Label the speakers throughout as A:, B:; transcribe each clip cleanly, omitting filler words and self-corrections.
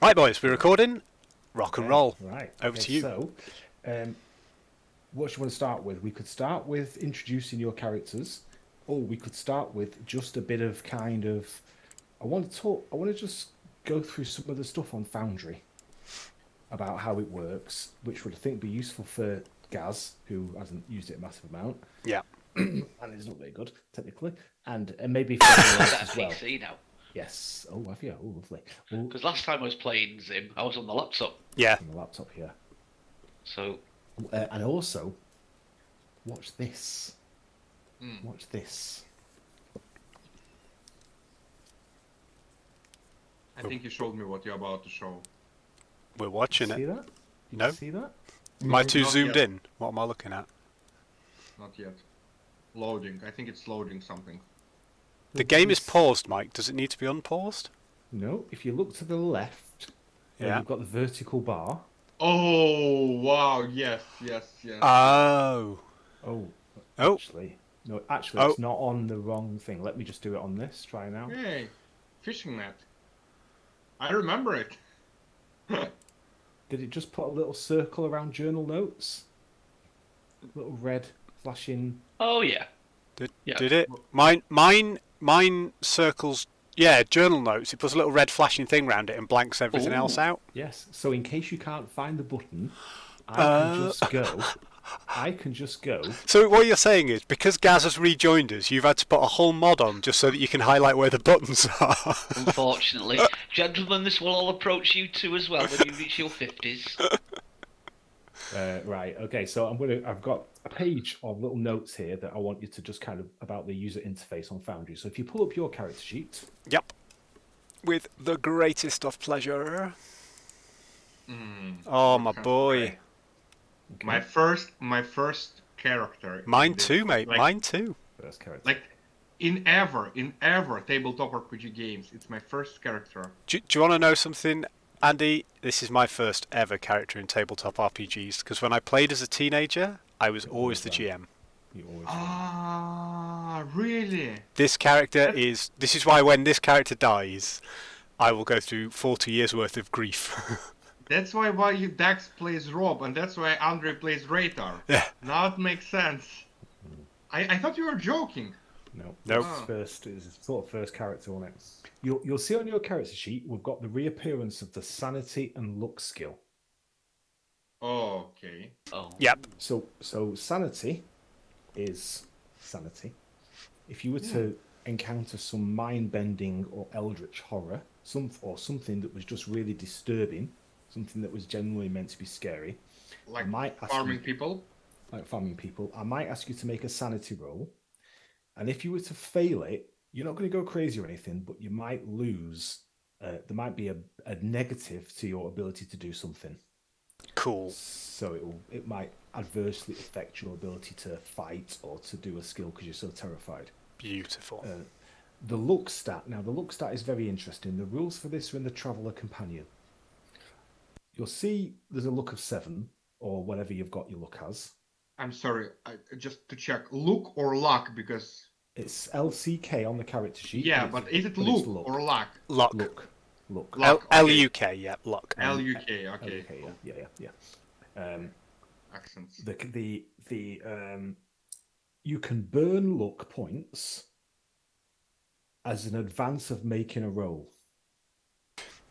A: Right, boys, we're recording. Rock and
B: Okay,
A: roll.
B: right.
A: Over
B: Okay,
A: to you.
B: so what do you want to start with? We could start with introducing your characters, or we could start with just a bit of kind of. I want to just go through some of the stuff on Foundry about how it works, which would I think be useful for Gaz, who hasn't used it a massive amount,
A: Yeah.
B: and is not very good technically, and maybe for
C: I've
B: everyone
C: got a
B: else
C: better
B: as well.
C: PC now.
B: Yes. Oh, have you? Oh, lovely. Well,
C: Because last time I was playing Zim, I was on the laptop.
A: Yeah.
B: on the laptop here,
C: So,
B: and also watch this.
C: mm,
B: Watch this.
D: I think you showed me what you're about to show.
A: We're watching
B: See
A: it.
B: that? Did
A: No.
B: you see that?
A: Am I too
D: Not
A: zoomed
D: yet.
A: in? What am I looking at?
D: Not yet. Loading. I think it's loading something.
A: The game is paused, Mike. Does it need to be unpaused?
B: No, if you look to the left, where
A: Yeah.
B: you've got the vertical bar.
D: Oh, wow. Yes, yes, yes.
A: Oh.
B: Oh,
A: Oh.
B: actually, no, actually,
A: Oh.
B: it's not on the wrong thing. Let me just do it on this. Try now.
D: Hey, fishing net. I remember it.
B: Did it just put a little circle around journal notes? Little red flashing.
C: oh yeah.
A: Did
C: Yeah.
A: it? Mine circles. Yeah, journal notes. It puts a little red flashing thing around it and blanks everything else
C: Ooh.
A: out.
B: Yes. So in case you can't find the button, I
A: Uh.
B: can just go. I can just go.
A: So what you're saying is, because Gaz has rejoined us, you've had to put a whole mod on just so that you can highlight where the buttons are.
C: Unfortunately, gentlemen, this will all approach you too as well when you reach your 50s.
B: Right. Okay. So I've got a page of little notes here that I want you to just kind of about the user interface on Foundry. So if you pull up your character sheet,
A: Yep. With the greatest of pleasure. Oh, my boy.
B: okay.
D: My first character. in
A: Mine
D: this,
A: too, mate.
D: Like,
A: Mine too.
B: First character.
D: Like, in ever tabletop RPG games, it's my first character.
A: Do you want to know something, Andy? This is my first ever character in tabletop RPGs, because when I played as a teenager, I was always the GM.
B: You always
D: Ah, really?
A: This character is... This is why when this character dies, I will go through 40 years worth of grief.
D: That's why you Dax plays Rob, and that's why Andre plays Raytar.
A: Yeah.
D: Now it makes sense. I thought you were joking.
B: No.
A: Nope.
B: It's first is sort of first character on it. You'll see on your character sheet we've got the reappearance of the sanity and luck skill.
D: Oh, okay.
C: Oh.
A: Yep.
B: So sanity is sanity. If you were to encounter some mind-bending or eldritch horror, something that was just really disturbing, something that was genuinely meant to be scary,
D: Like
B: might ask
D: farming
B: you-
D: people.
B: like farming people, I might ask you to make a sanity roll. And if you were to fail it, you're not going to go crazy or anything, but you might lose. There might be a negative to your ability to do something.
A: Cool.
B: So it might adversely affect your ability to fight or to do a skill because you're so terrified.
A: Beautiful.
B: The luck stat. Now, the luck stat is very interesting. The rules for this are in the Traveller Companion. You'll see there's a luck of 7, or whatever you've got your luck as.
D: I'm sorry, just to check, look or luck, because
B: It's LCK on the character sheet.
D: yeah,
B: but
D: but is it
B: it's
D: look or luck?
A: Luck.
B: Luck.
D: Luck.
A: L-U-K, yeah, luck.
D: L-U-K, okay.
B: Okay, yeah.
D: Accents.
B: You can burn luck points as an advance of making a roll.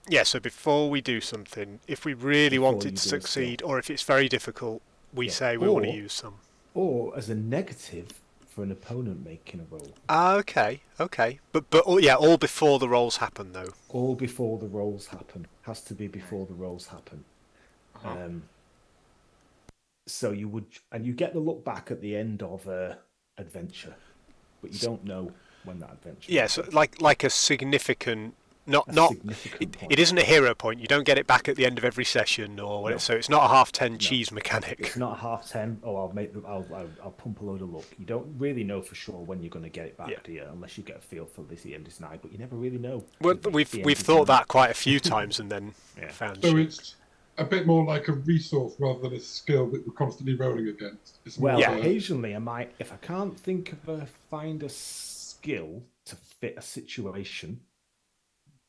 A: Yeah, so before we do something, if we really
B: Before
A: want
B: you
A: it to
B: do a
A: succeed,
B: skill.
A: or if it's very difficult, we
B: Yeah.
A: say we want to
B: Or-
A: use some.
B: Or as a negative for an opponent making a roll.
A: Okay. But all before the rolls happen, though.
B: All before the rolls happen. Has to be before the rolls happen.
D: Uh-huh.
B: So you get the look back at the end of a adventure, but you don't know when that adventure.
A: Yeah, so like a significant, not
B: significant point.
A: it isn't a hero point. You don't get it back at the end of every session, or whatever,
B: No.
A: so it's not a half 10 cheese mechanic.
B: It's not a half 10. Oh, I'll pump a load of luck. You don't really know for sure when you're going to get it back,
A: Yeah.
B: do you? Unless you get a feel for this EM denied, but you never really know.
A: Well,
B: with the
A: we've
B: EM
A: thought
B: denied.
A: that quite a few times and then
B: Yeah.
A: found
E: So
A: shit.
E: it's a bit more like a resource rather than a skill that we're constantly rolling against. It's more
B: Well,
A: Yeah.
B: occasionally I might, if I can't find a skill to fit a situation,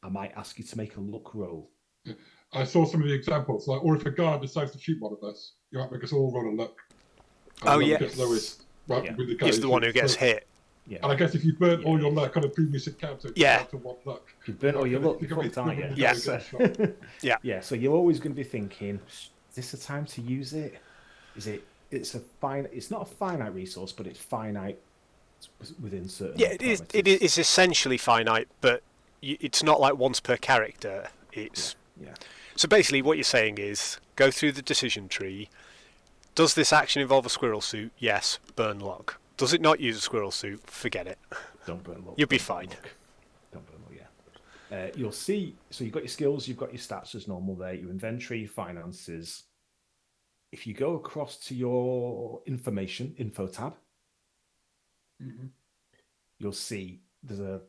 B: I might ask you to make a luck roll.
E: I saw some of the examples, like, or if a guard decides to shoot one of us, you might make us all roll a luck. And
A: Oh,
E: whoever
A: yeah.
E: gets lowest, right,
B: Yeah.
E: with the guy
A: He's
E: who
A: the one who
E: shoots
A: gets
E: first.
A: hit.
B: Yeah.
E: And I guess if you burnt all
B: Yeah.
E: your luck on a previous encounter, it's
A: Yeah.
E: down to 1 luck.
B: If you burnt all your luck,
E: You're
B: you're
E: gonna
B: fucked,
E: be-
B: aren't
E: you're
B: you?
E: gonna
A: Yeah.
E: get shot.
A: Yeah.
B: Yeah, so you're always going to be thinking, is this the time to use it? It's not a finite resource, but it's finite within certain
A: Yeah, it is.
B: parameters.
A: It is essentially finite, but it's not like once per character. It's
B: Yeah.
A: so basically what you're saying is go through the decision tree. Does this action involve a squirrel suit? Yes. Burn luck. Does it not use a squirrel suit? Forget it.
B: Don't burn luck.
A: You'll be
B: don't burn
A: fine.
B: luck. Don't burn luck, yeah. You'll see, so you've got your skills, you've got your stats as normal there, your inventory, finances. If you go across to your info tab,
E: Mhm.
B: you'll see there's a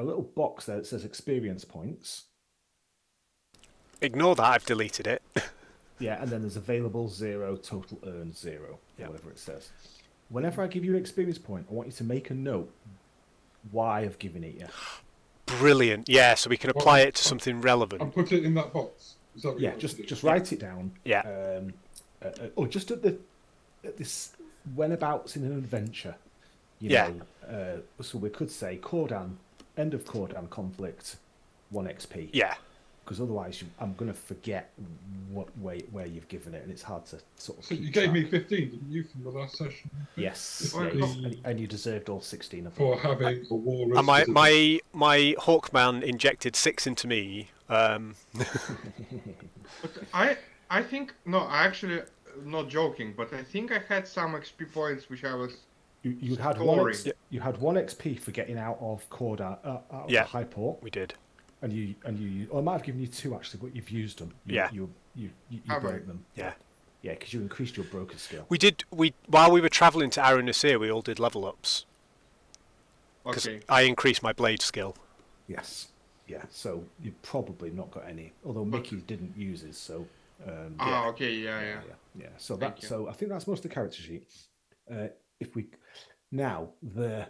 B: little box there that says experience points.
A: Ignore that. I've deleted it.
B: Yeah, and then there's available 0, total earned 0,
A: Yeah.
B: whatever it says. Whenever I give you an experience point, I want you to make a note why I've given it you.
A: Brilliant. Yeah, so we can apply it to something relevant.
E: And put it in that box. Is that what you
B: Yeah,
E: want to do?
B: just write it down.
A: Yeah.
B: Or just at this whenabouts in an adventure. You
A: Yeah.
B: know, so we could say Cordan, end of Cordan conflict, 1 XP.
A: Yeah.
B: Because otherwise, I'm going to forget where you've given it, and it's hard to sort of.
E: So
B: keep
E: you gave
B: track.
E: me 15, didn't you, from the last session?
B: Yes,
E: Well,
B: and you deserved all 16 of them.
E: For having a war.
A: And my Hawkman injected 6 into me.
D: But I think no, I actually not joking, but I think I had some XP points which I was.
B: You had
D: Story.
B: you had 1 XP for getting out of Cordan, out of
A: Yeah.
B: the high port,
A: We did.
B: and you or I might have given you 2 actually, but you've used them.
A: Yeah.
B: You
D: Have I?
B: broke them.
A: Yeah.
B: Yeah, because you increased your broker skill.
A: We while we were travelling to Arun Nasir, we all did level ups. Because
D: Okay.
A: I increased my blade skill.
B: Yes. Yeah. So you've probably not got any. Although Mickey didn't use his, so.
D: Okay, yeah.
B: Yeah. So
D: Thank
B: that.
D: you.
B: So I think that's most of the character sheet. If we now the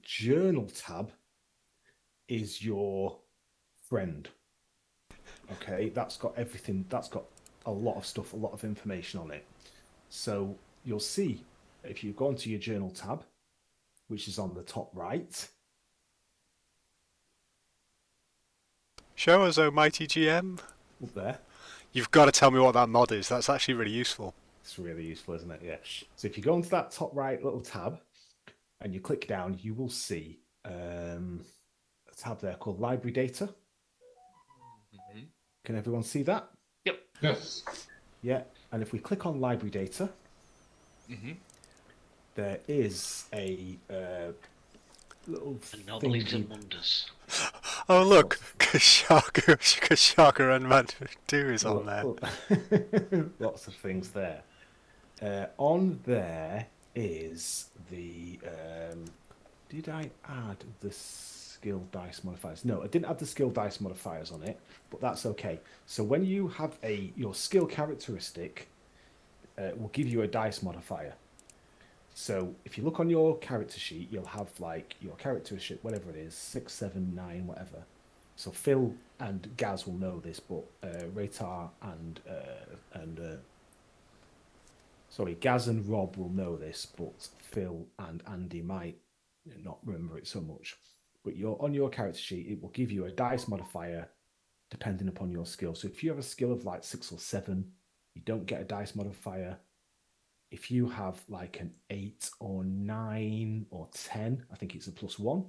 B: journal tab is your friend. Okay, that's got everything. That's got a lot of stuff, a lot of information on it. So you'll see if you go onto your journal tab, which is on the top right.
A: Show us, oh mighty GM.
B: Up there.
A: You've got to tell me what that mod is. That's actually really useful.
B: It's really useful, isn't it? Yeah. So if you go into that top right little tab and you click down, you will see a tab there called Library Data.
D: Mhm.
B: Can everyone see that?
E: Yes.
B: Yeah. And if we click on Library Data,
D: Mhm.
B: there is a little
C: Anomalies
B: thingy.
C: and wonders.
A: Oh look, Kashaka Unmanned 2 is on there.
B: Lots of things there. On there is the. Did I add the skill dice modifiers? No, I didn't add the skill dice modifiers on it, but that's okay. So when you have your skill characteristic, will give you a dice modifier. So if you look on your character sheet, you'll have like your characteristic, whatever it is, 6, 7, 9, whatever. So Phil and Gaz will know this, but Raytar and Gaz and Rob will know this, but Phil and Andy might not remember it so much. But on your character sheet, it will give you a dice modifier depending upon your skill. So if you have a skill of like 6 or 7, you don't get a dice modifier. If you have like an 8 or 9 or 10, I think it's a +1.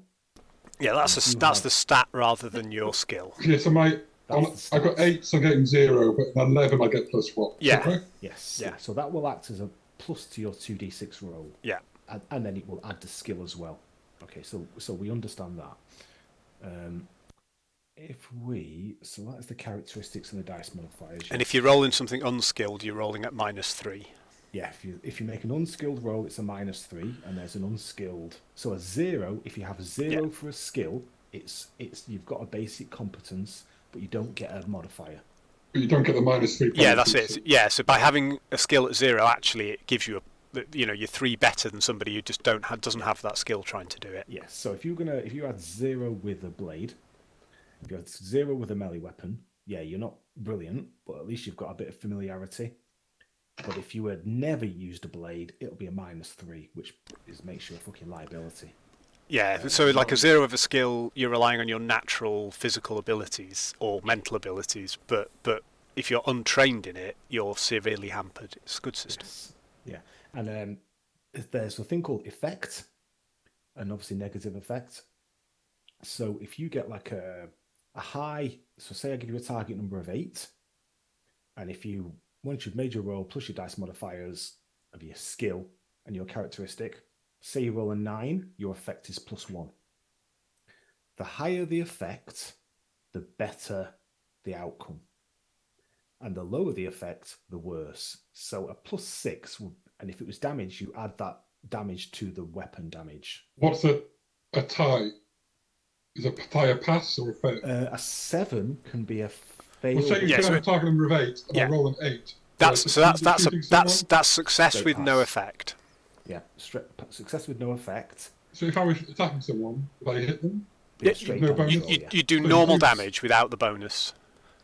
A: Yeah, that's the stat rather than your skill.
E: Yeah, so
B: That's the
E: I got
B: stats.
E: 8, so I'm getting 0, but 11 I get +1.
A: Yeah.
E: Okay?
B: Yes.
A: Yeah.
B: So that will act as a plus to your 2d6 roll.
A: Yeah.
B: And then it will add the skill as well. Okay, so we understand that. So that's the characteristics and the dice modifiers.
A: And if you're rolling something unskilled, you're rolling at -3.
B: Yeah, if you make an unskilled roll, it's a -3, and there's an unskilled. So a 0, if you have a 0 for a skill, it's you've got a basic competence, but you don't get a modifier.
E: But you don't get the -3.
A: Yeah, that's
E: penalty,
A: it. Yeah, so by having a skill at 0, actually, it gives you you're 3 better than somebody who just doesn't have that skill trying to do it.
B: Yes. So if you add 0 with a blade, If you have 0 with a melee weapon, yeah, you're not brilliant, but at least you've got a bit of familiarity. But if you had never used a blade, it'll be a -3, which makes you a fucking liability.
A: Yeah, so like a 0 of a skill, you're relying on your natural physical abilities or mental abilities, but if you're untrained in it, you're severely hampered. It's a good system.
B: Yes. Yeah, and there's a thing called effect, and obviously negative effect. So if you get like a high, so say I give you a target number of 8, and once you've made your roll plus your dice modifiers of your skill and your characteristic, say you roll a 9, your effect is +1. The higher the effect, the better the outcome. And the lower the effect, the worse. So a +6, and if it was damage, you add that damage to the weapon damage.
E: What's a tie? Is a tie a pass or a fail?
B: A 7 can be a fail.
E: Well, say you
A: Yeah,
E: can
A: so
E: have a target number of 8, and I roll an 8.
A: That's that's success
B: Straight
A: with no
B: pass.
A: effect.
B: Yeah, success with no effect.
E: So if I was attacking someone, would I hit them?
B: Yeah,
A: Yeah,
B: straight
E: no
B: damage
E: bonus?
B: roll, yeah.
A: You do
E: So
A: normal
E: you-
A: damage without the bonus.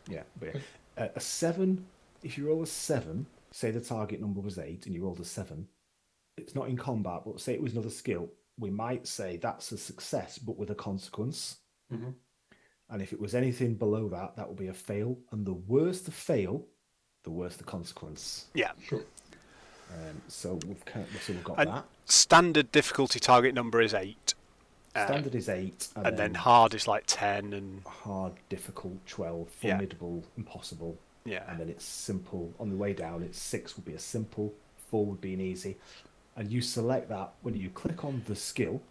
B: Yeah, but a 7, if you roll a 7, say the target number was 8 and you rolled a 7, it's not in combat, but say it was another skill, we might say that's a success, but with a consequence.
E: Mm-hmm.
B: And if it was anything below that, that would be a fail. And the worse the fail, the worse the consequence.
A: Yeah.
E: Sure.
B: So we've got
A: And
B: that.
A: standard difficulty target number is 8.
B: Standard is 8,
A: And then hard is like 10, and
B: hard, difficult, 12,
A: Yeah.
B: formidable, impossible.
A: yeah.
B: And then it's simple. On the way down, it's 6 would be a simple, 4 would be an easy. And you select that when you click on the skill.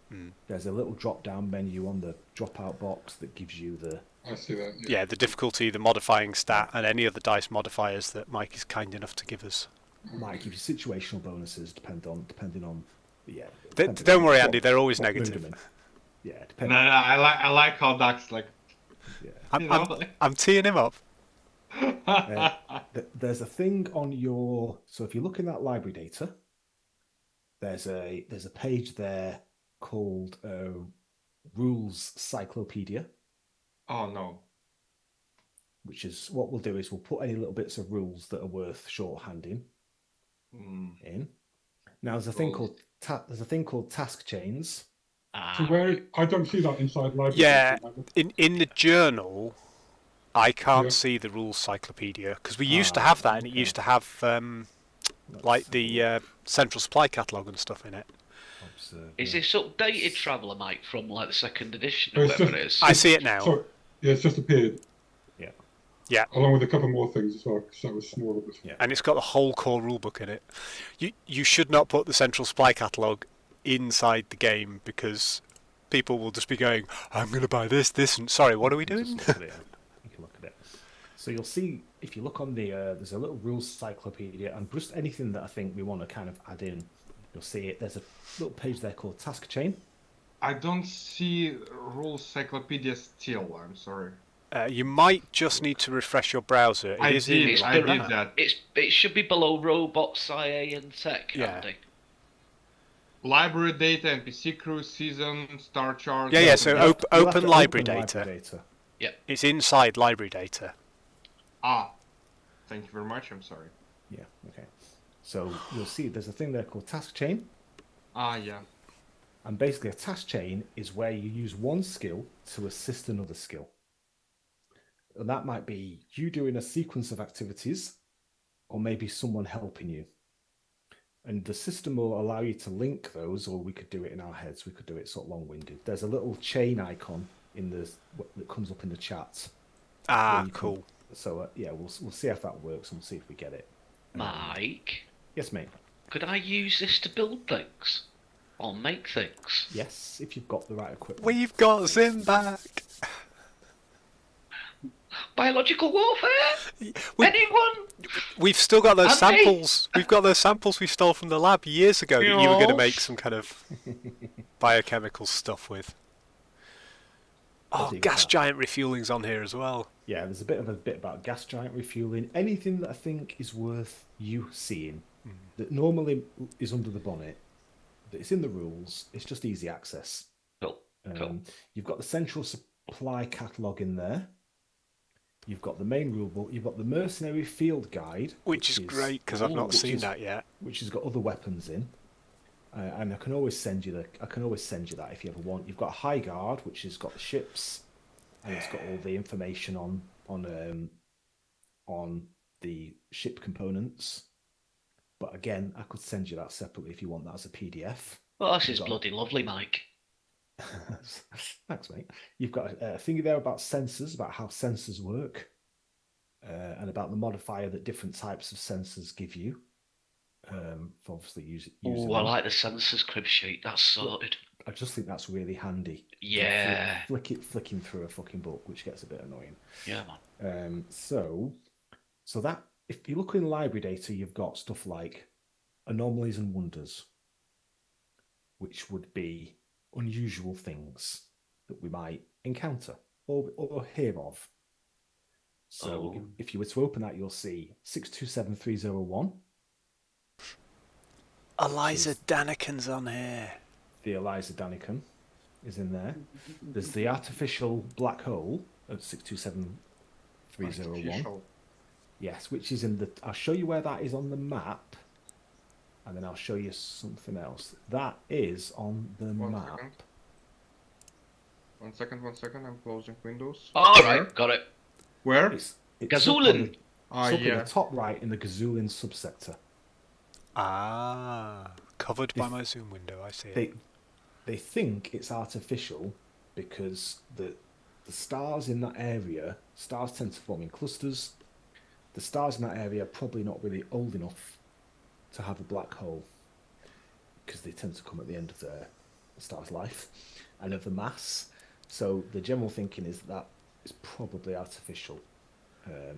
B: There's a little drop-down menu on the drop-out box that gives you the
E: I see that.
A: Yeah, the difficulty, the modifying stat, and any other dice modifiers that Mike is kind enough to give us.
B: might give you situational bonuses depending on yeah.
A: Don't worry, Andy, they're always
B: what
A: negative.
B: mood I'm in. Yeah,
D: No,
B: depending.
D: I like how Dax like.
B: Yeah.
A: I'm teeing him up.
B: There's a thing on your. So if you look in that library data, there's a page there called Rules Cyclopedia,
D: Oh no.
B: which is what we'll do is we'll put any little bits of rules that are worth shorthanding in. Now there's a thing
D: Rules.
B: called task chains.
E: So where I don't see that inside library.
A: Yeah, in the journal, I can't
E: Yeah.
A: see the rules cyclopedia because we used to have that, and it
B: okay.
A: used to have like the central supply catalogue and stuff in it.
B: Observe,
C: Is
B: yeah.
C: this updated Traveller, Mike, from like the second edition
E: No,
C: or
E: it's
C: whatever
E: just-
C: it is?
A: I see it now.
E: So, yeah, it's just appeared.
B: Yeah.
A: Yeah.
E: Along with a couple more things as well, because that was smaller before.
B: Yeah.
A: And it's got the whole core rulebook in it. You should not put the central supply catalogue inside the game because people will just be going, I'm going to buy this, and sorry, what are we doing?
B: Just look at it. You can look at it. So you'll see if you look on the there's a little rules cyclopedia, and just anything that I think we want to kind of add in, you'll see it. There's a little page there called task chain.
D: I don't see rules cyclopedia still. I'm sorry.
A: You might just need to refresh your browser.
D: I
A: It is
D: did.
A: in.
D: I did that.
C: It should be below robots, IA, and tech,
A: Yeah.
C: Andy.
D: Library data, NPC crew, season, star chart.
A: Yeah, so
B: You'll have to
A: open library
B: open
A: data.
B: library data.
A: It's inside library data.
D: Thank you very much. I'm sorry.
B: Yeah. Okay. So you'll see there's a thing there called task chain,
D: Yeah.
B: and basically a task chain is where you use one skill to assist another skill. And that might be you doing a sequence of activities, or maybe someone helping you. And the system will allow you to link those, or we could do it in our heads. We could do it sort of long-winded. There's a little chain icon in that comes up in the chat. where you can-
A: Cool.
B: So yeah, we'll see if that works, and we'll see if we get it.
C: Mike,
B: Yes, mate.
C: could I use this to build things? Or make things?
B: Yes, if you've got the right equipment.
A: We've got Zim back.
C: Biological warfare?
A: We-
C: Anyone?
A: We've still got those
C: Andy?
A: samples. We've got those samples we stole from the lab years ago that you were going to make some kind of biochemical stuff with. Oh,
B: Dig
A: gas
B: that.
A: giant refueling's on here as well.
B: Yeah, there's a bit about gas giant refueling. Anything that I think is worth you seeing that normally is under the bonnet, that it's in the rules. It's just easy access.
C: Cool. Cool.
B: You've got the central supply catalogue in there. You've got the main rulebook. You've got the mercenary field guide,
A: Which is great because I've not
B: which
A: seen
B: is-
A: that yet.
B: which has got other weapons in. And I can always send you that if you ever want. You've got High Guard, which has got the ships, and it's got all the information on the ship components. But again, I could send you that separately if you want that as a PDF.
C: Well, this
B: You've
C: is
B: got-
C: bloody lovely, Mike.
B: Thanks, mate. You've got a thingy there about sensors, about how sensors work, and about the modifier that different types of sensors give you. For obviously using.
C: Oh, I like the sensors crib sheet. That's sorted.
B: I just think that's really handy.
C: Yeah.
B: Flicking through a fucking book, which gets a bit annoying.
C: Yeah, man.
B: So that if you look in library data, you've got stuff like anomalies and wonders, which would be unusual things that we might encounter or hear of. So if you were to open that, you'll see 627301.
A: Eliza Daniken's on here.
B: The Eliza Daniken is in there. There's the artificial black hole of 627301.
D: Artificial.
B: Yes, which is in the. I'll show you where that is on the map, and then I'll show you something else. That is on the map.
D: One second. I'm closing Windows.
C: All right, got it.
D: Where?
B: It's
C: Gazulin.
B: It's up in
D: Yeah.
B: the top right in the Gazulin subsector.
A: Covered by my Zoom window. I see it.
B: They think it's artificial because the stars in that area, stars tend to form in clusters. The stars in that area are probably not really old enough to have a black hole because they tend to come at the end of the star's life and of the mass. So the general thinking is that it's probably artificial.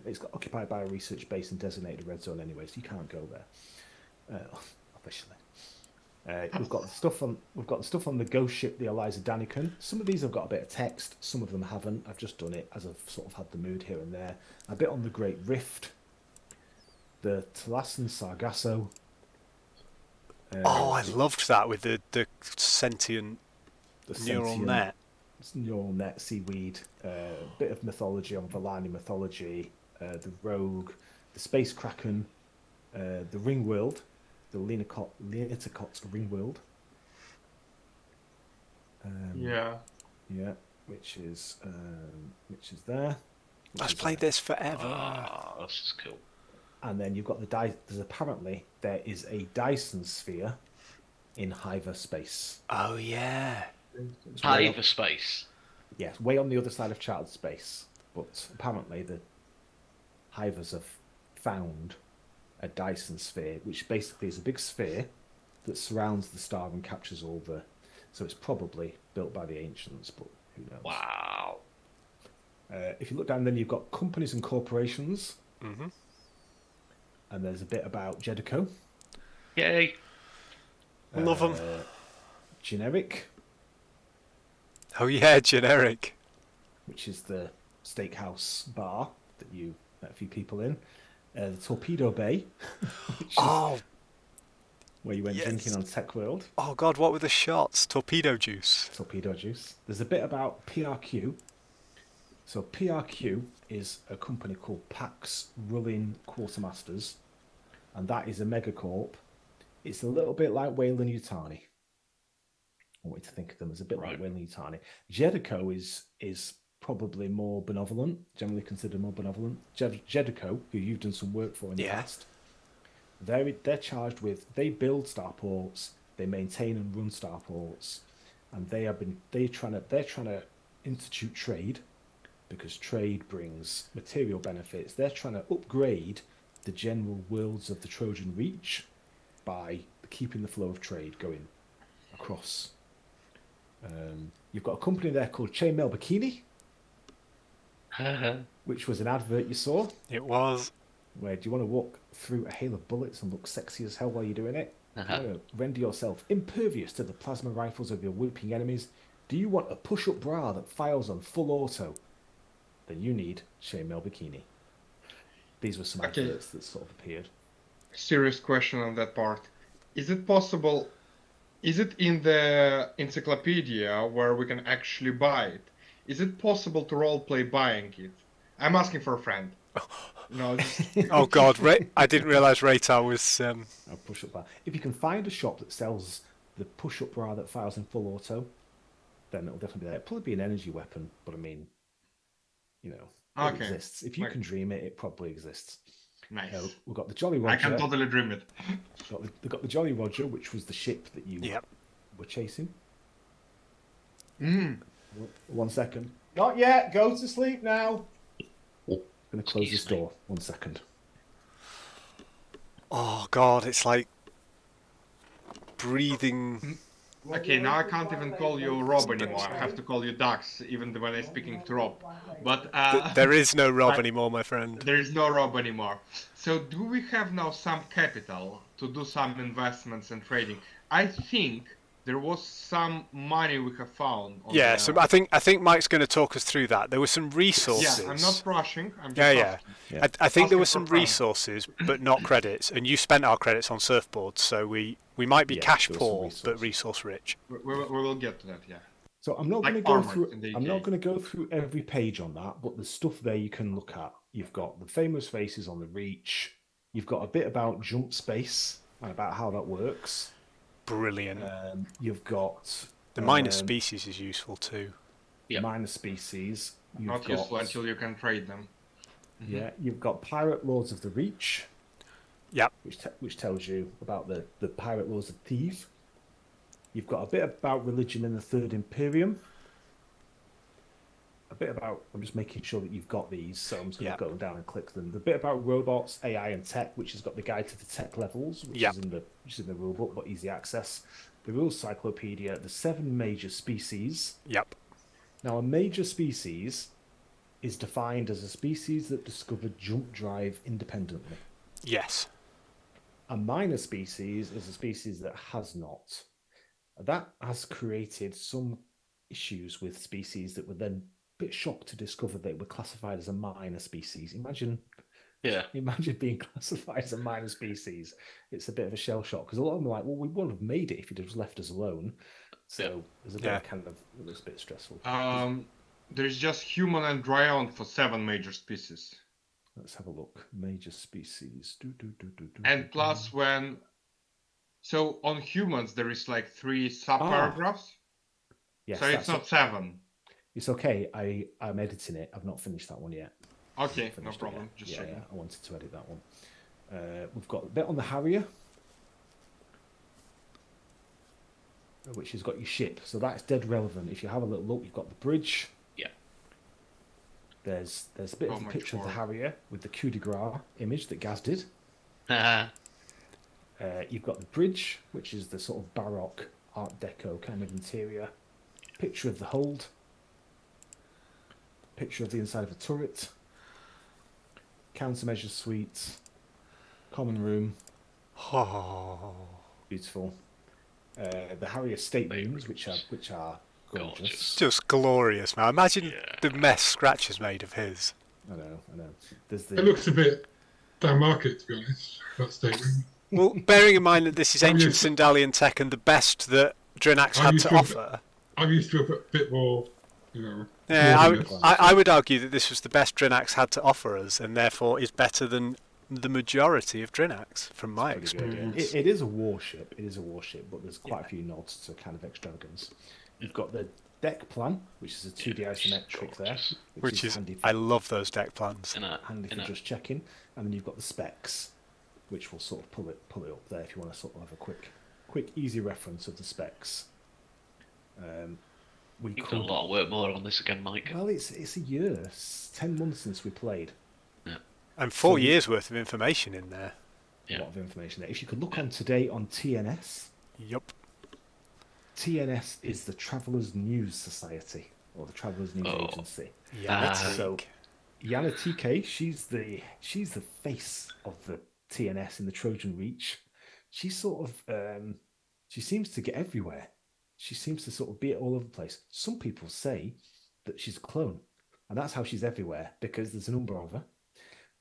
B: It's got occupied by a research base and designated red zone anyway, so you can't go there officially. We've got the stuff on the ghost ship, the Eliza Daniken. Some of these have got a bit of text, some of them haven't. I've just done it as I've sort of had the mood here and there. A bit on the Great Rift, the Talassen Sargasso.
A: I loved that with the sentient neural net.
B: Neural net, seaweed, a bit of mythology on Valani mythology, the Rogue, the Space Kraken, the Ringworld, the Leonicot Ringworld.
D: Yeah.
B: Yeah, which is there.
A: I've played this forever.
C: This is cool.
B: And then you've got there is a Dyson sphere in hyperspace.
A: Oh yeah.
C: Hyperspace.
B: Yes, way on the other side of chartered space. But apparently the Hivers have found a Dyson sphere, which basically is a big sphere that surrounds the star and captures all the. So it's probably built by the ancients, but who knows?
C: Wow.
B: If you look down, then you've got companies and corporations,
A: Mm-hmm.
B: and there's a bit about Jedico.
C: Yay.
A: Love them.
B: Generic,
A: Oh yeah, generic.
B: which is the steakhouse bar that you met a few people in. The Torpedo Bay, which is where you went
A: yes.
B: drinking on Tech World.
A: Oh god, what were the shots? Torpedo juice.
B: Torpedo juice. There's a bit about PRQ. So PRQ is a company called Pax Rullin Quartermasters, and that is a megacorp. It's a little bit like Weyland Yutani. I want you to think of them as a bit like Weyland Yutani. Jedico is probably more benevolent, generally considered more benevolent. Jedico, who you've done some work for in the past, they're charged with, they build starports, they maintain and run starports, and they're trying to institute trade, because trade brings material benefits. They're trying to upgrade the general worlds of the Trojan Reach by keeping the flow of trade going across. You've got a company there called Chainmail Bikini, which was an advert you saw.
A: It was.
B: Where do you want to walk through a hail of bullets and look sexy as hell while you're doing it? Do you want to render yourself impervious to the plasma rifles of your whooping enemies? Do you want a push-up bra that fires on full auto? Then you need Chainmail Bikini. These were some adverts that sort of appeared.
D: Serious question on that part. Is it possible? Is it in the encyclopedia where we can actually buy it? Is it possible to roleplay buying it? I'm asking for a friend. No,
A: Oh God, I didn't realise Raytar was.
B: A push-up bar. If you can find a shop that sells the push-up bar that fires in full auto, then it'll definitely be there. It'll probably be an energy weapon, but I mean, you know, it
D: Okay.
B: exists. If you
D: Like-
B: can dream it, it probably exists.
D: nice.
B: We've got the Jolly Roger.
D: I can totally dream it.
B: They've got the Jolly Roger, which was the ship that you
A: Yep.
B: were chasing.
D: Mm.
B: 1 second. Not yet. Go to sleep now. I'm going to close
C: Excuse
B: this
C: me.
B: door. 1 second.
A: Oh God, it's like breathing.
D: Okay, now I can't even call you Rob anymore. I have to call you Dax, even when I'm speaking to Rob. But
A: There is no Rob
D: I-
A: anymore, my friend.
D: there is no Rob anymore. So do we have now some capital to do some investments and trading? I think there was some money we have found. On
A: Yeah,
D: the...
A: so I think Mike's going to talk us through that. There were some resources.
D: Yeah, I'm not rushing. I'm just
A: Yeah.
D: asking.
B: Yeah.
A: I think there
D: Asking
A: were
D: for
A: some
D: fun.
A: resources, but not credits, and you spent our credits on surfboards, so we might be
B: Yeah,
A: cash
B: there was some
A: poor but resource rich.
D: We will get to that. Yeah.
B: So I'm not
D: Like
B: going to go
D: farmers
B: through.
D: in the
B: I'm
D: UK.
B: not going to go through every page on that, but there's stuff there you can look at. You've got the famous faces on the Reach. You've got a bit about jump space and about how that works.
A: Brilliant.
B: You've got
A: The minor species is useful too.
C: Yep.
B: minor species. You've
D: Not
B: got,
D: useful until you can trade them.
B: Yeah, you've got Pirate Lords of the Reach,
A: Yep.
B: which tells you about the Pirate Lords of Thieves. You've got a bit about religion in the Third Imperium. A bit about, I'm just making sure that you've got these, so I'm just going to go down and click them. The bit about robots, AI, and tech, which has got the guide to the tech levels, which is in the rulebook, but easy access. The rules cyclopedia, the 7 major species.
A: Yep.
B: Now, a major species is defined as a species that discovered jump drive independently.
A: Yes.
B: A minor species is a species that has not. That has created some issues with species that were then a bit shocked to discover they were classified as a minor species. Imagine being classified as a minor species. It's a bit of a shell shock because a lot of them are like, well, we wouldn't have made it if you'd have just left us alone. So there's a bit of kind of, it was a bit stressful.
D: There's just human and Dryon for 7 major species.
B: Let's have a look. Major species.
D: And plus when... So on humans there is like 3 sub-paragraphs?
B: Yes,
D: so it's not 7?
B: It's okay. I'm editing it. I've not finished that one yet.
D: Okay, no problem. Just
B: yeah,
D: checking.
B: yeah, I wanted to edit that one. We've got a bit on the Harrier, which has got your ship. So that's dead relevant. If you have a little look, you've got the bridge.
C: Yeah.
B: There's a bit of a
D: much
B: picture of the
D: more.
B: Harrier with the coup de grace image that Gaz did. You've got the bridge, which is the sort of Baroque Art Deco kind of interior. Picture of the hold. Picture of the inside of a turret. Countermeasure suite. Common room.
A: Oh.
B: Beautiful. The Harrier staterooms, which are gorgeous.
A: Just glorious, man. Imagine the mess Scratch has made of his.
B: I know. There's
E: It
B: the
E: looks a bit down market, to be honest, that statement.
A: Well, bearing in mind that this is ancient Sindalian tech and the best that Drinax had to offer.
E: I'm used to a bit more, you know.
A: Yeah,
E: ordinance.
A: I would argue that this was the best Drinax had to offer us, and therefore is better than the majority of Drinax, from my experience.
B: It is a warship. It is a warship, but there's quite a few nods to kind of extravagance. You've got the deck plan, which is a 2D isometric there,
A: Which is
B: handy for,
A: I love those deck plans.
B: handy for just checking. And then you've got the specs, which will sort of pull it up there if you want to sort of have a quick easy reference of the specs.
C: You've got a lot of work more on this again, Mike.
B: Well, it's a year, it's 10 months since we played.
A: And 4 years worth of information in there.
B: A lot of information there. If you could look on today on TNS.
A: Yup.
B: TNS is the Travellers News Society, or the Travellers News Agency.
A: Yeah.
B: So Yana TK, she's the face of the TNS in the Trojan Reach. She sort of she seems to get everywhere. She seems to sort of be all over the place. Some people say that she's a clone, and that's how she's everywhere because there's a number of her.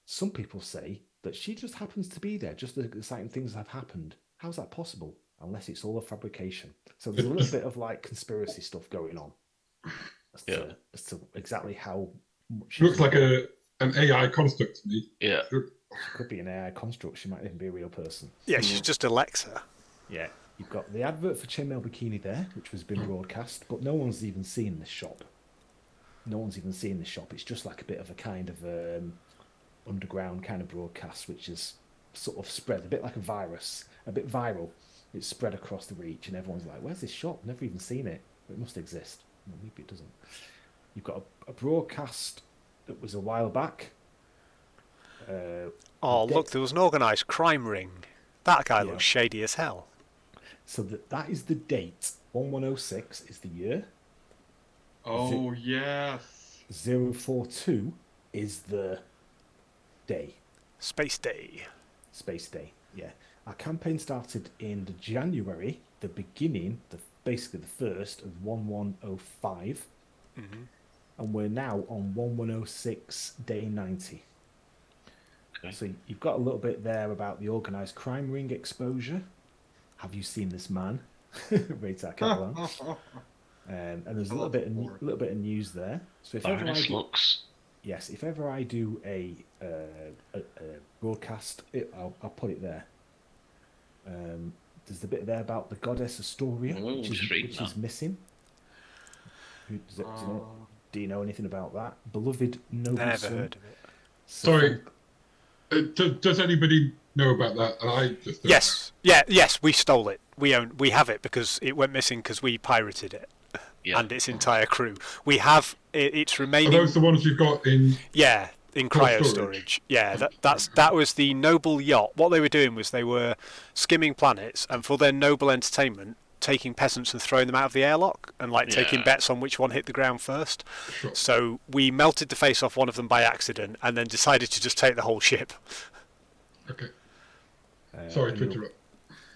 B: Some people say that she just happens to be there, just the exciting things have happened. How's that possible? Unless it's all a fabrication. So there's a little bit of like conspiracy stuff going on. as to exactly how much.
E: Looks like an AI construct to me.
C: Yeah.
B: She could be an AI construct. She might even be a real person.
A: Yeah, she's just Alexa.
B: Yeah, you've got the advert for Chainmail Bikini there, which has been broadcast, but no one's even seen this shop. No one's even seen this shop. It's just like a bit of a kind of underground kind of broadcast, which is sort of spread a bit like a virus, a bit viral. It's spread across the reach, and everyone's like, "Where's this shop? Never even seen it. But it must exist." Well, maybe it doesn't. You've got a broadcast that was a while back.
A: Look, there was an organised crime ring. That guy
B: Yeah.
A: looks shady as hell.
B: So that is the date. 1106 is the year.
D: Oh, yes.
B: 042 is the day.
A: Space Day.
B: Space Day, yeah. Our campaign started in January, the beginning, basically the first of 1105.
A: Mm-hmm.
B: And we're now on 1106, day 90.
C: Okay.
B: So you've got a little bit there about the organised crime ring exposure. Have you seen this man? Rita Catalan. And there's a little bit of news there. So if ever if ever I do a broadcast, I'll put it there. There's a bit there about the goddess Astoria, which is missing. Do you know anything about that? Beloved noble
A: Never
B: son.
A: heard of it.
E: Sorry. Does anybody know about that? And I just don't
A: Yes, yes, we stole it. We have it because it went missing because we pirated it.
C: Yeah.
A: And its entire crew. We have its
E: know.
A: remaining.
E: Are those the ones you've got in?
A: Yeah, in
E: Cold
A: cryo storage. Yeah, that was the noble yacht. What they were doing was they were skimming planets, and for their noble entertainment, taking peasants and throwing them out of the airlock, and taking bets on which one hit the ground first.
E: Sure.
A: So we melted the face off one of them by accident, and then decided to just take the whole ship.
E: Okay. Sorry to interrupt.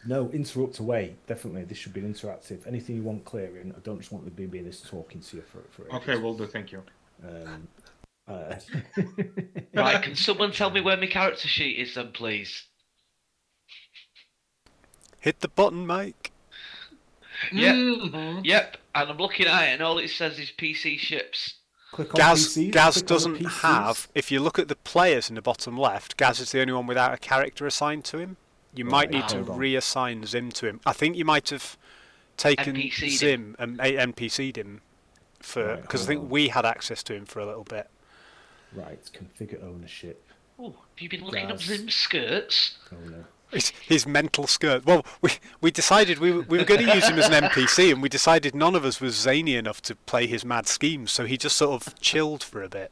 B: No, interrupt away. Definitely, this should be interactive. Anything you want clearing. I don't just want the BBNS talking to you for ages.
D: Okay, will do. Thank you.
C: Right, can someone tell me where my character sheet is then, please?
A: Hit the button, Mike.
C: Yep,
D: Mhm.
C: yep. And I'm looking at it, and all it says is PC ships.
B: Click on
A: Gaz
B: PCs,
A: Gaz
B: click on the
A: doesn't
B: PCs.
A: have. If you look at the players in the bottom left, Gaz is the only one without a character assigned to him. You might need to
B: hold on.
A: reassign Zim to him. I think you might have taken
C: NPC'd
A: Zim and NPC'd him
B: Right,
A: because I
B: hold
A: think
B: on.
A: we had access to him for a little bit.
B: Right, configure ownership.
C: Oh, have you been looking up
B: Gaz.
C: Zim's skirts?
B: Oh no.
A: His mental skirt. Well, we decided we were going to use him as an NPC, and we decided none of us was zany enough to play his mad schemes, so he just sort of chilled for a bit.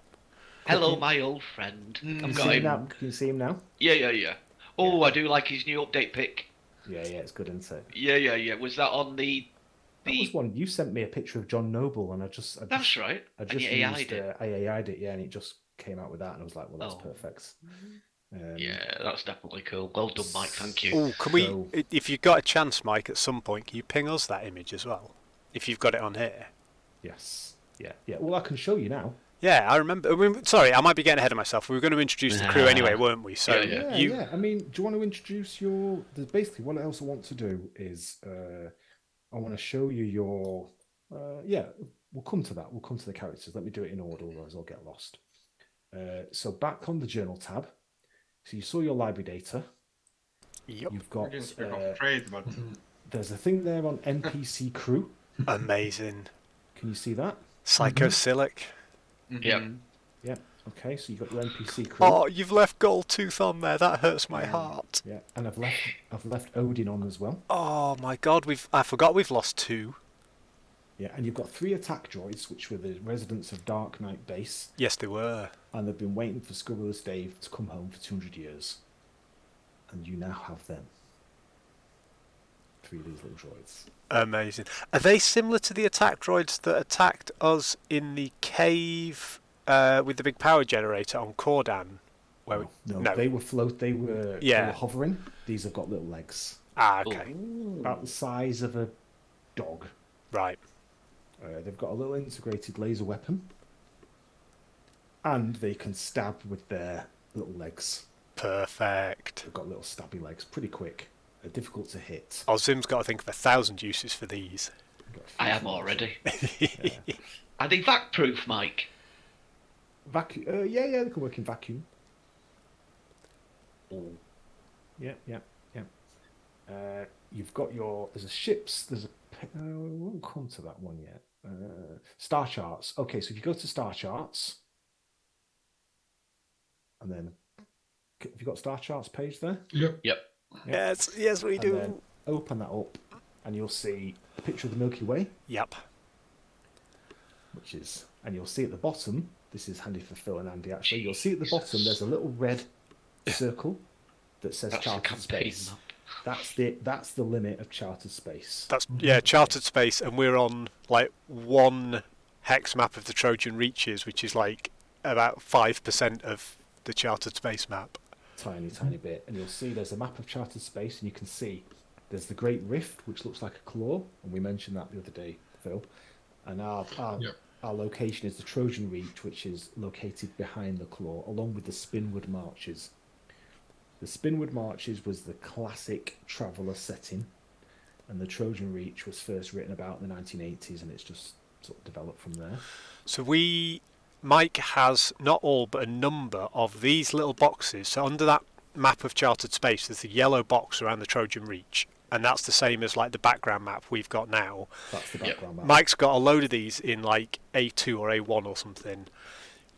C: Hello, my old friend.
B: Can
C: I've
B: you
C: got
B: see him
C: him.
B: now? Can you see him now?
C: Yeah. Oh, I do like his new update pic.
B: Yeah, it's good, isn't it?
C: Yeah. Was that on the?
B: That was one you sent me a picture of John Noble, and I just
C: That's right.
B: I
C: And
B: just
C: you
B: used
C: AI'd it.
B: I AI'd it, yeah, and it just came out with that, and I was like, well, that's
C: Oh.
B: perfect.
C: Yeah, that's definitely cool. Well done, Mike. Thank you.
A: Oh, can
B: So-
A: we? If you've got a chance, Mike, at some point, can you ping us that image as well? If you've got it on here.
B: Yes. Yeah. Well, I can show you now.
A: Yeah, I remember. Sorry, I might be getting ahead of myself. We were going to introduce the crew anyway, weren't we? So
C: Yeah.
B: Yeah. I mean, do you want to introduce your? There's basically what else I want to do is I want to show you your. We'll come to that. We'll come to the characters. Let me do it in order, otherwise I'll get lost. So back on the journal tab. So you saw your library data.
A: Yep.
B: You've
D: We
B: got.
D: didn't speak of trade, but
B: There's a thing there on NPC crew.
A: Amazing.
B: Can you see that?
A: Psychosilic.
C: Yep.
B: Yeah. Okay. So you've got your NPC crew.
A: Oh, you've left Goldtooth on there. That hurts my heart.
B: Yeah, and I've left Odin on as well.
A: Oh my God, I forgot we've lost 2.
B: Yeah, and you've got 3 attack droids, which were the residents of Dark Knight Base,
A: Yes, they were.
B: and they've been waiting for Scurrilous Dave to come home for 200 years. And you now have them. 3 of these little droids.
A: Amazing. Are they similar to the attack droids that attacked us in the cave with the big power generator on Cordan? Where
B: No, they were they were hovering. These have got little legs,
A: Ah, okay.
B: about the size of a dog.
A: Right.
B: They've got a little integrated laser weapon, and they can stab with their little legs.
A: Perfect.
B: They've got little stabby legs, pretty quick. They're difficult to hit.
A: Oh, Zim's got to think of 1,000 uses for these.
B: They've got
C: I am already.
B: Yeah.
C: Are they vac proof, Mike?
B: Vacuum. Yeah, they can work in vacuum.
C: Oh.
B: Yeah. You've got your. There's a ships. There's a. We won't come to that one yet. Star charts. Okay, so if you go to star charts, and then have you got star charts page there?
E: Yep.
C: Yep.
A: Yes, we
B: And
A: do.
B: then open that up, and you'll see a picture of the Milky Way,
A: Yep.
B: and you'll see at the bottom. This is handy for Phil and Andy. Actually, you'll see at the bottom. There's a little red circle that says
C: That's the
B: chartered
C: campaign
B: space.
C: map.
B: That's the limit of chartered space.
A: That's charted space, and we're on like one hex map of the Trojan Reaches, which is like about 5% of the charted space map.
B: Tiny bit, and you'll see there's a map of chartered space, and you can see there's the Great Rift, which looks like a claw, and we mentioned that the other day, Phil. And our location is the Trojan Reach, which is located behind the claw, along with the Spinward Marches. The Spinward Marches was the classic traveller setting, and the Trojan Reach was first written about in the 1980s, and it's just sort of developed from there.
A: So Mike has not all, but a number of these little boxes. So under that map of charted space, there's the yellow box around the Trojan Reach, and that's the same as like the background map we've got now.
B: That's the background map.
A: Mike's got a load of these in like A2 or A1 or something,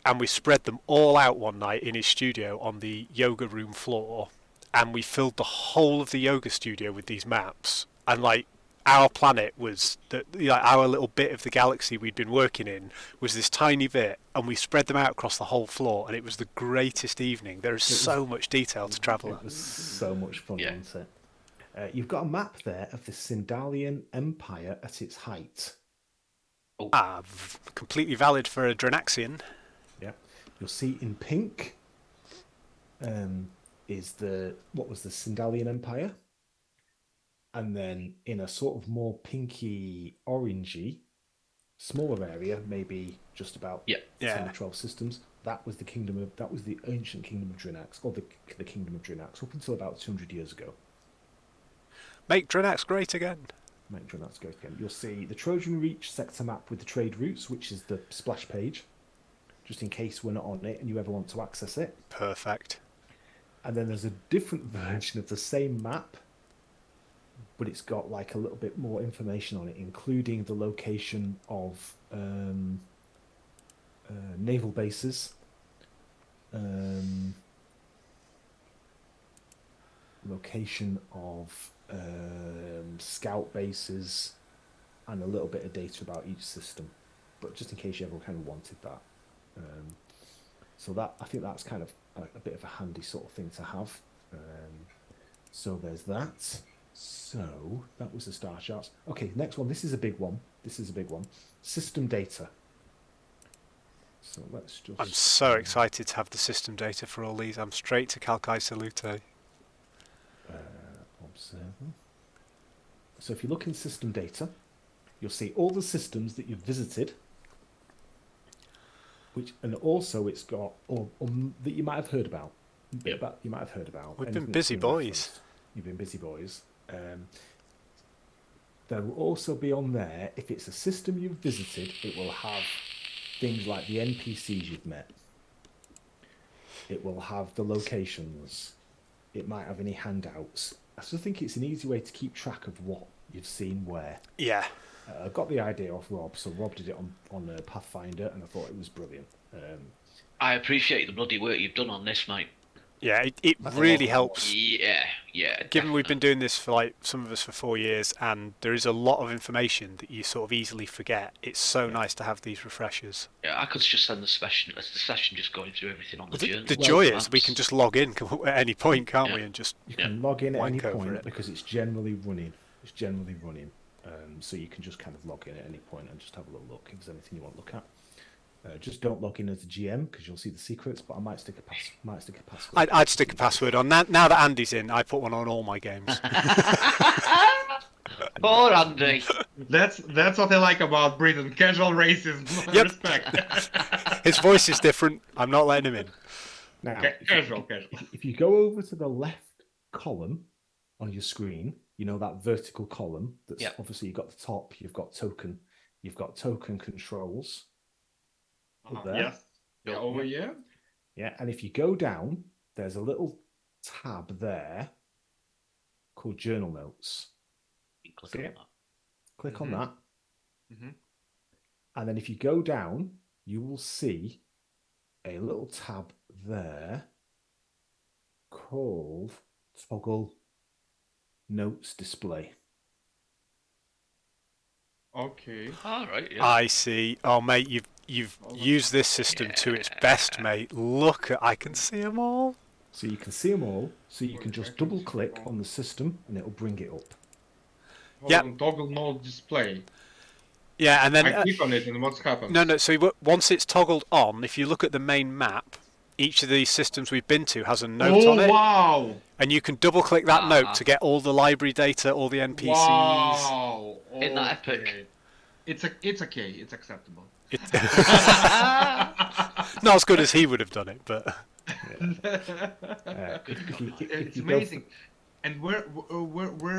A: and we spread them all out one night in his studio on the yoga room floor, and we filled the whole of the yoga studio with these maps. And like our planet was our little bit of the galaxy we'd been working in was this tiny bit, and we spread them out across the whole floor, and it was the greatest evening. There is so much detail to travel
B: It
A: at.
B: was so much fun,
C: Yeah.
B: wasn't it? You've got a map there of the Sindalian Empire at its height.
A: Completely valid for a Drenaxian.
B: Yeah, you'll see in pink is the Sindalian Empire, and then in a sort of more pinky orangey, smaller area, maybe just about 10 or 12 systems. That was the ancient kingdom of Drenax, or the kingdom of Drenax, up until about 200 years ago.
A: Make Drenax great again.
B: Make Drenax great again. You'll see the Trojan Reach sector map with the trade routes, which is the splash page, just in case we're not on it and you ever want to access it.
A: Perfect.
B: And then there's a different version of the same map, but it's got like a little bit more information on it, including the location of naval bases, location of scout bases, and a little bit of data about each system, but just in case you ever kind of wanted that. So that, I think that's kind of a bit of a handy sort of thing to have. So there's that. So that was the star charts. Okay, next one. This is a big one. System data. So let's just.
A: I'm so excited to have the system data for all these. I'm straight to Calcai Salute.
B: Observer. So if you look in system data, you'll see all the systems that you've visited, and also it's got or that you might have heard about. You might have heard about.
A: We've been busy boys.
B: You've been busy boys. There will also be on there, if it's a system you've visited, it will have things like the NPCs you've met. It will have the locations. It might have any handouts. I still think it's an easy way to keep track of what you've seen where.
A: Yeah.
B: I got the idea off Rob, so Rob did it on Pathfinder, and I thought it was brilliant.
C: I appreciate the bloody work you've done on this, mate.
A: Yeah, it really helps.
C: Yeah.
A: Given we've been doing this for like some of us for 4 years, and there is a lot of information that you sort of easily forget. It's so nice to have these refreshers.
C: Yeah, I could just send the session just going through everything on the journey.
A: The joy is we can just log in at any point, can't we? And just
B: you can log in at any
A: wank over
B: point
A: it.
B: because it's generally running. So you can just kind of log in at any point and just have a little look if there's anything you want to look at. Just don't log in as a GM because you'll see the secrets. But I might stick a password.
A: I'd stick a password on. Now that Andy's in, I put one on all my games.
C: Poor Andy.
D: That's what I like about Britain. Casual racism.
A: Yep.
D: Respect.
A: His voice is different. I'm not letting him in.
B: Now,
D: Casual.
B: if you go over to the left column on your screen, you know, that vertical column. That's
C: Yep.
B: obviously you've got the top. You've got token controls. Up there.
D: Yes. Yeah, over here.
B: Yeah, and if you go down, there's a little tab there called Journal Notes.
C: Click
B: See
C: on
B: it?
C: that.
B: Click on that.
D: Mhm.
B: And then if you go down, you will see a little tab there called Toggle Notes Display.
D: Okay.
C: All right. Yeah.
A: I see. Oh, mate, you've used this system to its best, mate. Look, I can see them all.
B: So you can see them all. So you
D: Wait,
B: can
D: I
B: just
D: can
B: double
D: see
B: click
D: them all.
B: on the system and it'll bring it up.
D: Hold on, toggle mode display.
A: Yeah, and then
D: I click on it and what happens?
A: no. So once it's toggled on, if you look at the main map, each of these systems we've been to has a note on it,
D: Wow!
A: and you can double click that note to get all the library data, all the NPCs.
D: Wow!
C: Isn't that epic?
D: Okay. It's okay. It's acceptable.
A: Not as good as he would have done it, but
B: If
D: It's
B: you go
D: amazing. And where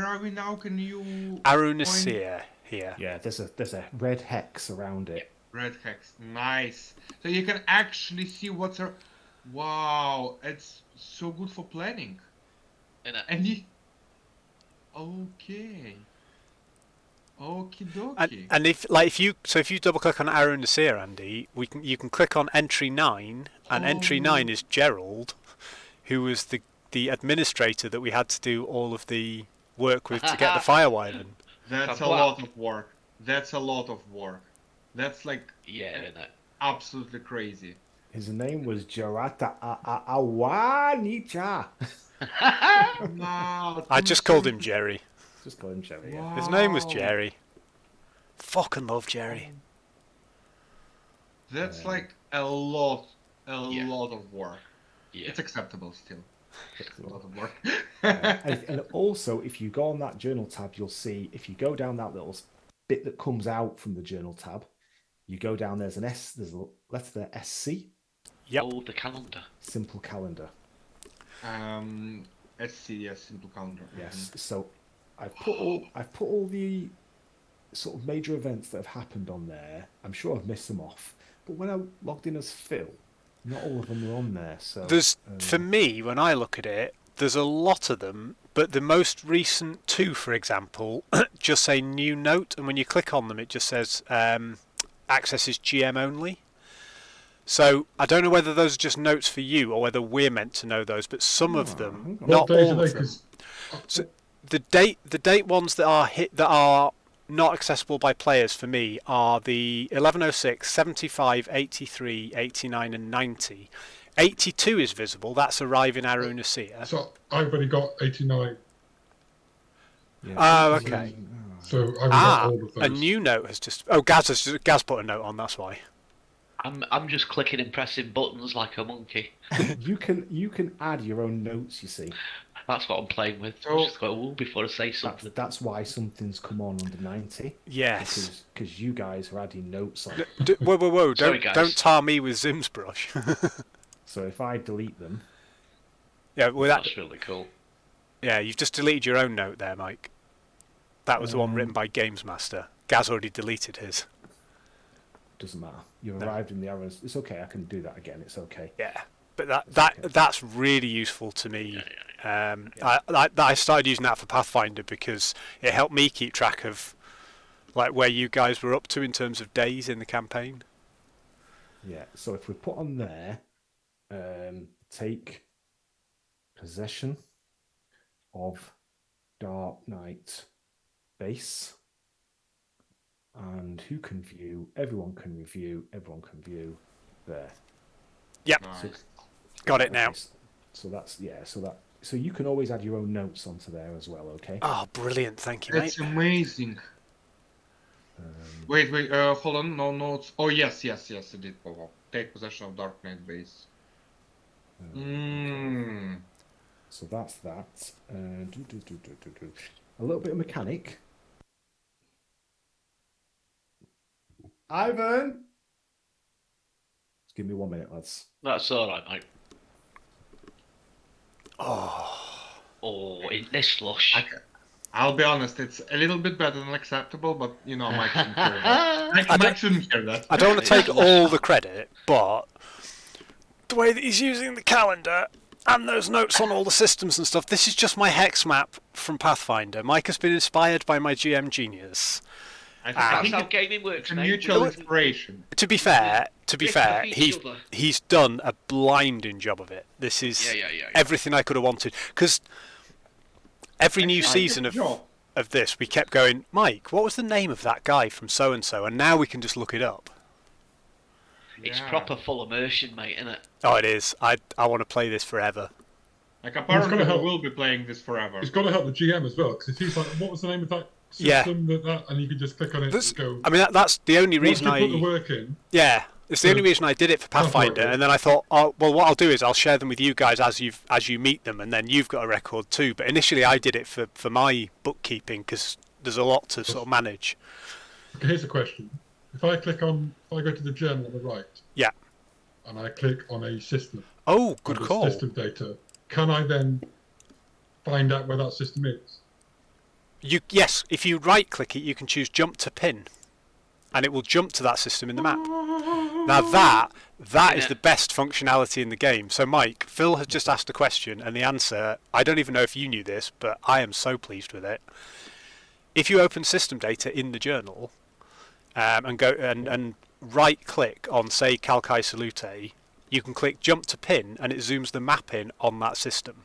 D: are we now? Can you
A: Arunasir here.
B: yeah, there's a red hex around it.
D: Red hex, nice. So you can actually see what's her. Wow, it's so good for planning.
C: Innit?
D: And you. Okay. Okie dokie.
A: And if you double click on Arunasir, Andy, you can click on entry 9, and entry 9 is Gerald, who was the administrator that we had to do all of the work with to get the fire wyvern.
D: That's a lot of work. That's a lot of work. That's like
C: innit?
D: absolutely crazy.
B: His name was Jarata Awanicha.
D: Wow.
A: I just called him Jerry.
B: Just call him Jerry. Yeah.
D: Wow.
A: His name was Jerry. Fucking love Jerry.
D: That's like a lot of work.
C: Yeah.
D: It's acceptable still. It's a lot of work.
B: And also, if you go on that journal tab, you'll see if you go down that little bit that comes out from the journal tab, you go down. There's a letter there, SC.
A: Yep.
C: Oh, the calendar.
B: Simple calendar.
D: SC, simple calendar.
B: Yes. So I've put all the sort of major events that have happened on there. I'm sure I've missed them off, but when I logged in as Phil, not all of them were on there. So
A: There's for me, when I look at it, there's a lot of them, but the most recent two, for example, just say new note, and when you click on them, it just says access is GM only. So I don't know whether those are just notes for you or whether we're meant to know those, but some of them, not all of them. So the date ones that are not accessible by players for me are the 1106, 75, 83, 89 and 90. 82 is visible, that's Arrive in Arunasir.
E: So I've only got 89.
B: yeah.
A: Oh, okay.
E: So I've got all of those.
A: A new note has just... Oh, Gaz put a note on, that's why.
C: I'm just clicking and pressing buttons like a monkey.
B: You can add your own notes. You see,
C: That's what I'm playing with.
D: So-
C: I'm just going, "Ooh," before I say something.
B: that's why something's come on under 90.
A: Yes.
B: Because you guys are adding notes on.
A: Whoa,
C: Sorry, guys.
A: don't tar me with Zim's brush.
B: So if I delete them,
A: Yeah, well,
C: That's really cool.
A: yeah, you've just deleted your own note there, Mike. That was the one written by Games Master. Gaz already deleted his.
B: doesn't matter. You've arrived in the arrows. It's okay. I can do that again. It's okay.
A: Yeah, but that's really useful to me. I started using that for Pathfinder because it helped me keep track of like where you guys were up to in terms of days in the campaign.
B: Yeah. So if we put on there, take possession of Dark Knight base. And who can view? Everyone can review. Everyone can view. There.
A: Yep,
D: Nice.
A: got it now.
B: So that's So you can always add your own notes onto there as well. Okay.
A: Oh, brilliant! Thank you, mate.
D: That's amazing. Wait, hold on, no notes. Oh, yes, it did pop up. Take possession of Dark Knight base.
B: So that's that. A little bit of mechanic. Ivan! Just give me 1 minute, lads.
C: That's all right, mate. Oh, isn't this lush?
D: I'll be honest, it's a little bit better than acceptable, but Mike shouldn't hear that. Mike shouldn't hear that.
A: I don't want to take all the credit, but the way that he's using the calendar and those notes on all the systems and stuff, this is just my hex map from Pathfinder. Mike has been inspired by my GM genius.
D: I
C: That's
D: think
C: how
D: it's
C: gaming works,
D: a
C: mate.
D: mutual inspiration.
A: To be fair,
C: Lift up each other.
A: he's done a blinding job of it. This is
C: Yeah.
A: everything I could have wanted. Because every new
D: Actually,
A: season
D: good job.
A: of this, we kept going, Mike, what was the name of that guy from so-and-so? And now we can just look it up.
C: It's
D: Yeah.
C: proper full immersion, mate, isn't it?
A: Oh, it is. I want to play this forever.
D: Like, apparently we
E: help.
D: will be playing this forever.
E: It's got to help the GM as well, because if he's like, what was the name of that
A: Yeah.
E: system, and you can just click on it and go.
A: I mean, that's the only
E: Once
A: reason
E: you put the work in,
A: Yeah, it's the only reason I did it for Pathfinder, and then I thought, oh, well, what I'll do is I'll share them with you guys as you meet them, and then you've got a record too. But initially, I did it for my bookkeeping because there's a lot to sort of manage.
E: okay, here's a question. If I go to the journal on the right,
A: Yeah.
E: and I click on a system,
A: Oh, good
E: under
A: call.
E: system data, can I then find out where that system is?
A: Yes, if you right-click it, you can choose Jump to Pin, and it will jump to that system in the map. Now that is the best functionality in the game. So, Mike, Phil has just asked a question, and the answer, I don't even know if you knew this, but I am so pleased with it. If you open system data in the journal, and go and right-click on, say, Calcai Salute, you can click Jump to Pin, and it zooms the map in on that system.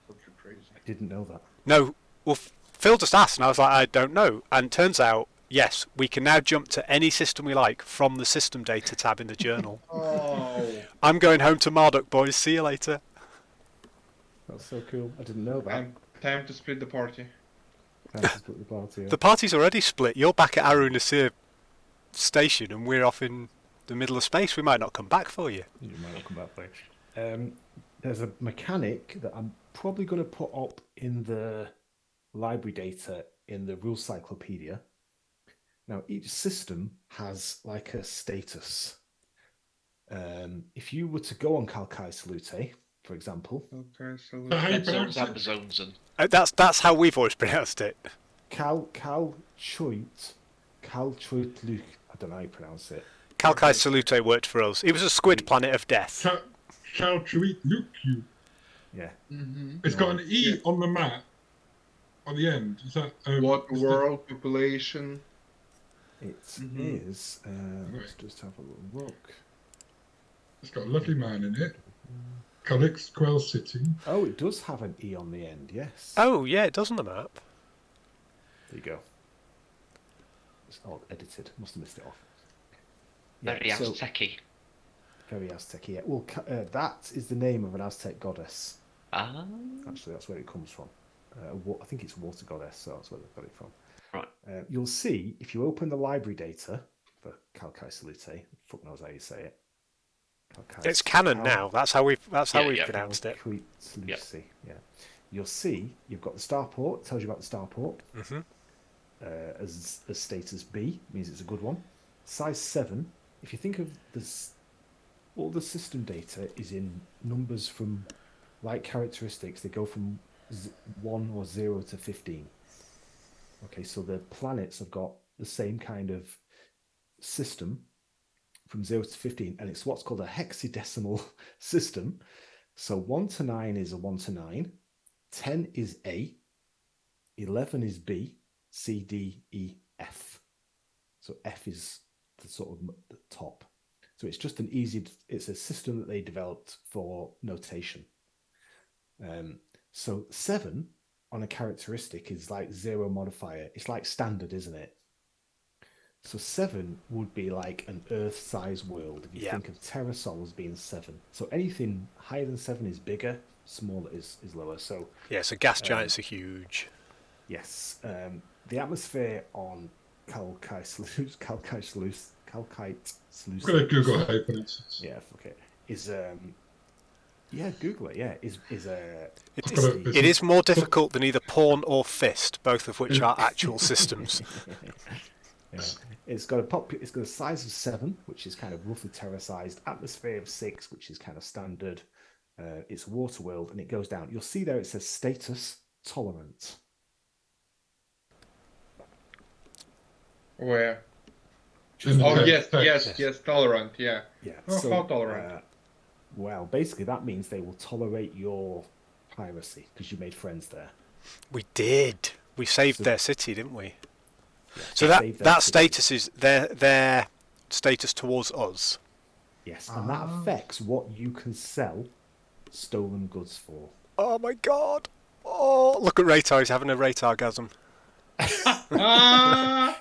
B: I didn't know that.
A: No, well, Phil just asked, and I was like, I don't know. And turns out, yes, we can now jump to any system we like from the system data tab in the journal.
D: Oh.
A: I'm going home to Marduk, boys. See you later.
B: That's so cool. I didn't know that.
D: Time to split the party.
B: Time to split the party. Yeah.
A: The party's already split. You're back at Aru Nasir station, and we're off in the middle of space. We might not come back for you.
B: You might not come back for it. There's a mechanic that I'm probably going to put up in the library data in the rules cyclopedia. Now, each system has like a status. If you were to go on Calcai Salute, for example,
D: Okay, so
E: How you
C: Red zones,
E: pronounce it?
C: amber zones, and
A: That's how we've always pronounced it.
B: Calchuit Luke. I don't know how you pronounce it.
A: Calcai Salute worked for us. It was a squid planet of death.
E: Calchuit Luke.
B: Yeah.
E: It's got an E on the map on the end. Is that
D: what
E: is
D: world population?
B: It is. Let's just have a little look.
E: It's got a lovely man in it. Calixquel City.
B: Oh, it does have an E on the end, yes.
A: Oh, yeah, it does on the map.
B: There you go. It's not edited. Must have missed it off.
C: very Aztec-y.
B: Very Aztec, yeah. Well, that is the name of an Aztec goddess.
C: Ah.
B: Actually, that's where it comes from. I think it's a water goddess, so that's where they've got it from.
C: Right.
B: You'll see, if you open the library data for Calcai Salute, fuck knows how you say it.
A: It's canon now. That's how we've pronounced it.
B: Calcai Salute, yeah. You'll see, you've got the starport, tells you about the starport.
A: Mm-hmm.
B: As status B, means it's a good one. Size 7, if you think of this, all the system data is in numbers from, like characteristics, they go from 1 or 0 to 15. Okay, so the planets have got the same kind of system from 0 to 15, and it's what's called a hexadecimal system. So 1 to 9 is a 1 to 9, 10 is A, 11 is B, C, D, E, F. So F is the sort of the top. So it's just it's a system that they developed for notation. So 7 on a characteristic is like 0 modifier. It's like standard, isn't it? So 7 would be like an Earth-sized world. If you think of Terrasol as being 7. So anything higher than 7 is bigger, smaller is lower. So
A: so gas giants are huge.
B: yes. The atmosphere on Calcite Sluice.
E: I'm going to Google how you pronounce this.
B: Yeah, okay. Is Google it. Yeah,
A: It is more difficult than either pawn or fist, both of which are actual systems.
B: Yeah. It's got a size of 7, which is kind of roughly terra-sized. Atmosphere of 6, which is kind of standard. It's water world, and it goes down. You'll see there it says status tolerant.
D: Where?
E: In the
D: Oh
E: text.
D: yes, tolerant. Yeah.
B: Yeah.
D: Oh,
B: so,
D: how tolerant?
B: well, basically that means they will tolerate your piracy because you made friends there.
A: We did. We saved
B: So-
A: their city, didn't we?
B: Yeah,
A: So
B: save their
A: that
B: city.
A: status is their status towards us.
B: Yes, and that affects what you can sell stolen goods for.
A: Oh my god! Oh, look at Raytar. He's having a Raytargasm.
D: Ah!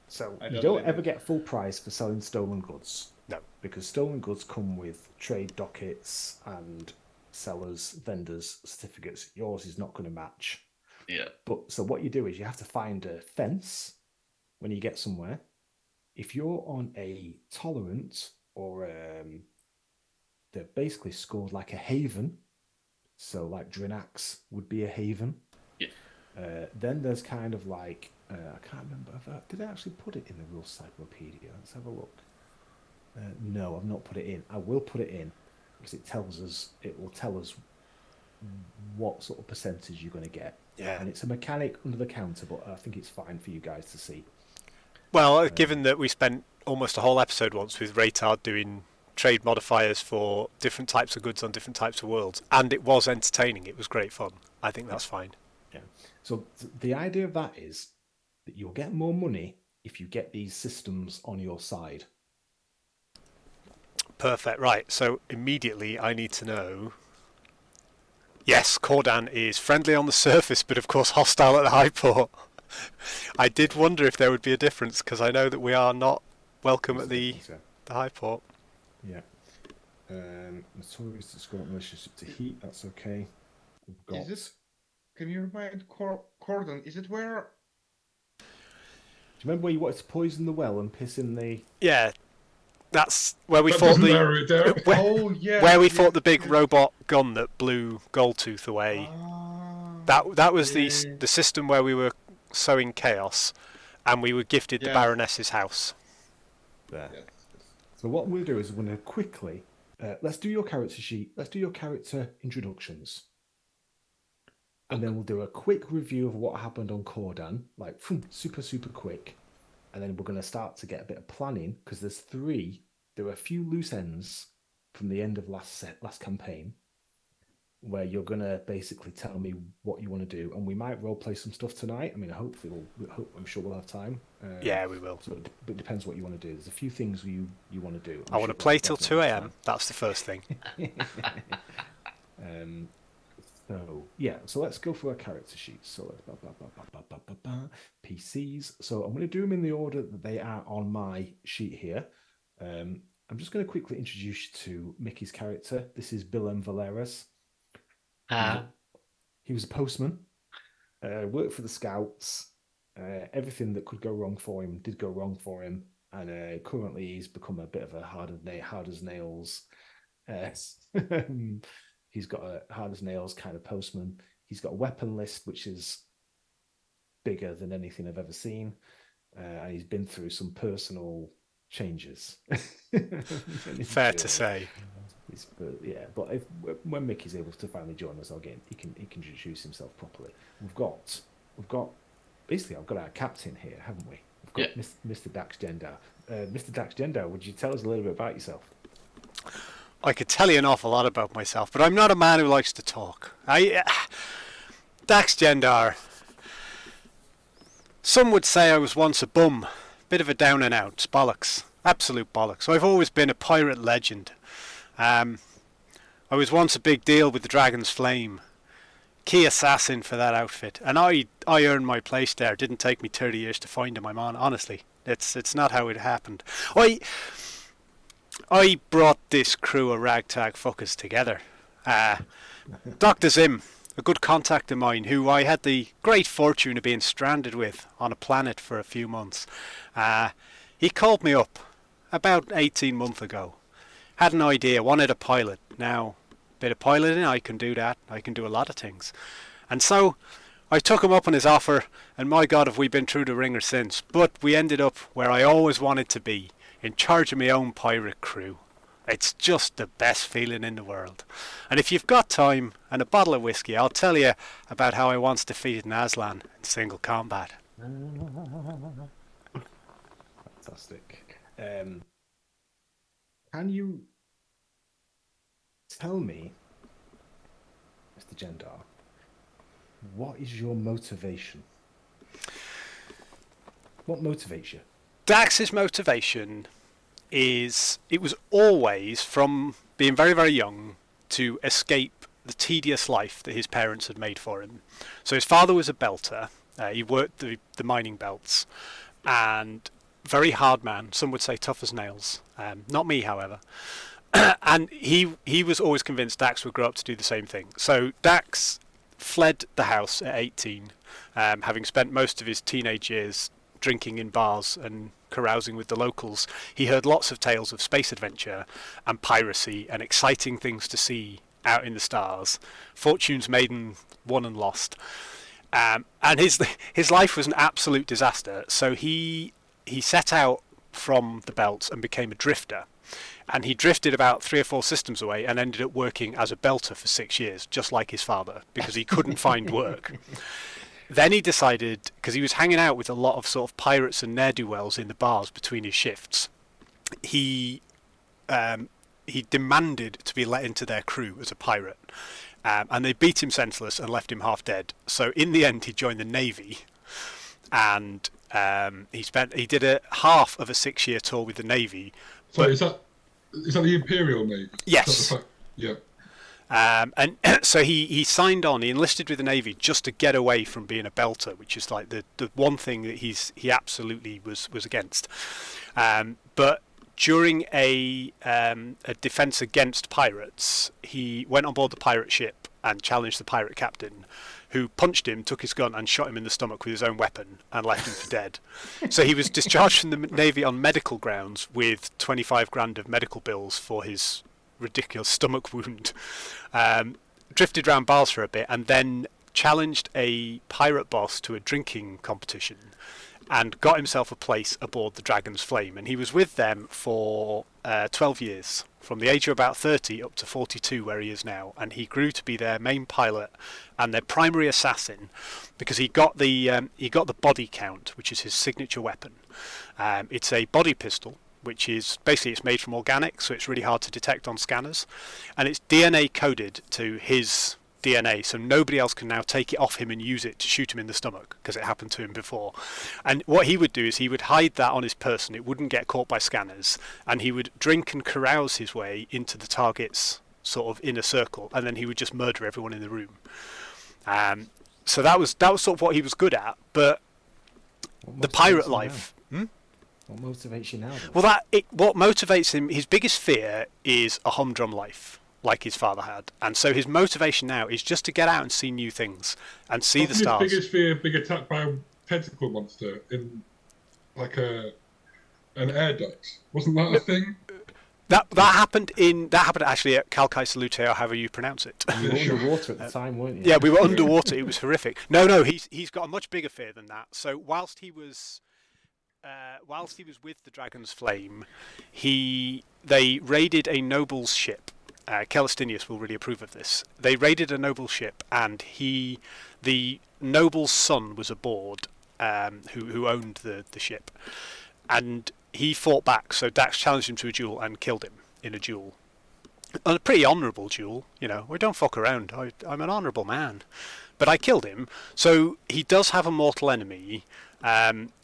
B: So
D: I
B: you
D: don't
B: don't
D: believe
B: ever
D: it.
B: get full price for selling stolen goods.
A: No.
B: Because stolen goods come with trade dockets and sellers, vendors, certificates. Yours is not going to match.
C: Yeah.
B: But so what you do is you have to find a fence when you get somewhere. If you're on a tolerant or they're basically scored like a haven, so like Drinax would be a haven.
C: Yeah.
B: Then there's kind of like I can't remember. Did I actually put it in the rules cyclopedia? Let's have a look. No, I've not put it in. I will put it in because it tells us. It will tell us what sort of percentage you're going to get.
A: Yeah.
B: And it's a mechanic under the counter, but I think it's fine for you guys to see.
A: Well, given that we spent almost a whole episode once with Raytard doing trade modifiers for different types of goods on different types of worlds, and it was entertaining, it was great fun. I think that's fine.
B: Yeah. So the idea of that is that you'll get more money if you get these systems on your side.
A: Perfect. Right. So immediately I need to know. Yes, Cordan is friendly on the surface, but of course hostile at the high port. I did wonder if there would be a difference because I know that we are not welcome at the high port.
B: Yeah. Notorious discordant relationship to heat. That's okay. We've got.
D: Is this? Can you remind Cordon? Is it where?
B: Do you remember where you wanted to poison the well and piss in the?
A: Yeah, that's where we
E: That
A: fought
E: doesn't
A: the
E: narrow it down.
D: Oh yeah.
A: where we
D: yeah,
A: fought the big
D: yeah.
A: robot gun that blew Goldtooth away.
D: Ah,
A: That was
D: yeah.
A: the system where we were sowing chaos, and we were gifted the
D: Yes.
A: Baroness's house.
B: There.
D: Yes.
B: So what we'll do is we're going to quickly. Let's do your character sheet. Let's do your character introductions. And then we'll do a quick review of what happened on Cordan, like super, super quick. And then we're going to start to get a bit of planning because there are a few loose ends from the end of last campaign where you're going to basically tell me what you want to do. And we might role play some stuff tonight. I mean, I'm sure we'll have time.
A: Yeah, we will.
B: So it depends what you want to do. There's a few things you want to do.
A: I want to play till 2 a.m. That's the first thing.
B: So let's go through our character sheets. So PCs. So I'm going to do them in the order that they are on my sheet here. I'm just going to quickly introduce you to Mickey's character. This is Bilem Valeras. He was a postman. Worked for the Scouts. Everything that could go wrong for him did go wrong for him, and currently he's become a bit of a hard as nails. He's got a hard as nails kind of postman. He's got a weapon list which is bigger than anything I've ever seen, and he's been through some personal changes.
A: Fair to say.
B: But when Mickey's able to finally join us again, he can introduce himself properly. We've got basically I've got our captain here, haven't we? We've got Mr. Dax Gendar. Mr. Dax Gendar, would you tell us a little bit about yourself?
A: I could tell you an awful lot about myself, but I'm not a man who likes to talk. Dax Gendar. Some would say I was once a bum, bit of a down and out, bollocks, absolute bollocks. I've always been a pirate legend. I was once a big deal with the Dragon's Flame, key assassin for that outfit, and I earned my place there. It didn't take me 30 years to find him. I'm on, honestly. It's not how it happened. I brought this crew of ragtag fuckers together. Dr. Zim, a good contact of mine, who I had the great fortune of being stranded with on a planet for a few months. He called me up about 18 months ago. Had an idea, wanted a pilot. Now, a bit of piloting, I can do that. I can do a lot of things. And so, I took him up on his offer, and my God, have we been through the ringer since. But we ended up where I always wanted to be, in charge of my own pirate crew. It's just the best feeling in the world. And if you've got time and a bottle of whiskey, I'll tell you about how I once defeated Aslan in single combat.
B: fantastic. Can you tell me, Mr. Gendar, what is your motivation? What motivates you?
A: Dax's motivation is, it was always, from being very, very young, to escape the tedious life that his parents had made for him. So his father was a belter. He worked the mining belts, and very hard man. Some would say tough as nails. Not me, however. And he was always convinced Dax would grow up to do the same thing. So Dax fled the house at 18, having spent most of his teenage years drinking in bars and carousing with the locals. He heard lots of tales of space adventure and piracy and exciting things to see out in the stars, fortunes made and won and lost. And his life was an absolute disaster. So he set out from the belts and became a drifter. And he drifted about 3 or 4 systems away and ended up working as a belter for 6 years, just like his father, because he couldn't find work. Then he decided, because he was hanging out with a lot of sort of pirates and ne'er-do-wells in the bars between his shifts, he demanded to be let into their crew as a pirate. And they beat him senseless and left him half dead. So in the end, he joined the Navy, and he did a half of a 6-year tour with the Navy.
E: So is that the Imperial Navy?
A: Yes.
E: Yeah.
A: And so he signed on. He enlisted with the Navy just to get away from being a belter, which is like the one thing that he absolutely was against. But during a defence against pirates, he went on board the pirate ship and challenged the pirate captain, who punched him, took his gun, and shot him in the stomach with his own weapon and left him for dead. So he was discharged from the Navy on medical grounds with 25 grand of medical bills for his ridiculous stomach wound. Drifted around bars for a bit, and then challenged a pirate boss to a drinking competition and got himself a place aboard the Dragon's Flame. And he was with them for 12 years, from the age of about 30 up to 42, where he is now. And he grew to be their main pilot and their primary assassin, because he got the body count, which is his signature weapon. It's a body pistol, which is basically, it's made from organics, so it's really hard to detect on scanners, and it's DNA coded to his DNA, so nobody else can now take it off him and use it to shoot him in the stomach, because it happened to him before. And what he would do is he would hide that on his person. It wouldn't get caught by scanners, and he would drink and carouse his way into the target's sort of inner circle, and then he would just murder everyone in the room. So that was sort of what he was good at. But the pirate life.
B: What motivates you now, then?
A: Well, what motivates him, his biggest fear is a humdrum life, like his father had. And so his motivation now is just to get out and see new things and see the stars.
E: His biggest fear, being attacked by a tentacle monster in like an air duct. Wasn't that a thing?
A: That happened actually at Kalkai Salute, or however you pronounce it.
B: You were underwater at the time, weren't you?
A: Yeah, we were underwater. It was horrific. No, he's got a much bigger fear than that. So whilst he was with the Dragon's Flame, they raided a noble's ship. Celestinius will really approve of this. They raided a noble ship, and the noble's son was aboard, who owned the ship, and he fought back. So Dax challenged him to a duel and killed him in a duel. A pretty honourable duel, we don't fuck around. I'm an honourable man. But I killed him. So he does have a mortal enemy,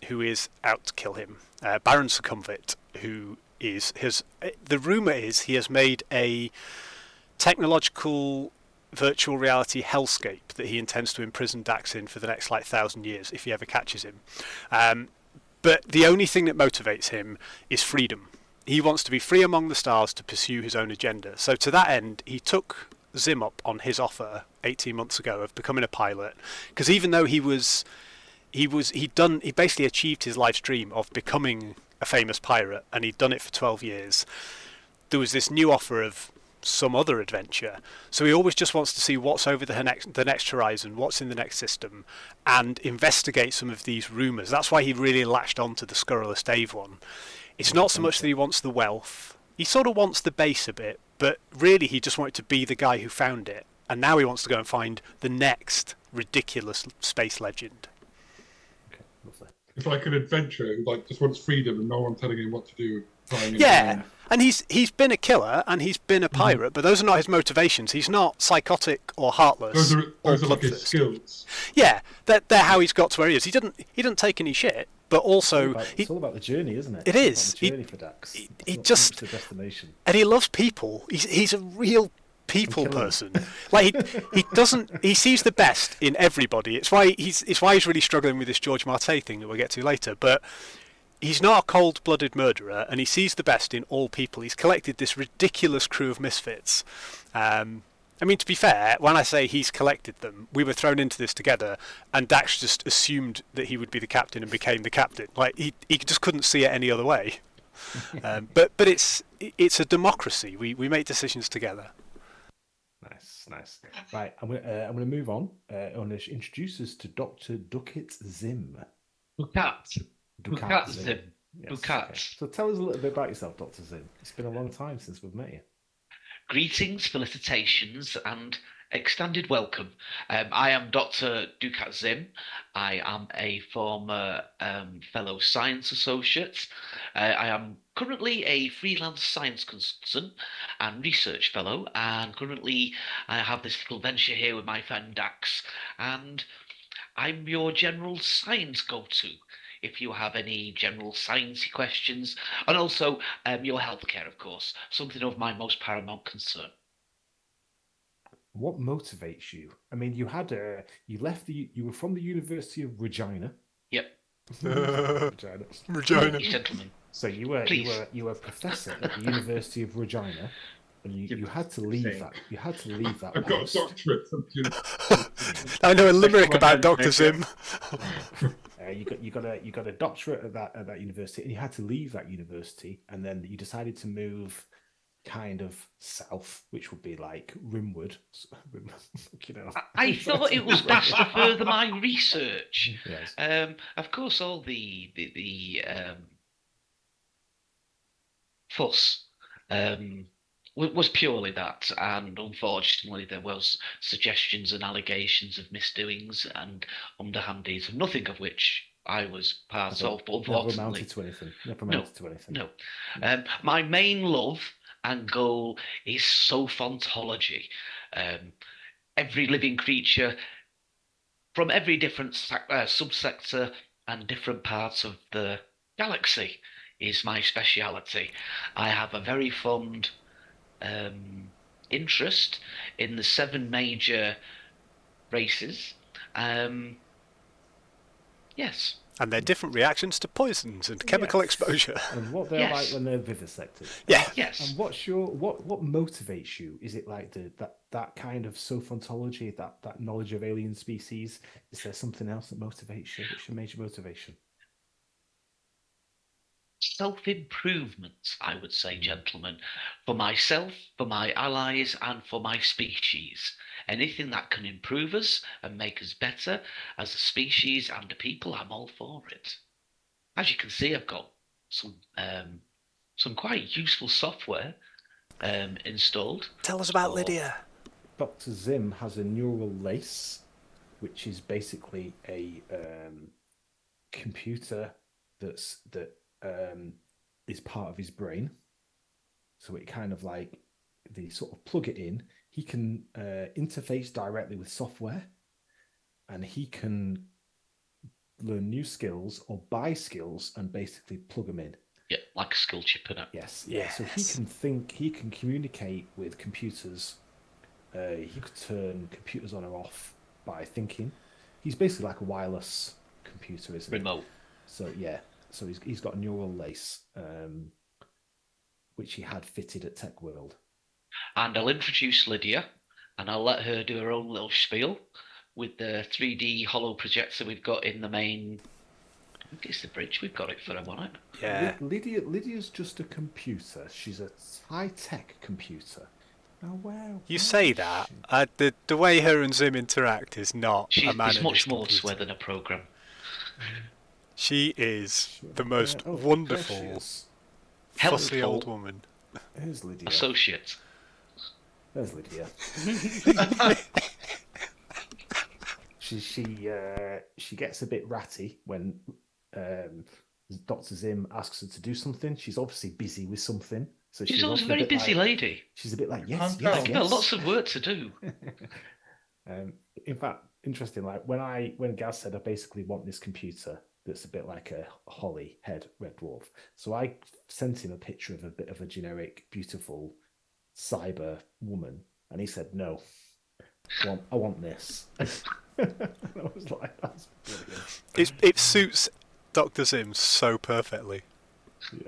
A: who is out to kill him. Baron Succumvit, who the rumour is he has made a technological virtual reality hellscape that he intends to imprison Dax in for the next 1,000 years if he ever catches him. But the only thing that motivates him is freedom. He wants to be free among the stars to pursue his own agenda. So to that end, he took Zim up on his offer 18 months ago of becoming a pilot, because even though he basically achieved his life's dream of becoming a famous pirate, and he'd done it for 12 years, there was this new offer of some other adventure. So he always just wants to see what's over the next horizon, what's in the next system, and investigate some of these rumours. That's why he really latched on to the Scurrilous Dave one. It's not so much that he wants the wealth. He sort of wants the base a bit, but really he just wanted to be the guy who found it. And now he wants to go and find the next ridiculous space legend.
B: Okay, lovely.
E: It's like an adventurer who just wants freedom and no one telling him what to do.
A: Yeah, and he's been a killer and he's been a pirate, but those are not his motivations. He's not psychotic or heartless.
E: Those are like his skills.
A: Yeah, they're how he's got to where he is. He didn't take any shit, but also
B: it's all about the journey, isn't it?
A: It is.
B: It's all about the journey for Dax.
A: He just
B: the destination,
A: and he loves people. He's a real people person. Like he sees the best in everybody. It's why he's really struggling with this George Martais thing that we'll get to later. But he's not a cold-blooded murderer, and he sees the best in all people. He's collected this ridiculous crew of misfits. I mean, to be fair, when I say he's collected them, we were thrown into this together, and Dax just assumed that he would be the captain and became the captain. Like he just couldn't see it any other way. But it's a democracy. We make decisions together.
B: Nice. Right, I'm gonna move on. I'm gonna introduce us to Dr. Ducat Zim.
C: Ducat Zim.
B: Yes,
C: Ducat.
B: okay. So tell us a little bit about yourself, Dr. Zim. It's been a long time since we've met you.
C: Greetings, felicitations, and extended welcome. I am Dr. Ducat Zim. I am a former fellow science associate. I am currently a freelance science consultant and research fellow, and currently I have this little venture here with my friend Dax, and I'm your general science go-to if you have any general sciencey questions, and also your healthcare, of course, something of my most paramount concern.
B: What motivates you? I mean, you were from the University of Regina.
C: Yep.
A: Regina.
C: Gentlemen.
B: So you were a professor at the University of Regina, and you had to leave that. You had to leave that.
E: I've got a
B: post.
E: doctorate.
A: I know a limerick about Dr. Zim.
B: You got a doctorate at that university, and you had to leave that university, and then you decided to move kind of south, which would be like Rimwood. You know.
C: I thought it was best to further my research.
B: Yes.
C: Of course, all the fuss was purely that, and unfortunately there was suggestions and allegations of misdoings and underhandeds, nothing of which I was part of, but unfortunately
B: Never amounted to anything.
C: No. My main love and goal is sophontology. Every living creature from every different subsector and different parts of the galaxy is my speciality. I have a very fond interest in the 7 major races. Yes.
A: And their different reactions to poisons and chemical exposure.
B: And what they're like when they're vivisected.
A: Yeah.
C: Yes.
B: And what motivates you? Is it like that kind of sophontology, that knowledge of alien species? Is there something else that motivates you? What's your major motivation?
C: Self-improvement, I would say, gentlemen, for myself, for my allies, and for my species. Anything that can improve us and make us better as a species and a people, I'm all for it. As you can see, I've got some quite useful software installed.
A: Tell us about Lydia.
B: Dr. Zim has a neural lace, which is basically a computer that is part of his brain. So it kind of like, they sort of plug it in. He can interface directly with software, and he can learn new skills or buy skills and basically plug them in.
C: Yeah, like a skill chip in it.
B: Yes. So he can think, he can communicate with computers. He could turn computers on or off by thinking. He's basically like a wireless computer, isn't he?
C: Remote.
B: So yeah. So he's got a neural lace, which he had fitted at Tech World.
C: And I'll introduce Lydia, and I'll let her do her own little spiel with the 3D hollow projector we've got in the main. I think it's the bridge. We've got it for her, wasn't it?
A: Yeah.
B: Lydia's just a computer. She's a high-tech computer. Oh, wow.
A: You say that. The way her and Zim interact is not a man.
C: It's much more to her than a program.
A: She is the most wonderful, fussy old woman.
B: Here's Lydia.
C: Associate.
B: There's Lydia. she gets a bit ratty when Dr. Zim asks her to do something. She's obviously busy with something. So
C: She's always a
B: often
C: very
B: bit
C: busy
B: like,
C: lady.
B: She's a bit like, yes,
E: Can't
B: yes,
E: tell.
C: Give her
B: yes.
C: lots of work to do.
B: In fact, interesting, like when Gaz said I basically want this computer that's a bit like a holly head red dwarf. So I sent him a picture of a bit of a generic, beautiful cyber woman, and he said, no, I want this. And I was like, that's brilliant.
A: It suits Dr. Zim so perfectly.
B: Yeah.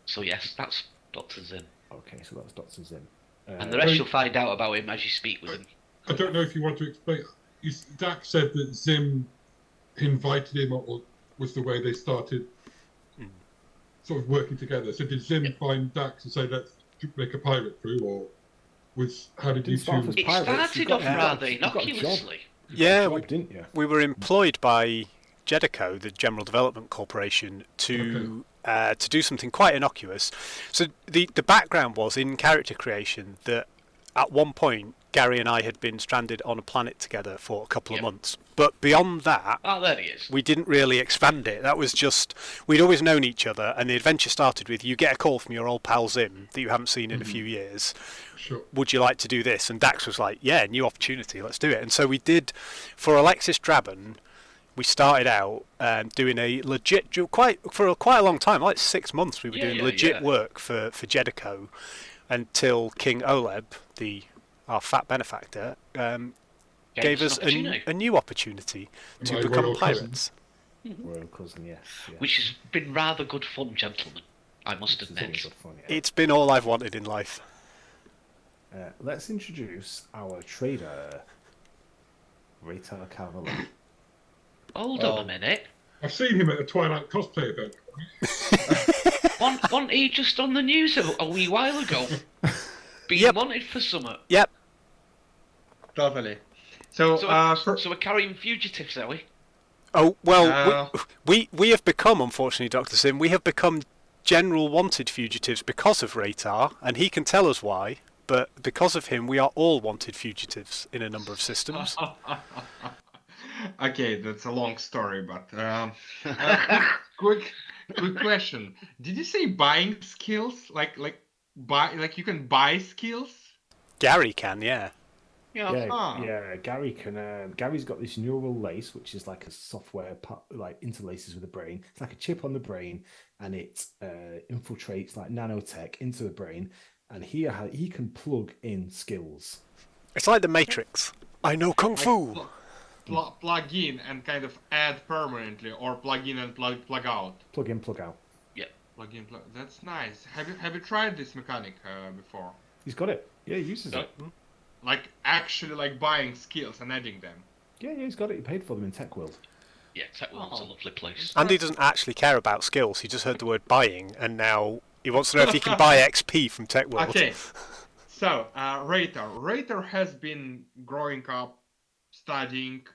C: So yes, that's Dr. Zim.
B: Okay, so that's Dr. Zim.
C: And the rest you'll find out about him as you speak with him.
E: I don't know if you want to explain. Dax said that Zim invited him, or was the way they started sort of working together. So did Zim find Dax and say, let's make a pirate crew, or how did you two...
C: It started off rather innocuously.
A: Yeah,
B: didn't you?
A: We were employed by Jedico, the General Development Corporation, to do something quite innocuous. So the background was in character creation that at one point Gary and I had been stranded on a planet together for a couple of months. But beyond that,
C: there he is.
A: We didn't really expand it. That was just, we'd always known each other, and the adventure started with, you get a call from your old pal Zim that you haven't seen in a few years.
E: Sure.
A: Would you like to do this? And Dax was like, yeah, new opportunity, let's do it. And so we did, for Alexis Draben, we started out doing a legit, for quite a long time, like 6 months, we were doing legit work for Jedico until King Oleb, our fat benefactor, gave us a new opportunity to become pirates.
B: Royal cousin, yes.
C: Which has been rather good fun, gentlemen, I must admit.
A: It's been all I've wanted in life.
B: Let's introduce our trader, Raytar Cavalier.
C: Hold on a minute.
E: I've seen him at a Twilight cosplay event.
C: Wasn't he just on the news a wee while ago? Being wanted for summer.
A: Yep.
D: Totally.
C: So we're carrying fugitives, are we?
A: Oh, well, we have become, unfortunately, Dr. Sim, we have become general wanted fugitives because of Raytar, and he can tell us why, but because of him, we are all wanted fugitives in a number of systems.
D: Okay, that's a long story, but quick question. Did you say buying skills? Like you can buy skills?
A: Gary can, yeah.
B: Gary can. Gary's got this neural lace, which is like a software like interlaces with the brain. It's like a chip on the brain, and it infiltrates like nanotech into the brain, and he can plug in skills.
A: It's like the Matrix. I know kung fu.
D: Plug in and kind of add permanently, or plug in and plug out.
B: Plug in, plug out.
C: Yeah.
D: Plug in, plug. That's nice. Have you tried this mechanic before?
B: He's got it. Yeah, he uses it.
D: Like actually like buying skills and adding them.
B: Yeah, he's got it. He paid for them in Tech World.
C: Yeah, Tech World's a lovely place.
A: Andy doesn't actually care about skills. He just heard the word buying, and now he wants to know if he can buy XP from Tech World.
D: Okay. So, Raytar has been growing up, studying,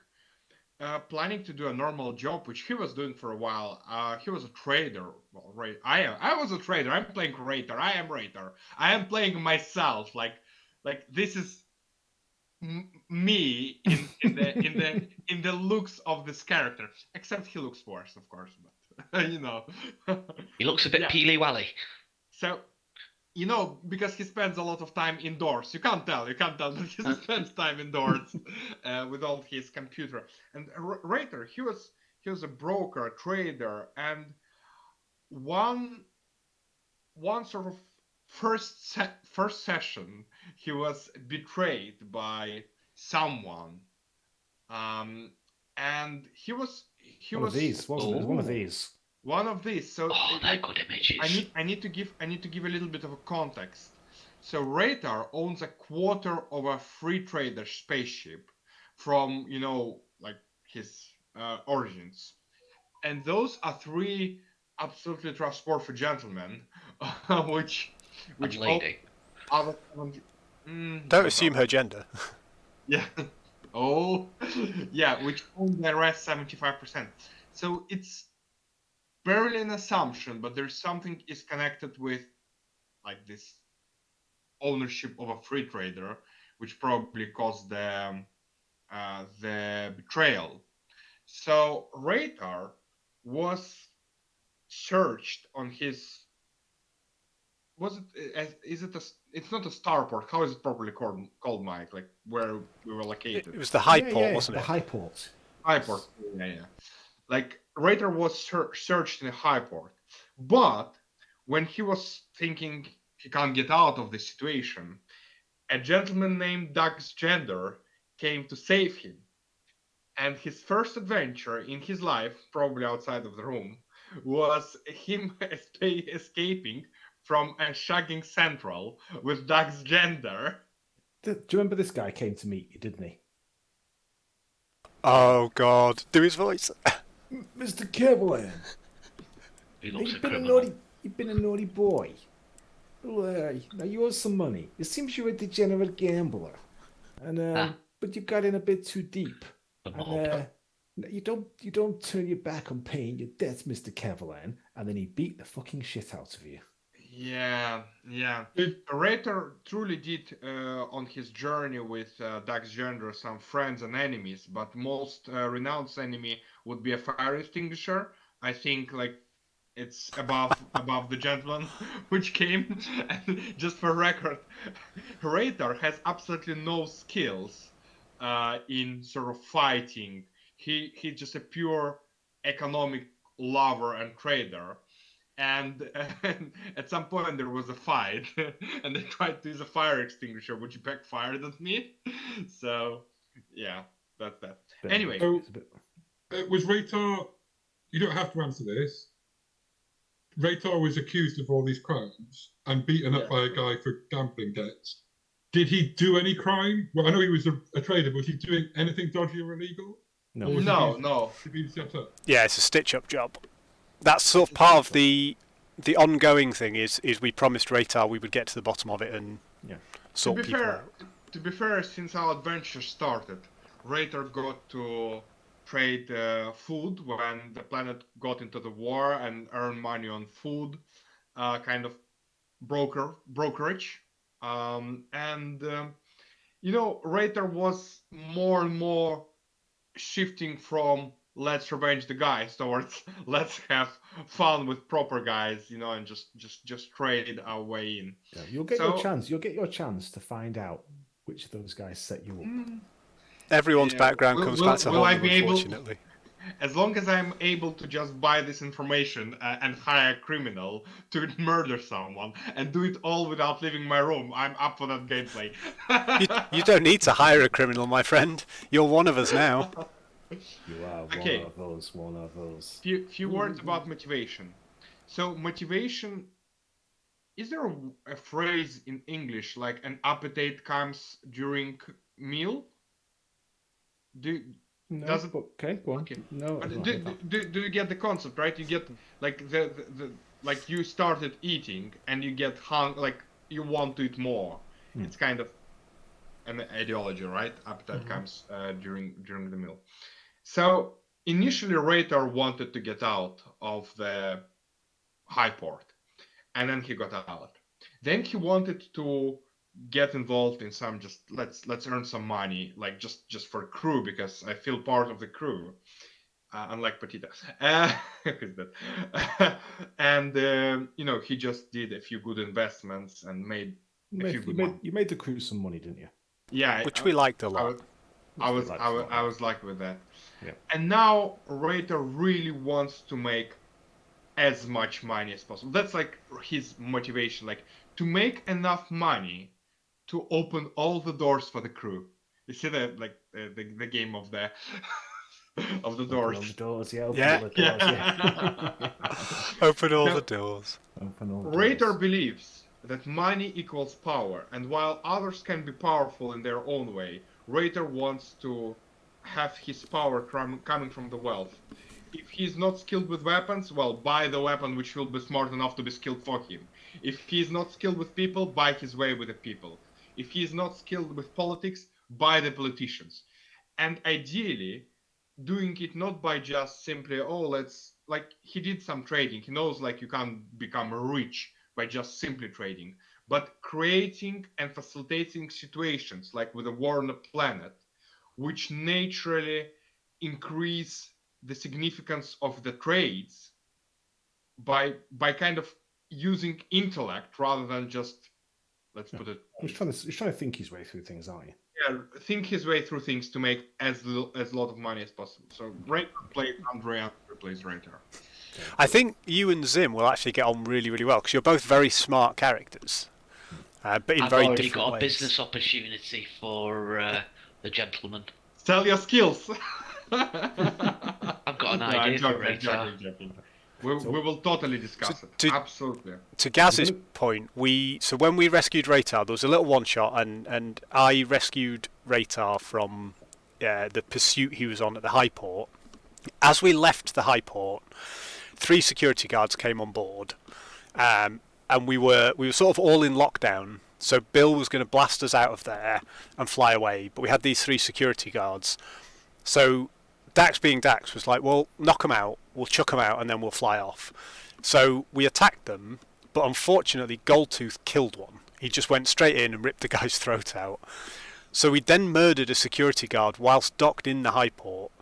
D: planning to do a normal job, which he was doing for a while. He was a trader. Well, I was a trader. I'm playing Raytar. I am Raytar. I am playing myself. Like this is me in the looks of this character. Except he looks worse, of course. But you know,
C: he looks a bit peely wally.
D: So. You know, because he spends a lot of time indoors. You can't tell that he spends time indoors with all his computer. And Raytar, he was a broker, a trader, and one sort of first session, he was betrayed by someone, and he was
B: one of these, wasn't it? One of these.
D: One of these. So
C: they're good images.
D: I need to give a little bit of a context. So Raytar owns a quarter of a free trader spaceship from like his origins, and those are 3 absolutely trustworthy gentlemen, which
C: lady.
A: Don't assume her gender.
D: Yeah. Oh, yeah. Which own the rest 75%. So it's barely an assumption, but there's something is connected with like this ownership of a free trader, which probably caused the betrayal. So Raytar was searched on his. Was it? Is it a? It's not a starport. How is it properly called, Mike? Like where we were located.
A: It was the high
B: Yeah,
A: port,
B: yeah,
A: wasn't
B: the
A: it?
B: high port.
D: Highport. Yeah. Like Raytar was searched in a Highport, but when he was thinking he can't get out of the situation, a gentleman named Doug's Gender came to save him. And his first adventure in his life, probably outside of the room, was him escaping from a shagging central with Doug's Gender.
B: Do you remember this guy came to meet you, didn't he?
A: Oh God, do his voice.
B: Mr. Kevlan,
C: He looks a
B: you've been
C: criminal.
B: you've been a naughty boy. Well, now you owe some money. It seems you're a degenerate gambler, and but you got in a bit too deep.
C: The
B: And
C: mob.
B: you don't turn your back on paying your debts, Mr. Kevlan. And then he beat the fucking shit out of you.
D: Yeah.
E: It-
D: Raytor truly did on his journey with Doug's Gender some friends and enemies, but most renounced enemy would be a fire extinguisher. I think like it's above the gentleman which came. And just for record, Raytor has absolutely no skills in sort of fighting. He's just a pure economic lover and trader. And at some point there was a fight, and they tried to use a fire extinguisher, which backfired at me. So yeah, that's that.
B: But
D: Anyway,
E: So-
B: it's a bit-
E: Was Raytar? You don't have to answer this. Raytar was accused of all these crimes and beaten up
D: Yeah.
E: by a guy for gambling debts. Did he do any crime? Well, I know he was a trader, but was he doing anything dodgy or illegal?
B: no.
E: Or was
D: no.
E: he being set up?
A: Yeah, it's a stitch-up job. That's sort of part of the ongoing thing. Is we promised Raytar we would get to the bottom of it and
B: Yeah.
A: sort
D: To be
A: people
D: fair,
A: out.
D: since our adventure started, Raytor got to trade food when the planet got into the war and earn money on food, kind of brokerage. Raytor was more and more shifting from let's revenge the guys towards let's have fun with proper guys, and just trade our way in.
B: Yeah, you'll get your chance. You'll get your chance to find out which of those guys set you up.
A: Everyone's
D: Yeah,
A: background
D: will-
A: comes
D: will-
A: back to
D: will I
A: haunt them,
D: be able-
A: unfortunately.
D: As long as I'm able to just buy this information and hire a criminal to murder someone and do it all without leaving my room, I'm up for that gameplay.
A: You don't need to hire a criminal, my friend. You're one of us now.
B: You are
D: Okay.
B: one of those.
D: Few words about motivation. So motivation, is there a phrase in English like an appetite comes during meal?
B: No,
D: Does it-
B: okay, go on.
D: Okay.
B: No, I've not heard that.
D: Do you get the concept, right? You get like the like you started eating and you get like you want to eat more. It's kind of an ideology, right? Appetite comes during the meal. So initially Raytor wanted to get out of the high port, and then he got out. Then he wanted to get involved in some just let's earn some money, like just for crew, because I feel part of the crew, unlike Petita. Who's that? And he just did a few good investments and made a few good money.
B: You made the crew some money, didn't you?
D: Yeah,
A: Which we liked a lot.
D: I was
B: Which we liked
D: I
B: a
D: was
B: lot,
D: I was lucky with that.
B: Yeah.
D: And now Raytor really wants to make as much money as possible. That's like his motivation, like to make enough money to open all the doors for the crew. You see that, like the game of the of the doors.
B: Open all the doors, yeah. Open
A: Yeah.
B: all the doors, yeah.
A: Open all
D: No.
A: the doors.
B: Open all the
D: Raytor
B: doors.
D: believes that money equals power, and while others can be powerful in their own way, Raytor wants to have his power coming from the wealth. If he's not skilled with weapons, well, buy the weapon which will be smart enough to be skilled for him. If he's not skilled with people, buy his way with the people. If he's not skilled with politics, buy the politicians. And ideally, doing it not by just simply, let's, like, he did some trading. He knows, like, you can't become rich by just simply trading, but creating and facilitating situations, like with a war on a planet, which naturally increase the significance of the trades by kind of using intellect rather than just, let's put it.
B: He's trying to think his way through things, aren't you?
D: Yeah, think his way through things to make as lot of money as possible. So Raytor plays Andrea, plays Raytor.
A: I think you and Zim will actually get on really, really well because you're both very smart characters, but in
C: I've
A: very
C: already
A: different
C: got a
A: ways.
C: business opportunity for the gentleman.
D: Sell your skills.
C: I've got an idea for Raytor.
D: Joking. We will totally discuss it. Absolutely.
A: To Gaz's point, when we rescued Raytar, there was a little one shot, and I rescued Raytar from the pursuit he was on at the high port. As we left the high port, 3 security guards came on board, and we were sort of all in lockdown. So Bill was going to blast us out of there and fly away, but we had these 3 security guards. So Dax, being Dax, was like, well, knock them out, we'll chuck them out, and then we'll fly off. So we attacked them, but unfortunately Goldtooth killed one. He just went straight in and ripped the guy's throat out. So we then murdered a security guard whilst docked in the high port.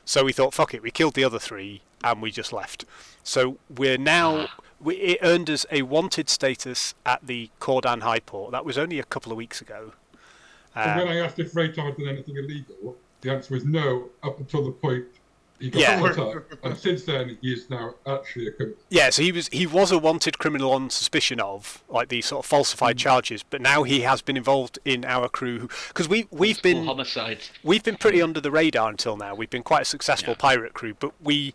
A: So we thought, fuck it, we killed the other 3, and we just left. So we're now... It earned us a wanted status at the Cordan High Port. That was only a couple of weeks ago.
E: And when I asked if Raytar had done anything illegal, the answer was no, up until the point he got put up. And since then, he is now actually a criminal. Yeah,
A: so he was a wanted criminal on suspicion of, like, these sort of falsified charges, but now he has been involved in our crew. Because we've been...
C: homicides.
A: We've been pretty under the radar until now. We've been quite a successful pirate crew, but we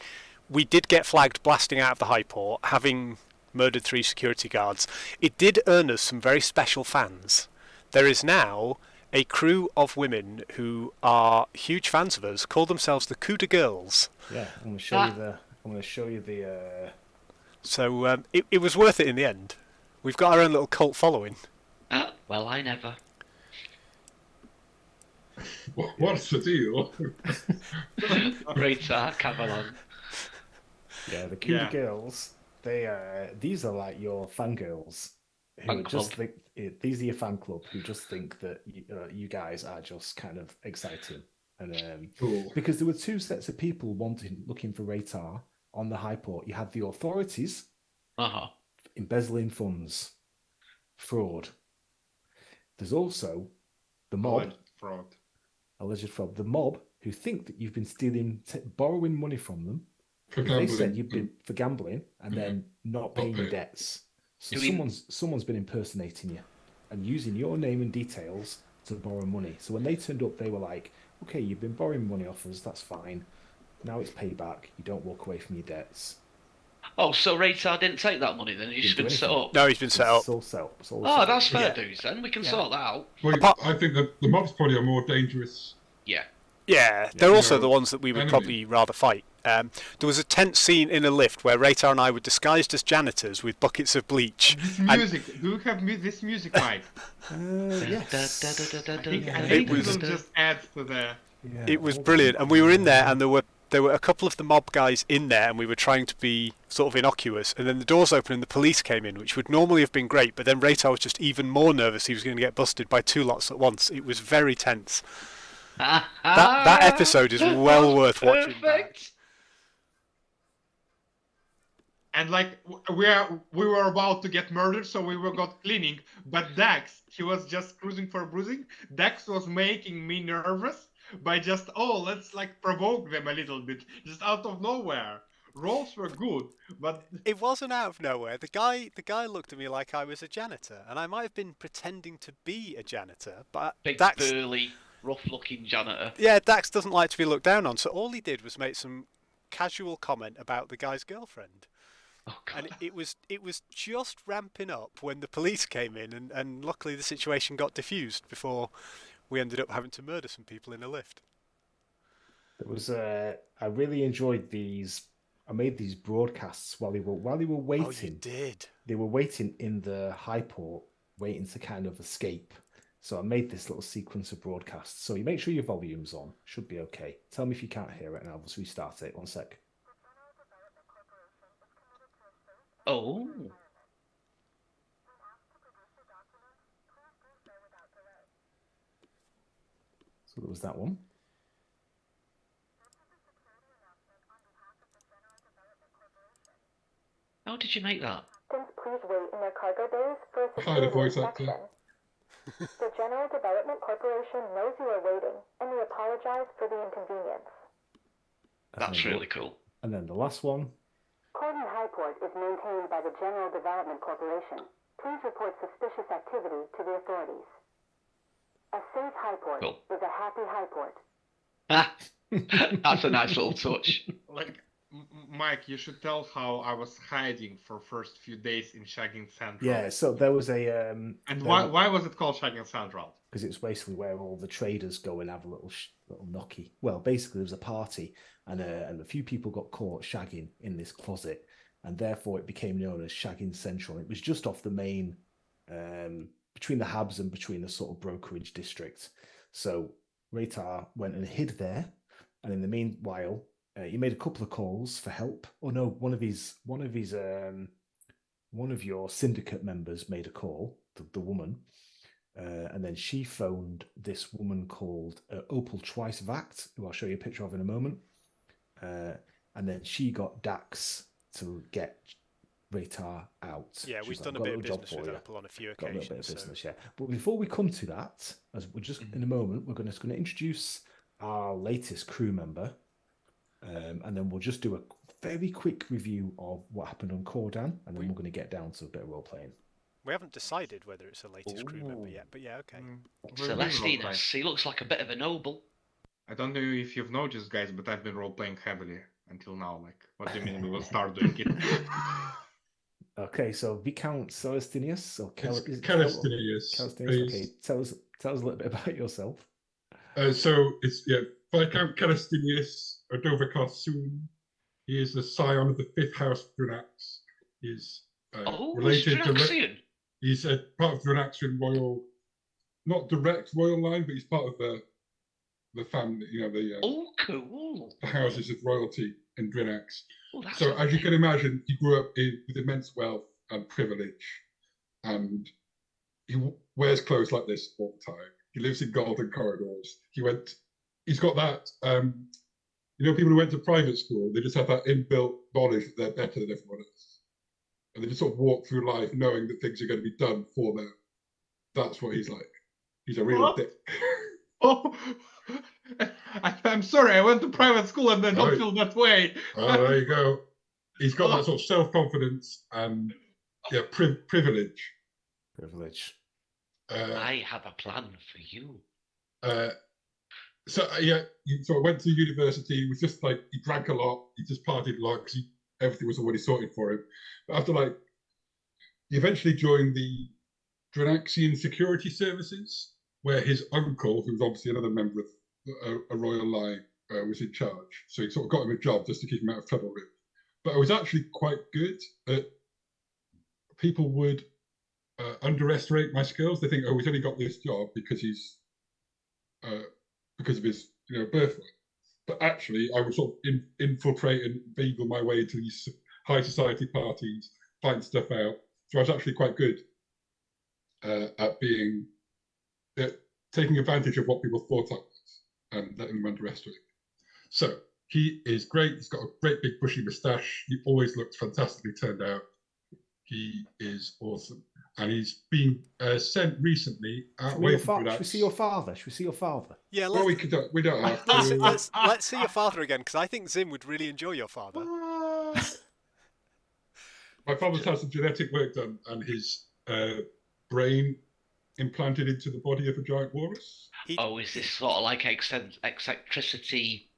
A: did get flagged blasting out of the high port, having murdered 3 security guards. It did earn us some very special fans. There is now a crew of women who are huge fans of us, call themselves the Cuda Girls.
B: Yeah, I'm going to show you the.
A: So it was worth it in the end. We've got our own little cult following.
C: Well, I never.
E: What's the deal?
C: Raytor, come along.
B: Yeah, the Cuda Girls. These are like your fangirls who just think these are your fan club who just think that you guys are just kind of exciting, and
E: cool.
B: Because there were 2 sets of people looking for Raytar on the high port. You had the authorities, embezzling funds, fraud. There's also the mob, alleged fraud. The mob who think that you've been stealing, borrowing money from them. They said you've been for gambling and then not paying your debts. So someone's been impersonating you and using your name and details to borrow money. So when they turned up, they were like, "Okay, you've been borrowing money off us. That's fine. Now it's payback. You don't walk away from your debts."
C: Oh, so Raytar didn't take that money then? He's just been set up?
A: No, he's been set up.
B: It's all set up.
C: That's fair dues then. We can sort that out.
E: Well, I think that the mob's probably a more dangerous...
A: Yeah, they're also the ones that we would probably rather fight. There was a tense scene in a lift where Raytar and I were disguised as janitors with buckets of bleach.
D: This music, do you have this music right?
B: Yes.
D: I think it just adds to the...
B: Yeah,
A: it was brilliant, and we were in there, and there were a couple of the mob guys in there, and we were trying to be sort of innocuous, and then the doors opened and the police came in, which would normally have been great, but then Raytar was just even more nervous he was going to get busted by 2 lots at once. It was very tense. That episode is well worth watching back.
D: And like we were about to get murdered, so we got cleaning. But Dax, he was just cruising for bruising. Dax was making me nervous by just let's like provoke them a little bit, just out of nowhere. Rolls were good, but
A: it wasn't out of nowhere. The guy looked at me like I was a janitor, and I might have been pretending to be a janitor, but
C: big
A: Dax,
C: burly, rough-looking janitor.
A: Yeah, Dax doesn't like to be looked down on, so all he did was make some casual comment about the guy's girlfriend.
C: Oh, God.
A: And it was just ramping up when the police came in, and luckily the situation got diffused before we ended up having to murder some people in a lift.
B: It was I really enjoyed these. I made these broadcasts while they were waiting.
A: Oh, you did.
B: They were waiting in the high port, waiting to kind of escape. So I made this little sequence of broadcasts. So you make sure your volume's on. Should be okay. Tell me if you can't hear it, and I'll just restart it. 1 sec.
C: Oh.
B: So there was that one.
C: How did you make that?
F: Please wait in their cargo bays for a
E: Hire the
F: security
E: voice actor.
F: inspection. The General Development Corporation knows you are waiting, and we apologize for the inconvenience.
C: That's really cool.
B: And then the last one.
F: Corden Highport is maintained by the General Development Corporation. Please report suspicious activity to the authorities. A safe Highport is a happy Highport.
C: Ah, that's a nice little touch.
D: Like, Mike, you should tell how I was hiding for first few days in Shagging Central.
B: Yeah, so there was a...
D: and why was it called Shagging Central?
B: Because it's basically where all the traders go and have a little knocky. Well, basically, there was a party, and a few people got caught shagging in this closet, and therefore it became known as Shagging Central. It was just off the main, between the Habs and between the sort of brokerage district. So Raytar went and hid there, and in the meanwhile, he made a couple of calls for help. Oh no, one of your syndicate members made a call, the woman. And then she phoned this woman called Opal Twice-Vact, who I'll show you a picture of in a moment. And then she got Dax to get Raytar out.
A: Yeah, we've done a bit of business with Opal on a few occasions.
B: Got a little bit of business, yeah. But before we come to that, as we're just in a moment, we're just going to introduce our latest crew member, and then we'll just do a very quick review of what happened on Cordan, and then we're going to get down to a bit of role playing.
A: We haven't decided whether it's a latest crew member yet, but yeah, okay.
C: Celestinus, he looks like a bit of a noble.
D: I don't know if you've noticed, guys, but I've been role-playing heavily until now. Like, what do you mean we will start doing it?
B: Okay, so Viscount Celestinius, or
E: Celestinius.
B: Okay, tell us a little bit about yourself.
E: So it's Viscount Celestinius Odovicossoon. He is the scion of the 5th House of Drunax. He's related to. He's a part of the Drunaxian royal, not direct royal line, but he's part of the family.
C: Cool.
E: The houses of royalty in Drunax.
C: So
E: as you can imagine, he grew up with immense wealth and privilege, and he wears clothes like this all the time. He lives in golden corridors. He's got that. People who went to private school, they just have that inbuilt knowledge that they're better than everyone else. And they just sort of walk through life knowing that things are going to be done for them. That's what he's like. He's a real dick.
D: Oh, I'm sorry, I went to private school and I don't feel that way.
E: Oh, there you go. He's got that sort of self-confidence and privilege.
B: Privilege.
C: I have a plan for you.
E: So I went to university. He was just like, he drank a lot. He just partied a lot because everything was already sorted for him. But after he eventually joined the Drunaxian Security Services, where his uncle, who was obviously another member of a royal line, was in charge. So he sort of got him a job just to keep him out of trouble, really. But I was actually quite good at. People would underestimate my skills. They think, he's only got this job because he's because of his birthright. But actually, I would sort of infiltrate and beagle my way to these high society parties, find stuff out. So I was actually quite good at being taking advantage of what people thought I was and letting them underestimate. So he is great. He's got a great big bushy moustache. He always looks fantastically turned out. He is awesome. And he's been sent recently away from Drunax.
B: Should we see your father?
A: Yeah,
E: we don't have to.
A: Let's see your father again, because I think Zim would really enjoy your father.
E: My father's had some genetic work done, and his brain implanted into the body of a giant walrus.
C: Is this sort of like eccentricity?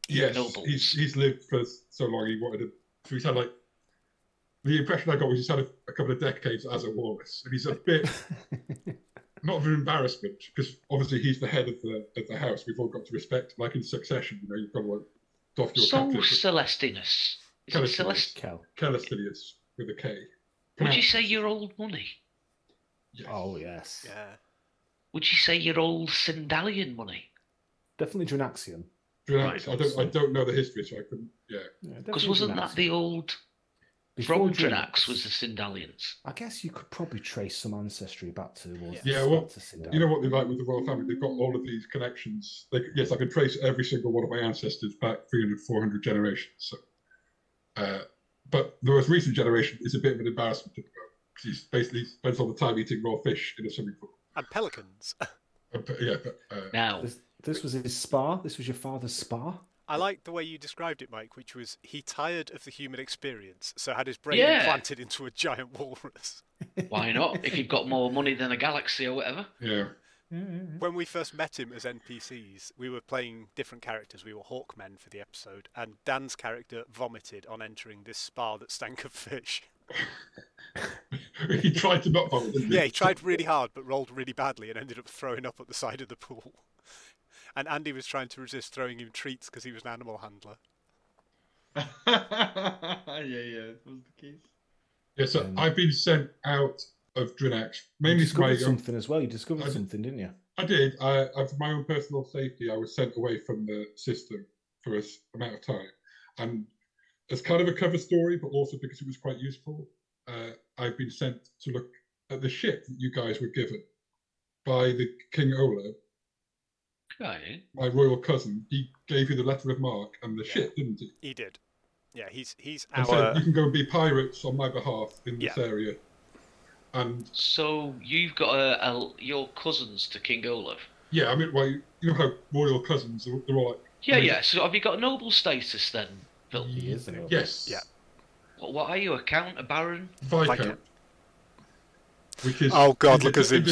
E: Yes,
C: nobles?
E: he's lived for so long. He wanted to. So he's had the impression I got was he's had a couple of decades as a walrus, and he's a bit not of an embarrassment because obviously he's the head of the house. We've all got to respect, like in Succession. You've got to doff your cap.
C: Celestinus.
E: Celestinius with a K.
C: Would you say you're old money?
B: Yes. Oh yes.
A: Yeah.
C: Would you say you're old Sindalian money?
B: Definitely Drunaxian.
E: Right. I don't know the history, so I couldn't. Yeah.
C: Because wasn't that the old? From Drunax was the Sindalians.
B: I guess you could probably trace some ancestry back towards.
E: You know what they like with the royal family? They've got all of these connections. Yes, I can trace every single one of my ancestors back 300, 400 generations. So, But the most recent generation is a bit of an embarrassment to the because he basically spends all the time eating raw fish in a swimming pool.
A: And pelicans.
C: Now,
B: this was his spa. This was your father's spa.
A: I like the way you described it, Mike, which was he tired of the human experience, so had his brain
C: Yeah.
A: implanted into a giant walrus.
C: why not? If you've got more money than a galaxy or whatever.
E: Yeah.
A: When we first met him as NPCs, we were playing different characters. We were Hawkmen for the episode, and Dan's character vomited on entering this spa that stank of fish.
E: He tried to not vomit, didn't he?
A: Yeah, he tried really hard, but rolled really badly and ended up throwing up at the side of the pool. And Andy was trying to resist throwing him treats because he was an animal handler.
D: Yeah, it was the case.
E: Yeah, so I've been sent out of Drinax mainly
B: You
E: for my
B: discovered something as well. You discovered something, didn't you?
E: I did. For my own personal safety, I was sent away from the system for a amount of time, and as kind of a cover story, but also because it was quite useful. I've been sent to look at the ship that you guys were given by the King Olaf, my royal cousin. He gave you the letter of marque and the ship, didn't he?
A: He did. Yeah, he's
E: and
A: our...
E: said you can go and be pirates on my behalf in this area. And
C: so you've got your cousins to King Olaf.
E: Yeah, I mean, well, you know how royal cousins they're all like.
C: Yeah. So have you got noble status then, Phil?
B: He is a noble.
E: Yes.
A: Yeah.
C: What are you? A count? A baron?
E: Viscount. Which is
A: oh God, look at him.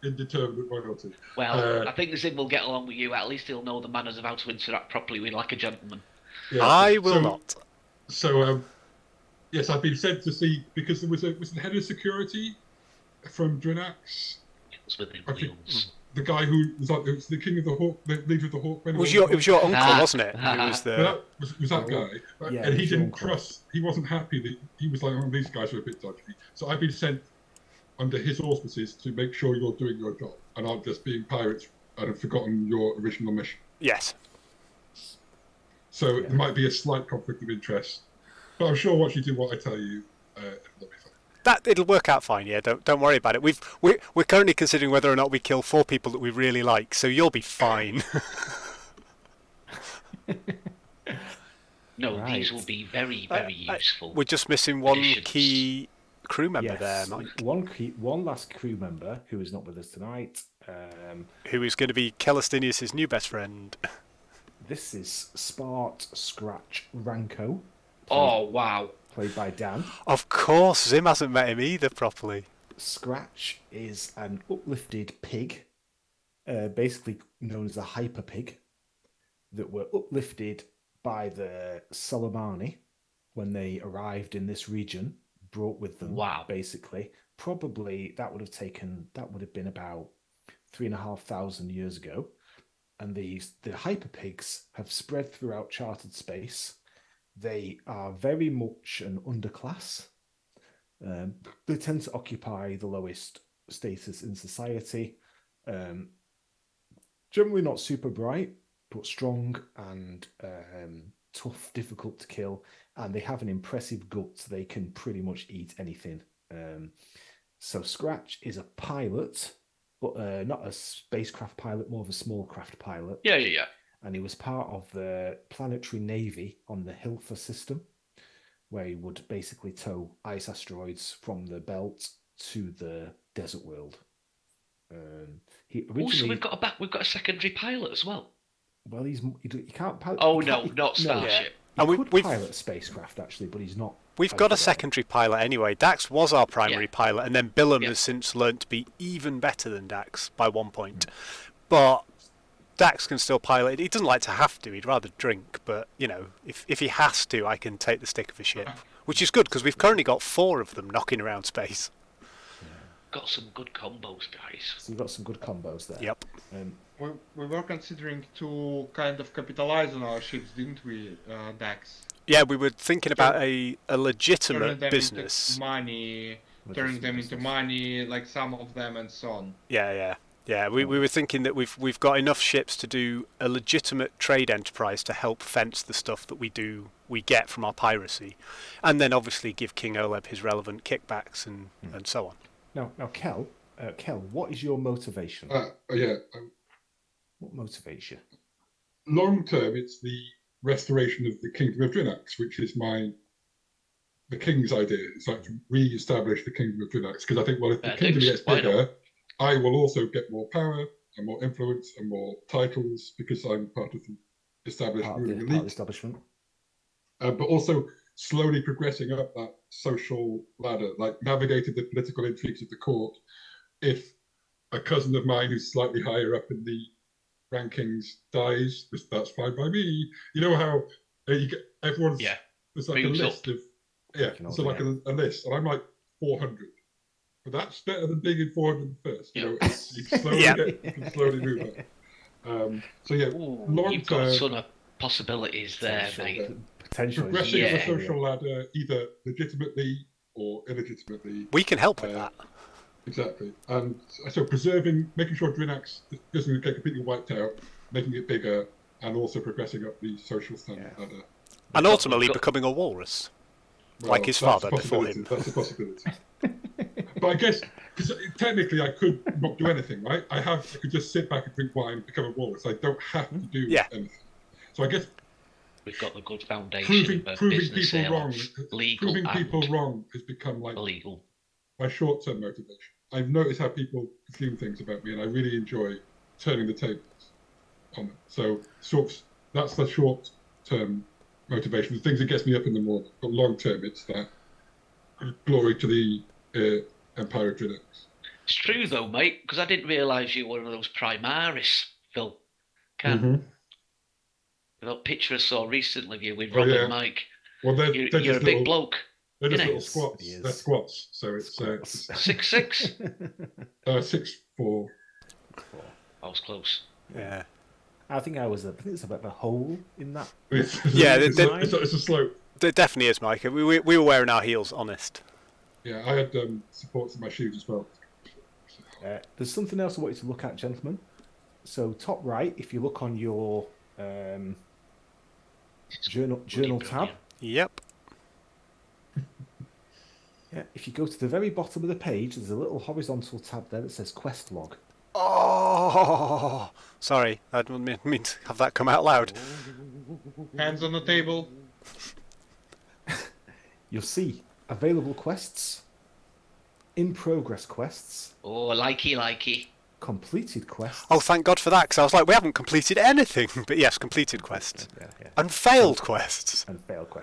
E: Indeterminate royalty.
C: Well, I think Zim will get along with you. At least he'll know the manners of how to interact properly with like a gentleman.
E: Yeah.
A: I will not.
E: So, yes, I've been sent to see because there was the head of security from Drinax.
C: It was within wheels.
E: The guy who was like the king of the hawk, the leader of the hawk.
A: It was your uncle, wasn't it? Who was the...
E: was that guy?
B: Yeah,
E: and he didn't trust. He wasn't happy that he was like, oh, these guys are a bit dodgy. So I've been sent under his auspices to make sure you're doing your job and aren't just being pirates and have forgotten your original mission.
A: Yes.
E: So there might be a slight conflict of interest, but I'm sure once you do what I tell you, it'll be fine.
A: It'll work out fine. Yeah, don't worry about it. We're currently considering whether or not we kill 4 people that we really like, so you'll be fine.
C: No, these will be very, very useful.
A: We're just missing one key crew member there, Mike.
B: One last crew member who is not with us tonight.
A: Who is going to be Celestinius' new best friend.
B: This is Spart Scratch Ranko.
C: Oh, wow.
B: Played by Dan.
A: Of course, Zim hasn't met him either properly.
B: Scratch is an uplifted pig, basically known as a hyper pig, that were uplifted by the Solomani when they arrived in this region, brought with them, basically. Probably that would have been about 3,500 years ago. And the hyper pigs have spread throughout charted space. They are very much an underclass. They tend to occupy the lowest status in society. Generally not super bright, but strong and tough, difficult to kill. And they have an impressive gut. They can pretty much eat anything. So Scratch is a pilot, but not a spacecraft pilot, more of a small craft pilot.
C: Yeah.
B: And he was part of the planetary navy on the Hilfa system, where he would basically tow ice asteroids from the belt to the desert world.
C: Also, we've got a secondary pilot as well.
B: Well, he can't pilot.
C: Oh no, not Starship.
B: He could pilot spacecraft actually, but he's not.
A: We've got a secondary pilot anyway. Dax was our primary pilot, and then Billum has since learnt to be even better than Dax by one point. But Dax can still pilot. He doesn't like to have to. He'd rather drink. But, you know, if he has to, I can take the stick of a ship. Which is good, because we've currently got 4 of them knocking around space.
C: Got some good combos, guys.
B: So you've got some good combos there.
A: Yep.
D: We were considering to kind of capitalize on our ships, didn't we, Dax?
A: Yeah, we were thinking about a legitimate business.
D: Turning them into money, like some of them, and so on.
A: Yeah. We were thinking that we've got enough ships to do a legitimate trade enterprise to help fence the stuff that we get from our piracy, and then obviously give King Oleb his relevant kickbacks and so on.
B: Now, Kel, what is your motivation? What motivates you?
E: Long term, it's the restoration of the Kingdom of Drinax, which is my the king's idea. It's like to re-establish the kingdom of Drinax, because I think, well, if the kingdom gets
C: Why not?
E: bigger, I will also get more power and more influence and more titles because I'm part of the established ruling
B: Part of the
E: elite.
B: establishment.
E: But also slowly progressing up that social ladder, like navigating the political intrigues of the court. If a cousin of mine who's slightly higher up in the rankings dies, that's fine by me. You know how you get everyone's there's like
C: Moves
E: a list
C: up.
E: of so like a list, and I'm like 400. But that's better than being in 400 first. You know, you can slowly move up. So yeah, long
C: you've got
E: term,
C: a ton of possibilities there, mate.
B: Potentially.
E: progressing up the social ladder, either legitimately or illegitimately.
A: We can help with that.
E: Exactly. And so making sure Drinax doesn't get completely wiped out, making it bigger, and also progressing up the social standard ladder.
A: And ultimately becoming a walrus. Like his father before him.
E: That's a possibility. But I guess, because technically I could not do anything, right? I could just sit back and drink wine and become a walrus. I don't have to do anything. So I guess
C: we've got the good foundation
E: proving
C: business
E: people wrong,
C: legal
E: proving people wrong has become like
C: illegal.
E: My short-term motivation. I've noticed how people assume things about me, and I really enjoy turning the tables on them. So that's the short-term motivation. The things that gets me up in the morning. But long-term, it's that glory to the Empire of Drinax.
C: It's true though, mate, because I didn't realise you were one of those Primaris, Phil. That picture I saw recently of you with Rob and Mike.
E: Well,
C: you're a big bloke.
E: They're just little squats. They're squats. So it's
C: 6'6".
E: 6'4".
C: I was close.
A: Yeah.
B: I think it's a bit of a hole in that.
E: It's a slope.
A: There definitely is, Mike. We were wearing our heels, honest.
E: Yeah, I had supports in my shoes as well.
B: There's something else I want you to look at, gentlemen. So top right, if you look on your journal tab.
A: Yep.
B: Yeah, if you go to the very bottom of the page, there's a little horizontal tab there that says quest log.
A: Oh, sorry, I didn't mean to have that come out loud.
D: Hands on the table.
B: You'll see available quests, in progress quests.
C: Oh, likey.
B: Completed quests.
A: Oh, thank God for that, because I was like, we haven't completed anything. But yes, completed quests. Yeah. And failed quests.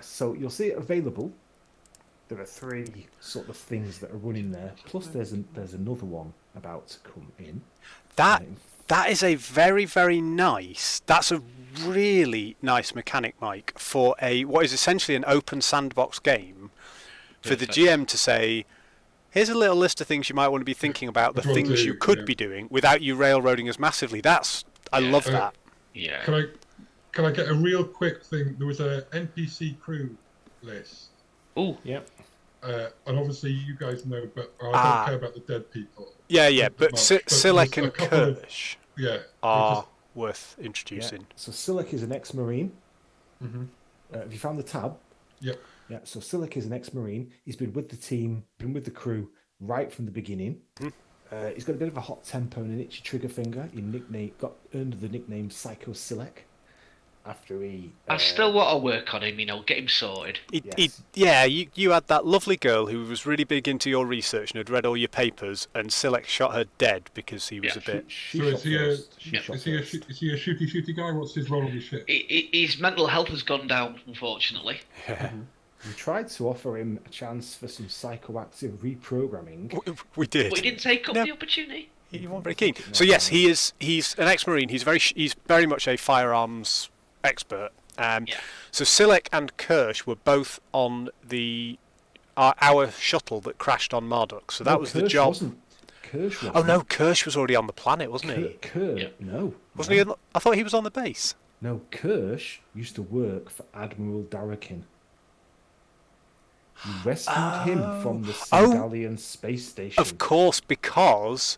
B: So you'll see it available. There are 3 sort of things that are running there. Plus there's another one about to come in.
A: That is a very, very nice... That's a really nice mechanic, Mike, for what is essentially an open sandbox game. For the GM to say... Here's a little list of things you might want to be thinking about, the things you could be doing, without you railroading us massively. I love that.
C: Yeah.
E: Can I get a real quick thing? There was a NPC crew list.
C: Oh.
B: Yep.
E: And obviously you guys know, but I don't care about the dead people.
A: Yeah, but Silek and Kirsch are worth introducing.
B: Yeah. So Silek is an ex-Marine.
E: Mm-hmm.
B: Have you found the tab?
E: Yep.
B: Yeah, so Silek is an ex-Marine. He's been with the team, been with the crew right from the beginning. He's got a bit of a hot tempo and an itchy trigger finger. He earned the nickname Psycho Silek after he...
C: I still want to work on him, get him sorted.
A: You had that lovely girl who was really big into your research and had read all your papers, and Silek shot her dead because he was a bit...
E: Is he a shooty guy? What's his role in the ship?
C: His mental health has gone down, unfortunately.
A: Yeah.
B: We tried to offer him a chance for some psychoactive reprogramming.
A: We did.
C: But he didn't take up the opportunity.
A: He wasn't very keen. So yes, he's an ex-Marine. He's very much a firearms expert. So Silek and Kirsch were both on our shuttle that crashed on Marduk. So that was
B: Kirsch
A: the job.
B: Kirsch wasn't.
A: Oh no, Kirsch was already on the planet, wasn't he?
B: No.
A: Wasn't he? I thought he was on the base.
B: No, Kirsch used to work for Admiral Darakin. You rescued him from the Sindalian space station.
A: Of course, because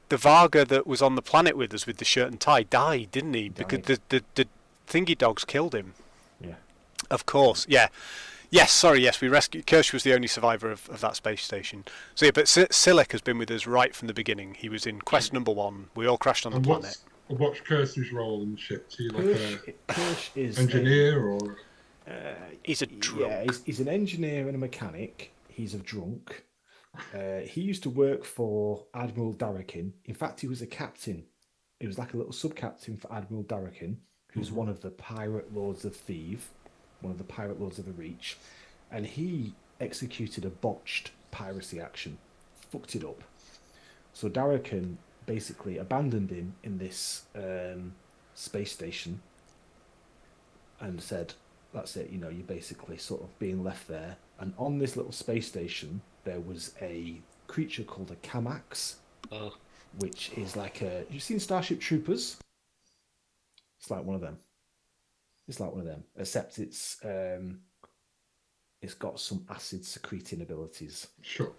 A: the Varga that was on the planet with us with the shirt and tie died, didn't he? Because the thingy dogs killed him.
B: Yeah.
A: Of course, yeah. Yes, we rescued... Kirsch was the only survivor of that space station. So yeah, but Silek has been with us right from the beginning. He was in quest number 1. We all crashed on the planet.
E: What's Kirsch's role in the ship? Is he like
B: Kirsch is
E: engineer or...
A: He's a drunk.
B: Yeah, he's an engineer and a mechanic. He's a drunk. He used to work for Admiral Darrakin. In fact, he was a captain. He was like a little sub-captain for Admiral Darrakin, who's one of the pirate lords of Thieves, one of the pirate lords of the Reach. And he executed a botched piracy action, fucked it up. So Darrakin basically abandoned him in this space station and said, that's it, you're basically sort of being left there. And on this little space station, there was a creature called a Kamax, which is like you've seen Starship Troopers? It's like one of them. Except it's got some acid secreting abilities.
E: Sure.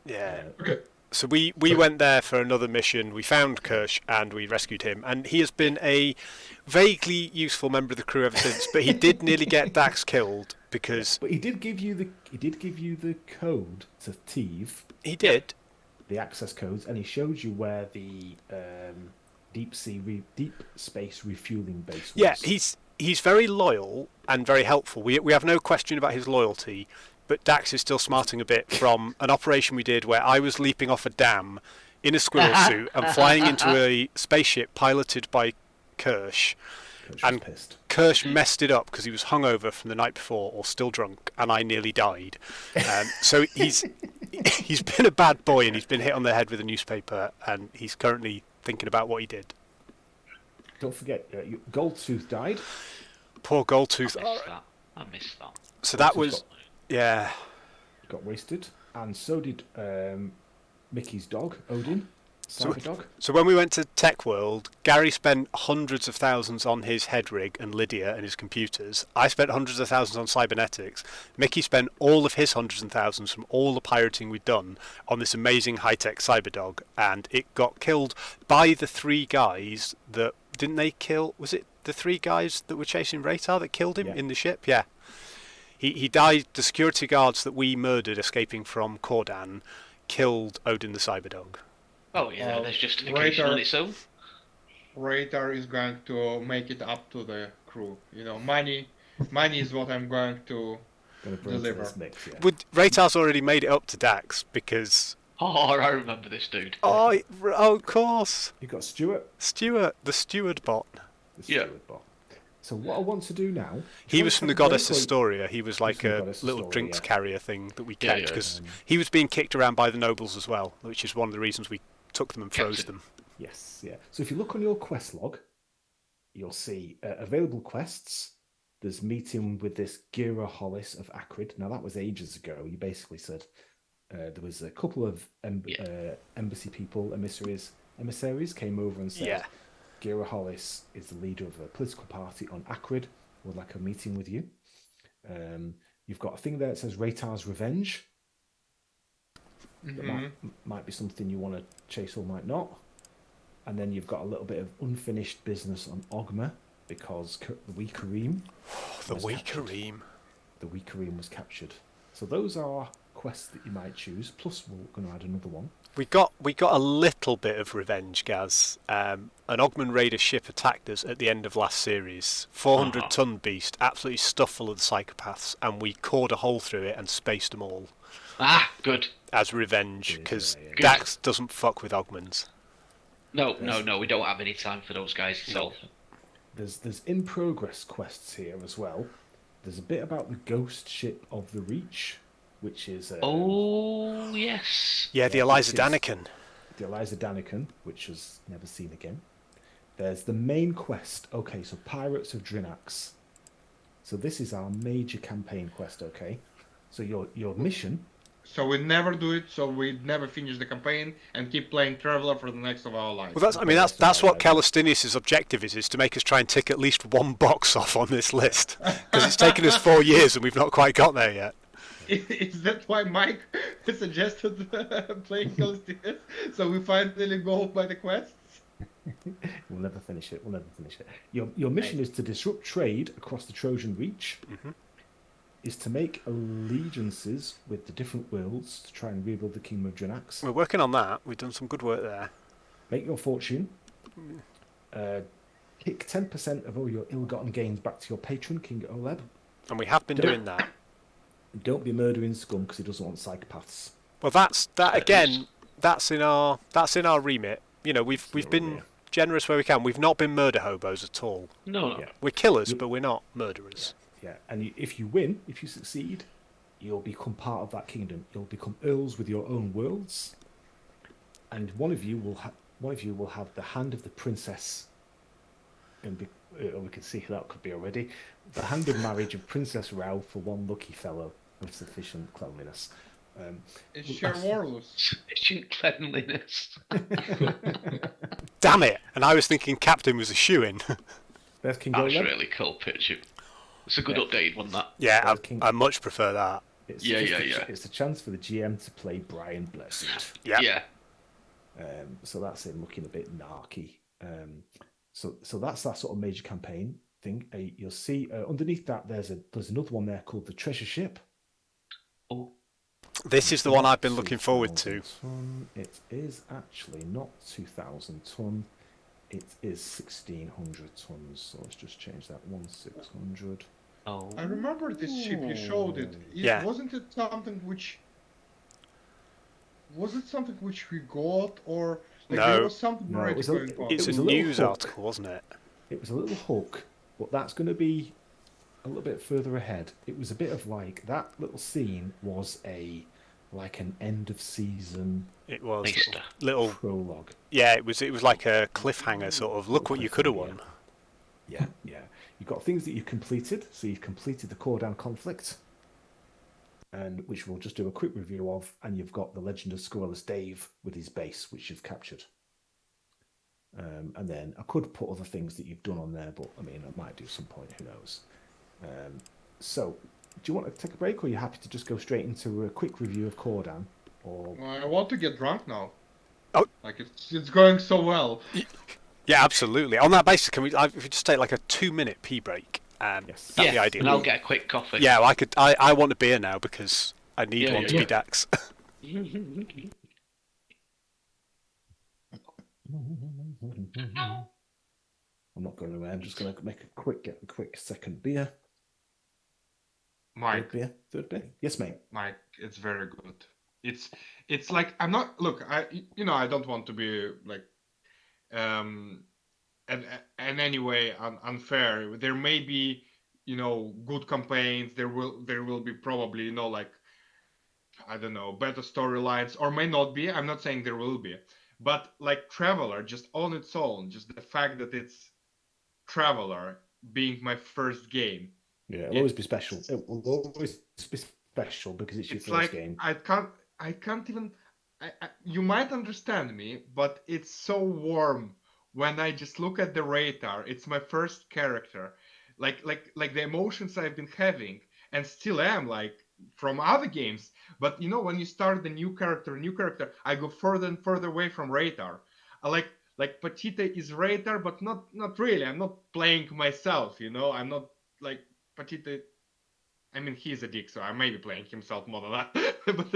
A: Yeah.
E: Okay.
A: So we went there for another mission. We found Kirsch and we rescued him, and he has been a vaguely useful member of the crew ever since. But he did nearly get Dax killed because.
B: But he did give you the code to Thief.
A: He did.
B: The access codes, and he showed you where the deep space refueling base was.
A: Yeah, he's very loyal and very helpful. We have no question about his loyalty. But Dax is still smarting a bit from an operation we did where I was leaping off a dam in a squirrel suit and flying into a spaceship piloted by Kirsch. And Kirsch messed it up because he was hungover from the night before or still drunk, and I nearly died. So he's been a bad boy, and he's been hit on the head with a newspaper, and he's currently thinking about what he did.
B: Don't forget, Goldtooth died.
A: Poor Goldtooth.
C: I missed that.
A: So that was... Yeah.
B: Got wasted, and so did Mickey's dog, Odin, Cyberdog.
A: So when we went to Tech World, Gary spent hundreds of thousands on his head rig and Lydia and his computers. I spent hundreds of thousands on cybernetics. Mickey spent all of his hundreds and thousands from all the pirating we'd done on this amazing high-tech Cyberdog, and it got killed by the three guys that... Didn't they kill... Was it the three guys that were chasing Ratar that killed him in the ship? Yeah. He died. The security guards that we murdered escaping from Cordan killed Odin the Cyberdog.
C: Oh yeah, there's justification on its own.
D: Ratar is going to make it up to the crew. Money is what I'm going to deliver.
B: To this mix, yeah.
A: Ratar's already made it up to Dax because...
C: Oh, I remember this dude.
A: Oh, of course.
B: You got Stuart,
A: the steward bot.
B: Bot. So what I want to do now...
A: He was from the Goddess Astoria. He was like a little drinks carrier thing that we kept because he was being kicked around by the nobles as well, which is one of the reasons we took them and froze them.
B: Yes, yeah. So if you look on your quest log, you'll see available quests. There's meeting with this Gira Hollis of Acrid. Now that was ages ago. You basically said there was a couple of embassy people, emissaries came over and said... Gira Hollis is the leader of a political party on Acrid. Would like a meeting with you. You've got a thing there that says Ratar's Revenge.
D: Mm-hmm.
B: That might be something you want to chase or might not. And then you've got a little bit of unfinished business on Ogma because the wee Kareem.
A: The wee Kareem.
B: The wee Kareem was captured. So those are quests that you might choose. Plus, we're going to add another one.
A: We got a little bit of revenge, Gaz. An Ogman Raider ship attacked us at the end of last series. 400-ton beast, absolutely stuffed full of the psychopaths, and we cored a hole through it and spaced them all.
C: Ah, good.
A: As revenge, because Dax doesn't fuck with Ogmans.
C: No, we don't have any time for those guys at all.
B: There's in progress quests here as well. There's a bit about the ghost ship of the Reach, which is...
C: oh, yes.
A: Yeah, the Eliza Daniken.
B: The Eliza Daniken, which was never seen again. There's the main quest. Okay, so Pirates of Drinax. So this is our major campaign quest, okay? So your mission...
D: So we never do it, so we never finish the campaign and keep playing Traveller for the next of our lives.
A: Well, that's what Calistinius' objective is to make us try and tick at least one box off on this list. Because it's taken us 4 years and we've not quite got there yet.
D: Is that why Mike suggested playing Calistinius? So we finally go by the quests?
B: We'll never finish it. Your mission is to disrupt trade across the Trojan Reach.
A: Mm-hmm.
B: Is to make allegiances with the different worlds to try and rebuild the Kingdom of Drinax.
A: We're working on that. We've done some good work there.
B: Make your fortune. Kick 10% of all your ill-gotten gains back to your patron, King Oleb.
A: And we have been doing that.
B: Don't be murdering scum because he doesn't want psychopaths.
A: Well, that again. That's in our remit. You know, we've been generous where we can. We've not been murder hobos at all.
C: No.
B: Yeah.
A: We're killers, but we're not murderers.
B: Yeah. And if you win, if you succeed, you'll become part of that kingdom. You'll become earls with your own worlds, and one of you will have the hand of the princess. And we can see who that could be already. The hand of marriage of Princess Rao for one lucky fellow of sufficient cleanliness.
D: It's sheer warless.
C: Sufficient cleanliness.
A: Damn it! And I was thinking Captain was a shoo-in.
B: Best King
C: That's really cool picture. It's a good updated one, that.
A: Yeah, I much prefer that.
B: It's
C: yeah.
B: It's a chance for the GM to play Brian Blessed.
A: Yeah.
B: So that's him looking a bit narky. So that's that sort of major campaign thing. You'll see underneath that there's another one there called the Treasure Ship.
C: Oh.
A: This is the one I've been looking forward to.
B: It is actually not 2,000 ton. It is 1,600 tons. So let's just change that 1,600.
C: Oh.
D: I remember this ship. You showed it.
A: Yeah.
D: Wasn't it something which? Was it something which we got, or like,
A: No.
D: there was something
B: No,
D: already
B: it was
D: going on?
A: It's
B: It was
A: a
B: a little
A: news
B: hook.
A: article, wasn't it?
B: It was a little hook, but that's going to be a little bit further ahead. It was a bit of like that little scene was like an end of season.
A: It was
C: Easter.
A: little.
B: Prologue.
A: Yeah, it was like a cliffhanger sort of. Look what you could have won.
B: Yeah. You've got things that you've completed. So you've completed the Cordan conflict, and which we'll just do a quick review of. And you've got the Legend of Squirreless Dave with his base, which you've captured. And then I could put other things that you've done on there, but I mean, I might do some point. Who knows? So, do you want to take a break, or are you happy to just go straight into a quick review of Cordan? Or
D: I want to get drunk now.
A: Oh.
D: Like it's going so well.
A: Yeah, absolutely. On that basis, if we just take like a 2-minute pee break?
B: Yes.
A: That'd be ideal.
C: And I'll get a quick coffee.
A: Yeah, well, I want a beer now because I need one to be Dax.
B: I'm not going away. I'm just going to get a quick second beer.
D: Mike,
B: Third beer. Yes, mate.
D: Mike, it's very good. It's like I'm not. Look, I don't want to be like, in any way unfair. There may be, good campaigns. There will be probably, like, I don't know, better storylines, or may not be. I'm not saying there will be, but like Traveler, just on its own, just the fact that it's Traveler being my first game.
B: Yeah, it'll always be special. It will always be special because it's your first game.
D: I can't even. You might understand me, but it's so warm when I just look at the radar. It's my first character, like the emotions I've been having and still am, like from other games. But when you start the new character, I go further and further away from radar. I like Petite is radar, but not really. I'm not playing myself. I'm not like Petite. I mean, he's a dick, so I may be playing himself more than that. But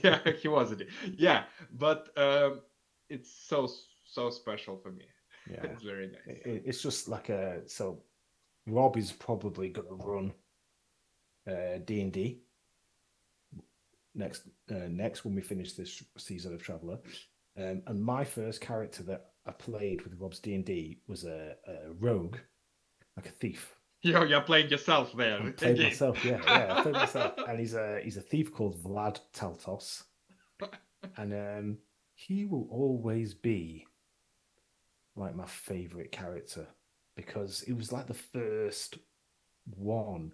D: yeah, he was a dick. Yeah, but it's so special for me.
B: Yeah,
D: it's very nice.
B: It's just like so. Rob is probably going to run D&D next when we finish this season of Traveller. And my first character that I played with Rob's D&D was a rogue, like a thief.
D: You're playing yourself there.
B: I played myself, I played myself. And he's a thief called Vlad Teltos. And he will always be like my favourite character because he was like the first one.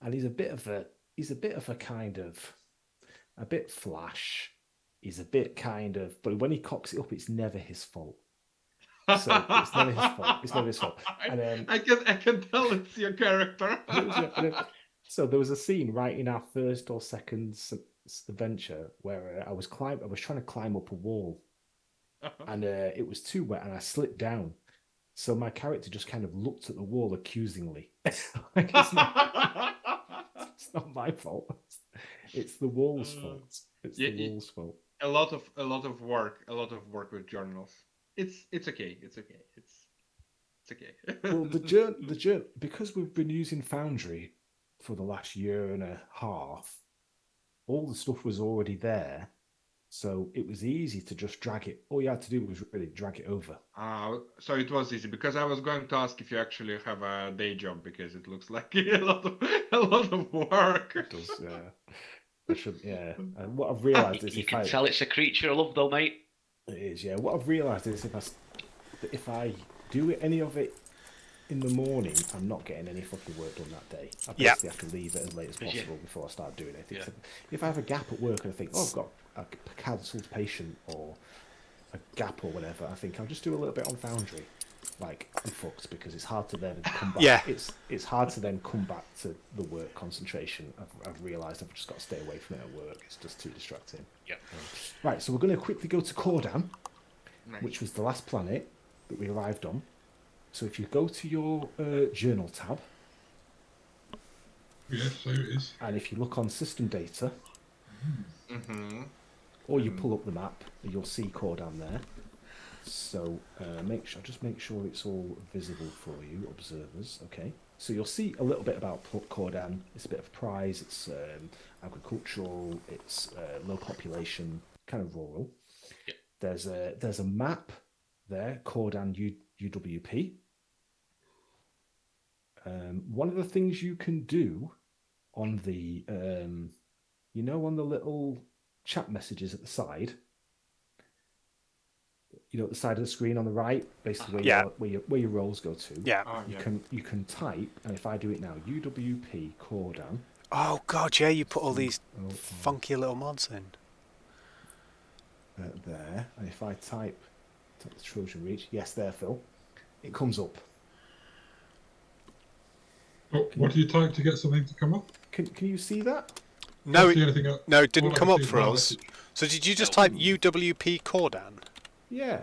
B: And he's a bit of a kind of a bit flash. He's a bit kind of, but when he cocks it up, it's never his fault. So it's never his fault. It's never his fault. And
D: I can tell it's your character.
B: So there was a scene right in our first or second adventure where I was trying to climb up a wall, and it was too wet, and I slipped down. So my character just kind of looked at the wall accusingly. Like, it's not my fault. It's the wall's fault. It's the wall's fault.
D: A lot of work with journals. It's okay. It's okay.
B: Well, the journal, because we've been using Foundry for the last year and a half, all the stuff was already there. So it was easy to just drag it. All you had to do was really drag it over.
D: So it was easy, because I was going to ask if you actually have a day job, because it looks like a lot of work.
B: It does, yeah. I should, yeah. And what I've realised is
C: you can tell it's a creature of love, though, mate.
B: It is, yeah. What I've realised is if I do any of it in the morning, I'm not getting any fucking work done that day. I basically have to leave it as late as possible before I start doing it. Yeah. If I have a gap at work and I think, oh, I've got a cancelled patient or a gap or whatever, I think I'll just do a little bit on Foundry. Like, I'm fucked, because it's hard to then come back.
A: Yeah.
B: It's hard to then come back to the work concentration. I've realised I've just got to stay away from it at work. It's just too distracting.
C: Yeah.
B: Right, so we're going to quickly go to Cordan, which was the last planet that we arrived on. So if you go to your journal tab.
E: Yes, there it is.
B: And if you look on system data, or you pull up the map, you'll see Cordan there. So just make sure it's all visible for you, observers. Okay. So you'll see a little bit about Cordan. It's a bit of prize. It's agricultural. It's low population, kind of rural. Yep. There's a map there, Cordan UWP. One of the things you can do on the, on the little chat messages at the side, at the side of the screen on the right, basically where your roles go to.
A: Yeah.
B: You can type, and if I do it now, UWP Cordan.
A: Oh god, yeah, you put all these funky little mods in.
B: There, and if I type the Trojan Reach, yes, there, Phil, it comes up.
E: What do you type to get something to come up?
B: Can you see that?
A: No, it didn't come up for us.
E: Message.
A: So did you just type UWP Cordan?
B: Yeah,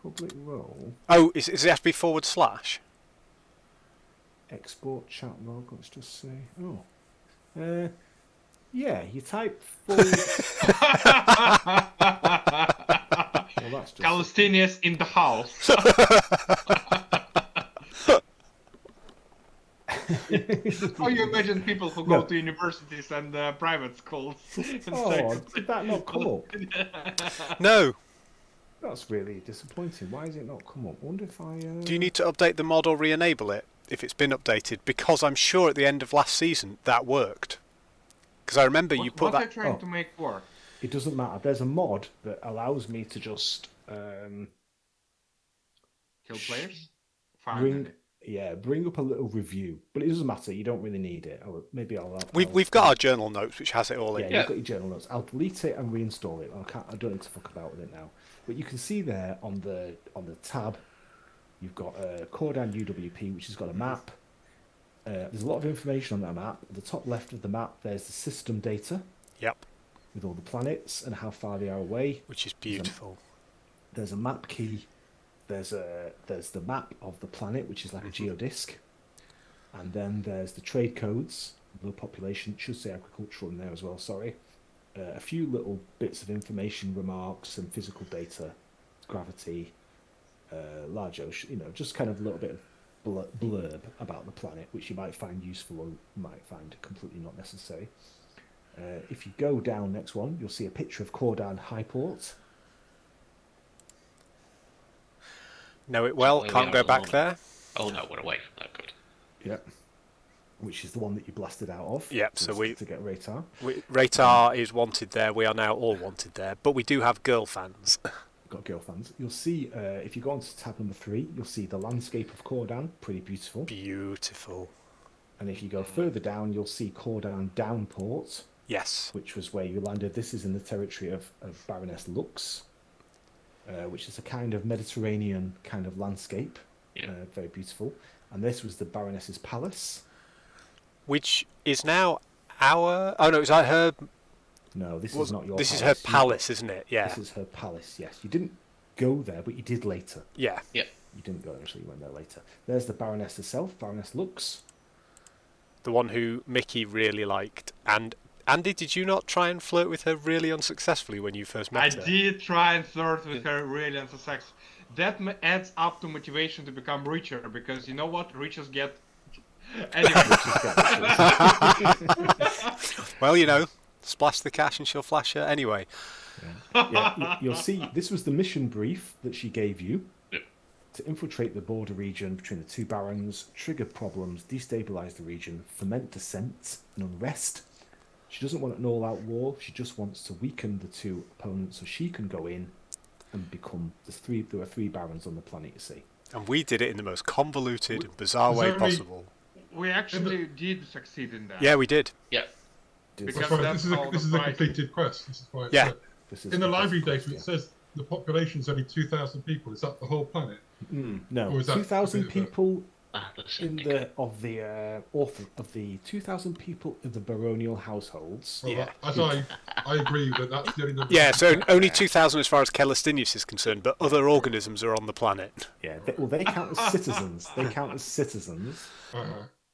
B: public role.
A: Oh, is it have to be /?
B: Export chat log. Let's just say. Oh, yeah. You type forward. Well, that's just
D: Palestinians in the house. How you imagine people who go to universities and private schools?
B: Did that not come up?
A: No.
B: That's really disappointing. Why has it not come up? I wonder if I...
A: Do you need to update the mod or re-enable it if it's been updated? Because I'm sure at the end of last season that worked. Because I remember you put that...
D: What are you trying to make work?
B: It doesn't matter. There's a mod that allows me to just...
D: Kill players?
B: Bring up a little review, but it doesn't matter. You don't really need it.
A: We've got our journal notes, which has it all in.
B: Yeah, you've got your journal notes. I'll delete it and reinstall it. I don't need to fuck about with it now. But you can see there on the tab, you've got Cordan UWP, which has got a map. There's a lot of information on that map. At the top left of the map, there's the system data.
A: Yep.
B: With all the planets and how far they are away.
A: Which is beautiful.
B: There's a map key. There's the map of the planet, which is like a geodisc, and then there's the trade codes, low population, should say agricultural in there as well. Sorry, a few little bits of information, remarks, and physical data, gravity, large ocean, just kind of a little bit of blurb about the planet, which you might find useful or might find completely not necessary. If you go down next one, you'll see a picture of Cordan Highport.
A: Know it well, can't go back there.
C: Oh no, we're away from that, good.
B: Yep. Which is the one that you blasted out of.
A: Yep, so
B: to get Ratar.
A: Ratar is wanted there, we are now all wanted there, but we do have girl fans.
B: Got girl fans. You'll see, if you go on to tab number 3, you'll see the landscape of Cordan, pretty beautiful.
A: Beautiful.
B: And if you go further down, you'll see Cordan Downport.
A: Yes.
B: Which was where you landed. This is in the territory of Baroness Lux. Which is a kind of Mediterranean kind of landscape, very beautiful. And this was the Baroness's palace,
A: which is now our. Oh no, is that her?
B: No, this is not your.
A: This
B: palace.
A: Is her palace, isn't it? Yeah.
B: This is her palace. Yes, you didn't go there, but you did later.
A: Yeah.
C: Yeah.
B: You didn't go there, actually. You went there later. There's the Baroness herself, Baroness Lux.
A: The one who Mickey really liked, and. Andy, did you not try and flirt with her really unsuccessfully when you first met her?
D: I did try and flirt with her really unsuccessfully. That adds up to motivation to become richer, because you know what? Riches get Anyway.
A: Well, splash the cash and she'll flash her anyway.
B: Yeah, you'll see this was the mission brief that she gave you.
C: Yep.
B: To infiltrate the border region between the two barons, trigger problems, destabilize the region, foment dissent and unrest. She doesn't want an all-out war. She just wants to weaken the two opponents so she can go in and become there were three barons on the planet, you see.
A: And we did it in the most convoluted and bizarre way possible.
D: We actually did succeed in that.
A: Yeah, we did.
C: Yeah.
D: Because
E: this is a completed quest. This is why it's in the library data, it says the population is only 2,000 people. Is that the whole planet?
B: No, 2,000 people
C: in
B: of the 2,000 people of the baronial households.
E: Well, I agree that that's the only number.
A: Yeah, so only 2,000 as far as Calistinius is concerned, but other organisms are on the planet.
B: Yeah, they count as citizens.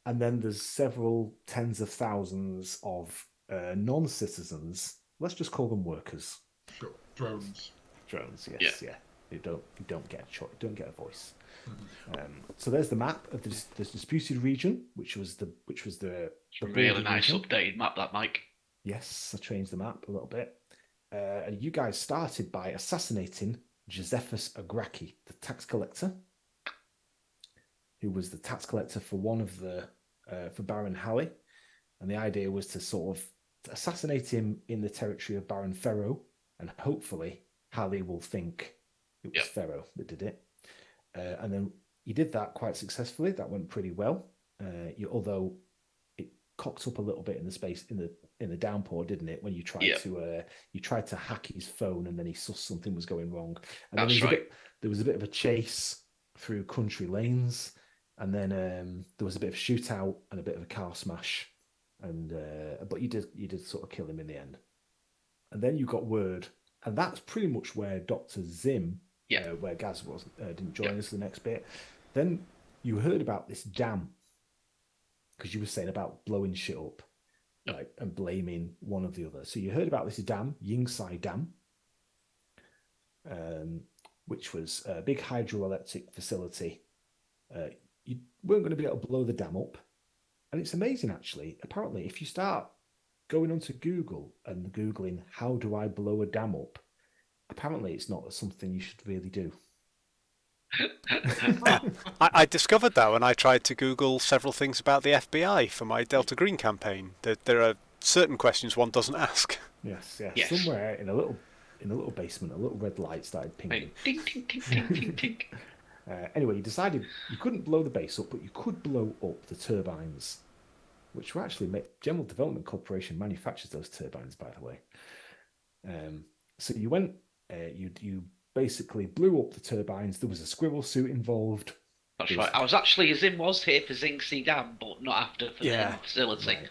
B: And then there's several tens of thousands of non-citizens. Let's just call them workers.
E: Sure. Drones.
B: Yes, yeah. You don't get a voice. So there's the map of this disputed region, which was the
C: really nice
B: region.
C: updated map, that, Mike.
B: Yes, I changed the map a little bit. And you guys started by assassinating Josephus Agraki, the tax collector, who was the tax collector for one of for Baron Halley. And the idea was to sort of assassinate him in the territory of Baron Ferro, and hopefully Halley will think it was Ferro that did it. And then you did that quite successfully. That went pretty well. Although it cocked up a little bit in the space in the downpour, didn't it? When you tried to hack his phone, and then he saw something was going wrong. And then there was a bit of a chase through country lanes, and then there was a bit of a shootout and a bit of a car smash. And but you did sort of kill him in the end. And then you got word, and that's pretty much where Dr. Zim. Where Gaz didn't join us the next bit. Then you heard about this dam, because you were saying about blowing shit up, and blaming one of the other. So you heard about this dam, Yingsai Dam, which was a big hydroelectric facility. You weren't going to be able to blow the dam up, and it's amazing actually. Apparently, if you start going onto Google and googling how do I blow a dam up, apparently it's not something you should really do.
A: I discovered that when I tried to Google several things about the FBI for my Delta Green campaign. That there are certain questions one doesn't ask.
B: Yes. Somewhere in a little basement, a little red light started pinging.
C: Ding, ding, ding, ding, ding, ding.
B: Anyway, you decided you couldn't blow the base up, but you could blow up the turbines, which were actually General Development Corporation manufactures those turbines, by the way. So you went. You basically blew up the turbines. There was a squirrel suit involved.
C: That's right. I was actually, Zim was here for Zingsea Dam, but not after for the facility. Right.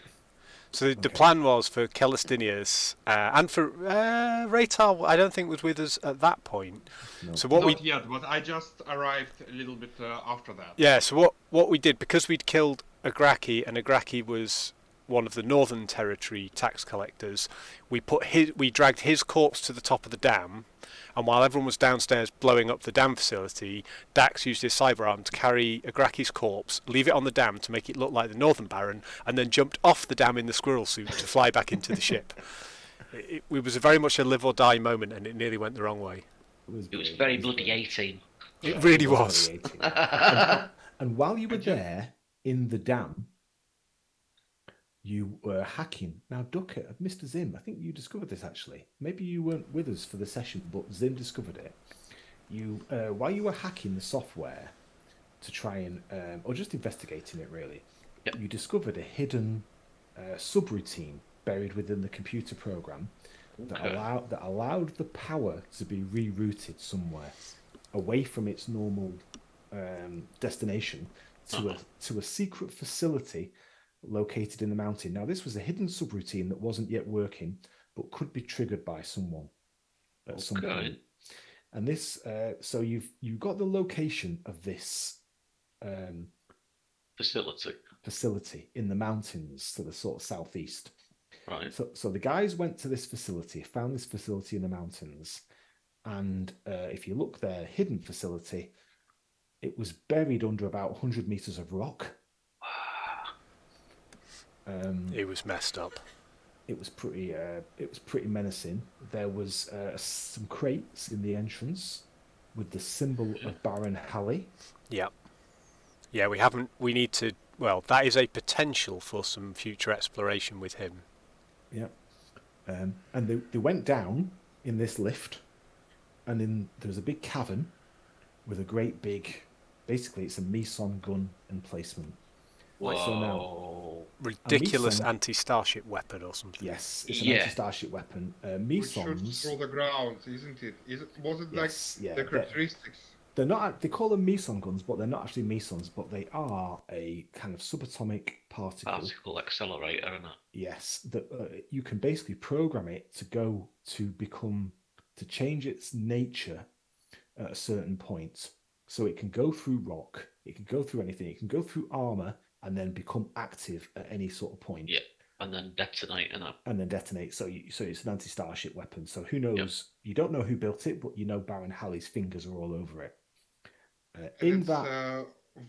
A: So the plan was for Calistinius and for Raytar. I don't think was with us at that point.
B: No.
A: So what
D: not yet, but I just arrived a little bit after that.
A: Yeah. So what we did, because we'd killed Agraki, and Agraki was one of the Northern Territory tax collectors, we dragged his corpse to the top of the dam, and while everyone was downstairs blowing up the dam facility, Dax used his cyber arm to carry Agraki's corpse, leave it on the dam to make it look like the Northern Baron, and then jumped off the dam in the squirrel suit to fly back into the ship. It was very much a live or die moment, and it nearly went the wrong way.
C: It was very bloody 18.
A: It really was.
B: And while you were there in the dam, you were hacking. Now, Ducker, Mr. Zim, I think you discovered this actually. Maybe you weren't with us for the session, but Zim discovered it. While you were hacking the software to try and, or just investigating it really, you discovered a hidden subroutine buried within the computer program that allowed the power to be rerouted somewhere away from its normal destination to a secret facility located in the mountain. Now, this was a hidden subroutine that wasn't yet working, but could be triggered by someone at some point. And this, so you've got the location of this facility in the mountains to the sort of southeast.
C: Right.
B: So the guys went to this facility, found this facility in the mountains, and if you look there, hidden facility, it was buried under about 100 meters of rock.
A: It was messed up.
B: It was pretty menacing. There was some crates in the entrance with the symbol of Baron Halley.
A: Yeah. Yeah, we haven't. We need to. Well, that is a potential for some future exploration with him.
B: Yeah. And they went down in this lift, and there was a big cavern with a great big. Basically, it's a meson gun emplacement.
C: Whoa.
B: So now,
A: ridiculous anti-starship weapon or something.
B: Yes, it's an anti-starship weapon.
D: Which shoots through the ground, isn't it? Was it like the characteristics?
B: They're not. They call them meson guns, but they're not actually mesons. But they are a kind of subatomic particle
C: accelerator, isn't it?
B: Yes, that you can basically program it to change its nature at a certain point. So it can go through rock, it can go through anything, it can go through armor, and then become active at any sort of point.
C: Yeah, and then detonate,
B: And then detonate. So it's an anti-starship weapon. So who knows? Yep. You don't know who built it, but you know Baron Halley's fingers are all over it.
D: It's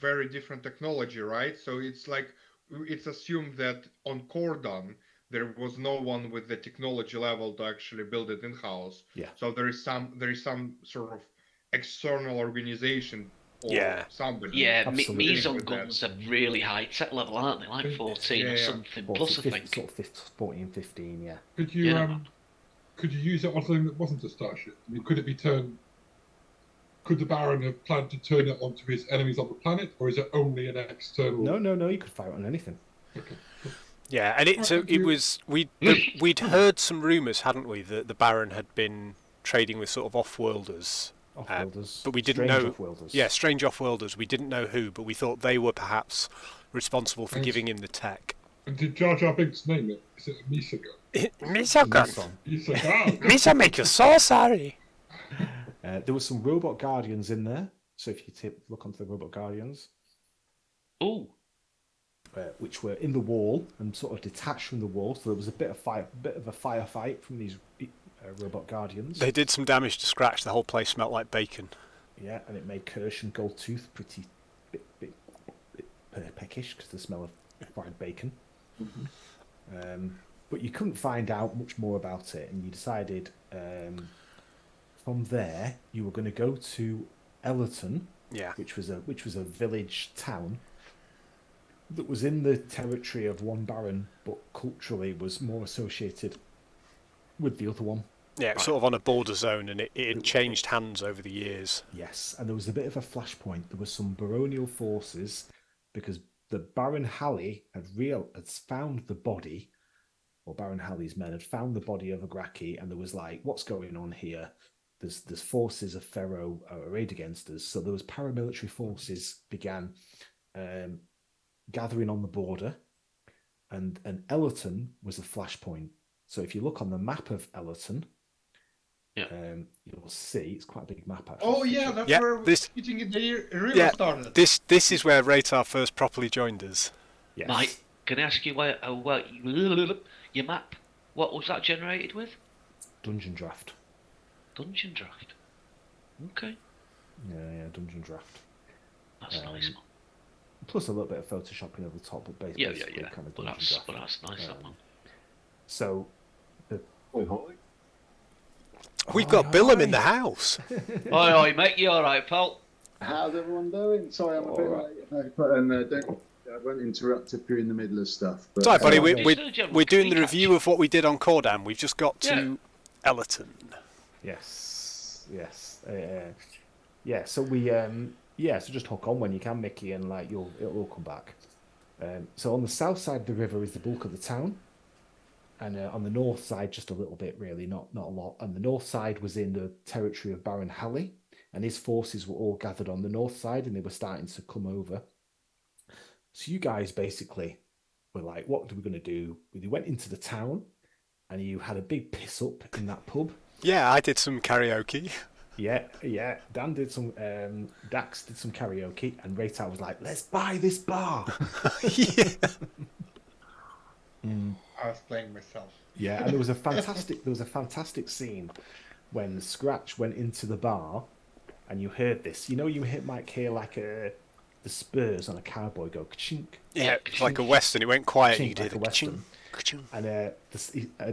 D: very different technology, right? So it's assumed that on Cordon there was no one with the technology level to actually build it in-house.
B: Yeah.
D: So there is some sort of external organization or somebody.
C: Yeah, meson guns are really high tech level, aren't they? Like 14 or something
B: 40,
C: plus,
B: 50,
C: I think.
B: Sort of 14, 15, yeah.
E: Could you use it on something that wasn't a starship? I mean, could it be turned? Could the Baron have planned to turn it onto his enemies on the planet, or is it only an external?
B: No. You could fire it on anything.
E: Okay.
A: Yeah, and we'd heard some rumours, hadn't we, that the Baron had been trading with sort of off-worlders. But we didn't know.
B: Off-worlders.
A: Yeah, strange off-worlders. We didn't know who, but we thought they were perhaps responsible for giving him the tech.
E: And did Jar Jar Binks name it? Is it a Misa gun?
A: Misa gun.
E: Misa gun.
A: Misa make you so sorry.
B: There were some robot guardians in there. So if you look onto the robot guardians, which were in the wall and sort of detached from the wall, so there was a bit of a firefight from these robot guardians.
A: They did some damage to Scratch. The whole place smelled like bacon.
B: Yeah, and it made Kirsch and Goldtooth pretty bit peckish because the smell of fried bacon. Mm-hmm. But you couldn't find out much more about it, and you decided from there you were going to go to Ellerton, which was a village town that was in the territory of one Baron, but culturally was more associated with the other one.
A: Yeah, sort of on a border zone, and it had changed hands over the years.
B: Yes, and there was a bit of a flashpoint. There were some baronial forces, because the Baron Halley had found the body, or Baron Halley's men had found the body of Agraki, and there was like, what's going on here? There's forces of Pharaoh arrayed against us. So there was paramilitary forces began gathering on the border, and Ellerton was a flashpoint. So if you look on the map of Ellerton, you'll see it's quite a big map. Actually.
D: Oh yeah, that's where shooting in the river started.
A: This is where Ratar first properly joined us.
B: Yes.
C: Mike, can I ask you where your map? What was that generated with?
B: Dungeon Draft.
C: Dungeon Draft. Okay.
B: Yeah, Dungeon Draft.
C: That's nice.
B: Plus a little bit of photoshopping over the top, but basically kind of Dungeon Draft.
C: But that's nice, that one.
B: So,
A: we've got Billum in the house.
C: Oi, mate, you all right, pal?
G: How's everyone doing? Sorry, I'm a bit late. I won't interrupt if you're in the middle of stuff. But,
A: sorry, buddy, we're doing the review of what we did on Cordam. We've just got to Ellerton.
B: Yes. So we so just hook on when you can, Mickey, and like it'll all come back. So on the south side of the river is the bulk of the town, and on the north side just a little bit, really, not a lot. And the north side was in the territory of Baron Halley, and his forces were all gathered on the north side, and they were starting to come over. So you guys basically were like, what are we going to do? You went into the town, and you had a big piss up in that pub.
A: Yeah, I did some karaoke.
B: Yeah. Dan did some. Dax did some karaoke, and Ratar was like, "Let's buy this bar."
A: Yeah.
D: I was playing myself.
B: Yeah, and there was a fantastic scene when Scratch went into the bar, and you heard this. You know, you might hear like a the spurs on a cowboy go ka-chink.
A: Yeah, it's like a western. It went quiet. You
B: Ka-chink,
A: did
B: like a
A: the
B: western.
A: ka-ching.
B: And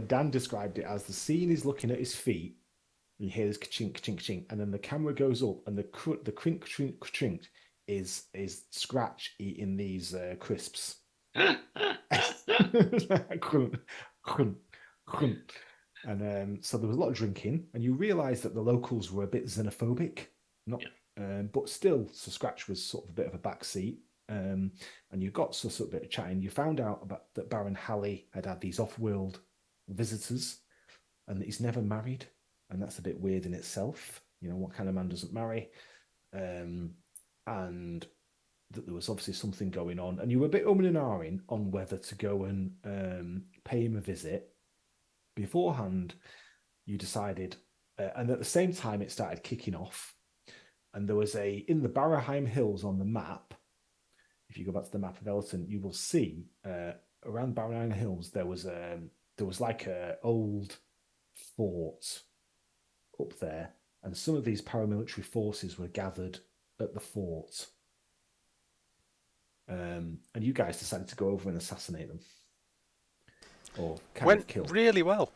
B: Dan described it as the scene is looking at his feet, and you hear this ka-chink, ka-chink, ka-chink, and then the camera goes up, and the crink, crink, crink is Scratch eating these crisps. Crunk, crunk, crunk. And so there was a lot of drinking, and you realised that the locals were a bit xenophobic, but still, so Scratch was sort of a bit of a backseat. And you got sort of a bit of chatting. You found out about that Baron Halley had these off-world visitors, and that he's never married, and that's a bit weird in itself. You know, what kind of man doesn't marry? And that there was obviously something going on, and you were a bit umming and ahhing on whether to go and pay him a visit. Beforehand, you decided, and at the same time, it started kicking off, and there was in the Barrowheim Hills on the map. If you go back to the map of Elton, you will see around Barrowheim Hills there was like a old fort up there, and some of these paramilitary forces were gathered at the fort. And you guys decided to go over and assassinate them, or kind of kill.
A: Went really well.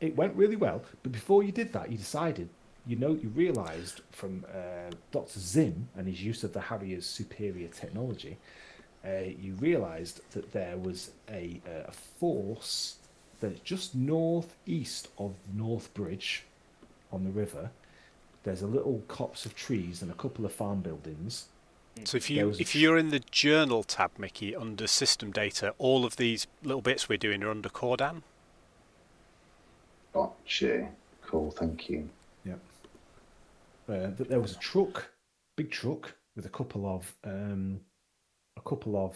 B: It went really well, but before you did that, you decided, you realised from Dr. Zim and his use of the Harrier's superior technology, you realised that there was a force that's just northeast of North Bridge on the river. There's a little copse of trees and a couple of farm buildings.
A: So if you're in the journal tab, Mickey, under system data, all of these little bits we're doing are under Cordan.
G: Gotcha. Cool, thank you.
B: Yeah. There was a truck, big truck, with a couple of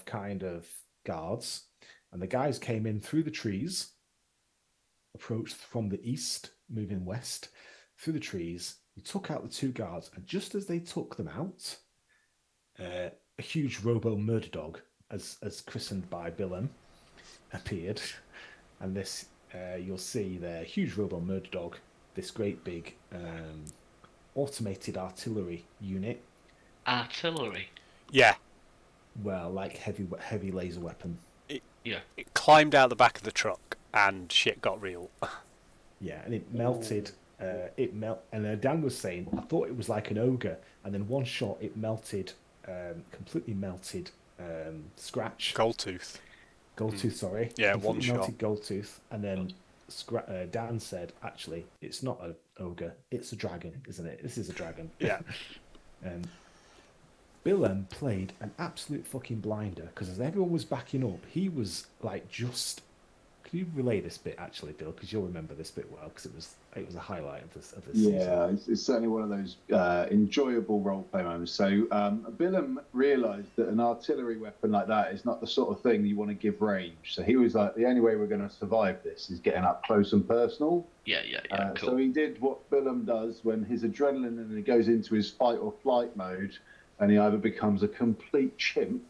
B: kind of guards, and the guys came in through the trees, approached from the east, moving west through the trees. You took out the two guards, and just as they took them out, a huge robo murder dog, as christened by Billem, appeared, and this you'll see there, huge robo murder dog, this great big automated artillery unit.
C: Artillery.
A: Yeah.
B: Well, like heavy laser weapon.
A: It climbed out the back of the truck, and shit got real.
B: Yeah, and it melted. And Dan was saying, I thought it was like an ogre, and then one shot it melted, completely melted Scratch.
A: Goldtooth,
B: sorry.
A: Yeah,
B: completely
A: one shot.
B: Melted Goldtooth, and then Dan said, actually, it's not an ogre, it's a dragon, isn't it? This is a dragon.
A: Yeah.
B: Billem played an absolute fucking blinder, because as everyone was backing up, he was like just... Can you relay this bit, actually, Bill? Because you'll remember this bit well, because it was a highlight of this season.
G: Yeah, it's certainly one of those enjoyable role-play moments. So Billem realised that an artillery weapon like that is not the sort of thing you want to give range. So he was like, the only way we're going to survive this is getting up close and personal.
C: Yeah, cool.
G: So he did what Billem does when his adrenaline and he goes into his fight or flight mode, and he either becomes a complete chimp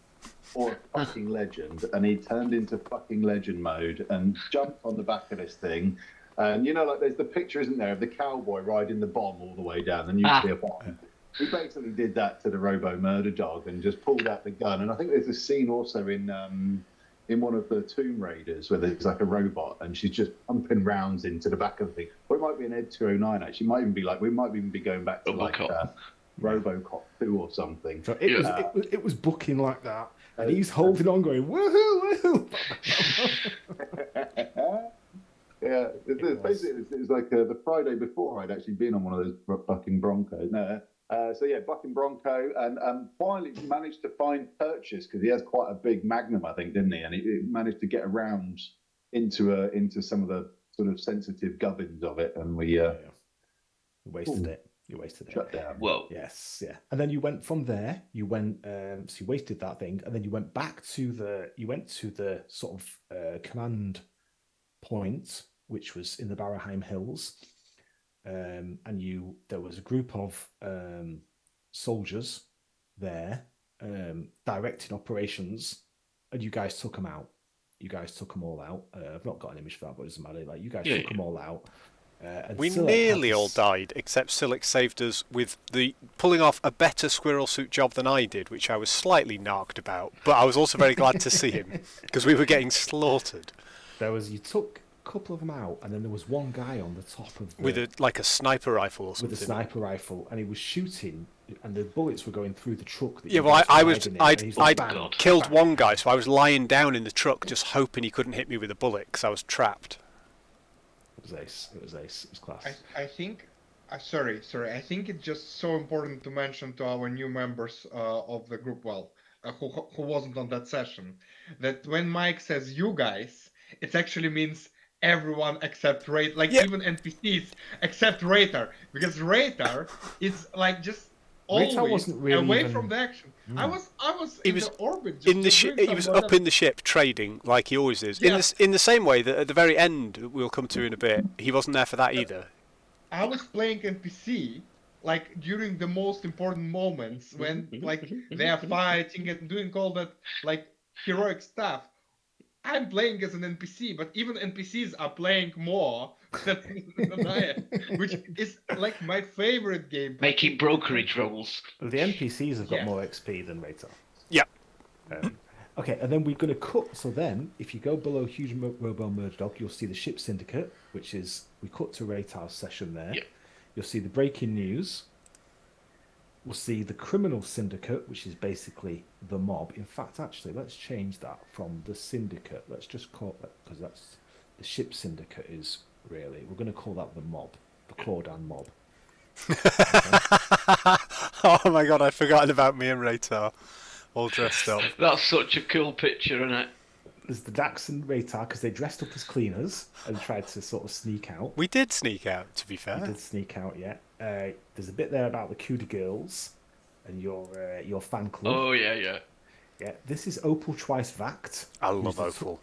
G: or a fucking legend, and he turned into fucking legend mode and jumped on the back of this thing. And like there's the picture, isn't there, of the cowboy riding the bomb all the way down, the nuclear bomb. He basically did that to the robo murder dog and just pulled out the gun. And I think there's a scene also in one of the Tomb Raiders where there's like a robot and she's just pumping rounds into the back of the thing. Or it might be an Ed 209 actually. We might even be going back to RoboCop 2 or something.
B: So it was booking like that. And he's holding on, going woohoo, woohoo.
G: Yeah, it was like the Friday before I'd actually been on one of those bucking Broncos. Bucking Bronco, and finally managed to find purchase because he has quite a big Magnum, I think, didn't he? And he managed to get around into some of the sort of sensitive gubbins of it, and we
B: wasted it. You wasted it.
G: Shut down.
C: Whoa.
B: Yes, yeah. And then you went from there. You went. So you wasted that thing, and then you went back to the. You went to the sort of command point, which was in the Barrowheim Hills, and there was a group of soldiers there directing operations, and you guys took them out. You guys took them all out. I've not got an image for that, but it doesn't matter. Like you guys took them all out. And
A: We
B: Silek had
A: nearly
B: this-
A: all died, except Silek saved us with the pulling off a better squirrel suit job than I did, which I was slightly narked about. But I was also very glad to see him because we were getting slaughtered.
B: You took a couple of them out, and then there was one guy on the top of
A: With a sniper rifle or something.
B: with a sniper rifle, and he was shooting, and the bullets were going through the truck. That
A: Yeah,
B: you
A: well,
B: guys
A: I
B: were
A: was
B: hiding in, and he was like,
A: I'd
B: bang,
A: killed
B: bang.
A: one guy, so I was lying down in the truck, just hoping he couldn't hit me with a bullet because I was trapped.
B: It was ace. It was ace. It was class.
D: I think, sorry. I think it's just so important to mention to our new members of the group, who wasn't on that session, that when Mike says "you guys," it actually means everyone except Raider, even NPCs except Raider, because Raider is like just
B: Raider
D: always
B: wasn't really
D: away
B: even-
D: from the action. I was
A: He
D: in
A: was
D: the orbit.
A: In the ship, he was up in the ship trading like he always is.
D: Yeah.
A: In the same way that at the very end, we'll come to in a bit, he wasn't there for that either.
D: I was playing NPC like during the most important moments when like they are fighting and doing all that like heroic stuff. I'm playing as an NPC, but even NPCs are playing more than I am, which is like my favorite game.
C: Making brokerage rolls.
B: The NPCs have got
D: Yeah.
B: more XP than Raider.
A: Yep.
B: Okay, and then we're going to cut. So then, if you go below Huge Robo Merge Dog, you'll see the Ship Syndicate, which is we cut to Raitar's session there.
C: Yep.
B: You'll see the breaking news. We'll see the Criminal Syndicate, which is basically the mob. In fact, actually, let's change that from the Syndicate. Let's just call that, because that's the Ship Syndicate is really. We're going to call that the mob, the Cordan mob.
A: Oh my god, I'd forgotten about me and Raitar, all dressed up.
C: That's such a cool picture, isn't it?
B: There's the Dax and Raitar because they dressed up as cleaners and tried to sort of sneak out.
A: We did sneak out, to be
B: We
A: fair.
B: did sneak out, yeah. There's a bit there about the Cuda girls and your fan club.
C: Oh yeah.
B: Yeah, this is Opal Twice Vact.
A: I
B: who's
A: love
B: the
A: Opal.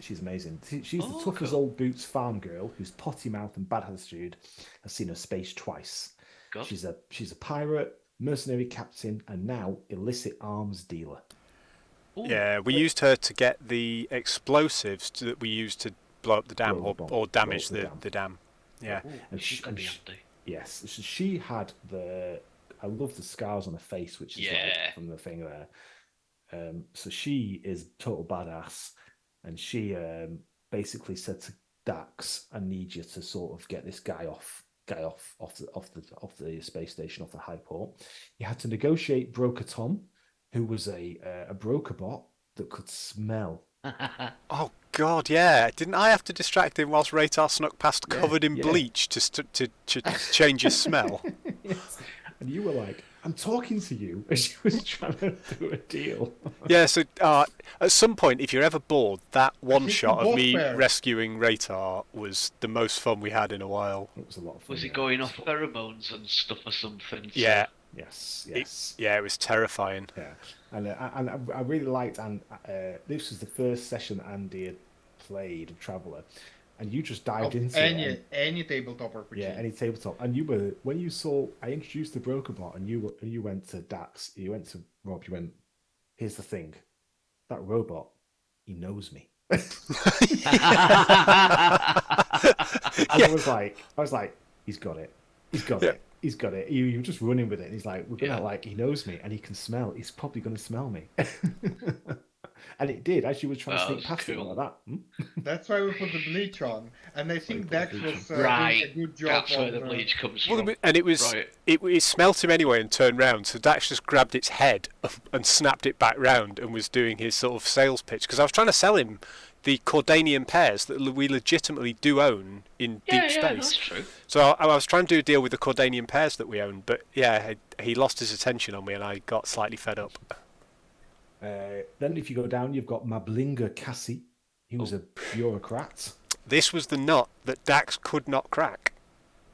B: She's amazing. She's the
C: Oh,
B: tough as
C: cool.
B: old boots farm girl who's potty mouth and bad attitude. Has seen her space twice.
C: God.
B: She's a pirate, mercenary captain, and now illicit arms dealer.
C: Ooh.
A: Yeah, we used her to get the explosives that we used to blow up the dam
B: Blow the bomb.
A: or damage
B: Blow up
A: the dam. Yeah.
C: Ooh,
B: And
C: she
B: she-
C: could
B: and
C: be
B: she-
C: handy.
B: Yes, so she had I love the scars on her face, which is
C: Yeah.
B: like from the thing there. So she is total badass, and she basically said to Dax, "I need you to sort of get this guy off the space station, off the high port." You had to negotiate Broker Tom, who was a broker bot that could smell.
A: Oh god, yeah. Didn't I have to distract him whilst Raitar snuck past
B: Yeah,
A: covered in
B: yeah.
A: bleach to change his smell?
B: Yes. And you were like, "I'm talking to you," as she was trying to do a deal.
A: Yeah, so at some point, if you're ever bored, that one
D: think
A: shot
D: we
A: of
D: both
A: me
D: were.
A: rescuing Raitar was the most fun we had in a while.
B: It was a lot of fun.
C: Was he
B: yeah.
C: going off pheromones and stuff or something? So-
A: Yeah,
B: Yes,
A: it-
B: yes.
A: yeah, it was terrifying.
B: Yeah, and I really liked, and this was the first session Andy had played of Traveller, and you just dived
D: Of
B: into it.
D: any tabletop RPG.
B: Yeah, any tabletop, and when you saw I introduced the broker bot, and you went to Dax, you went to Rob, you went, "Here's the thing, that robot, he knows me." And I was like, he's got it. He's got
A: Yeah.
B: it. He's got it. You were just running with it. And he's like, we're gonna
C: Yeah.
B: he knows me and he can smell. He's probably gonna smell me. And it did. As you were trying to
C: Oh,
B: sneak
C: that's
B: past it
C: cool.
B: like that.
D: That's why we put the bleach on, and I think
B: put the
D: Dax
B: bleach
D: was
C: Right,
D: doing a good job.
C: that's where
D: on,
C: the bleach comes
A: Well,
C: from.
A: and it was
C: Right.
A: it smelt him anyway and turned round. So Dax just grabbed its head and snapped it back round and was doing his sort of sales pitch because I was trying to sell him the Cordanian pears that we legitimately do own in
C: Yeah,
A: deep
C: yeah,
A: space.
C: that's true.
A: So I was trying to do a deal with the Cordanian pears that we own, but yeah, he lost his attention on me and I got slightly fed up.
B: Then if you go down, you've got Mablinga Cassie. He was a bureaucrat.
A: This was the nut that Dax could not crack.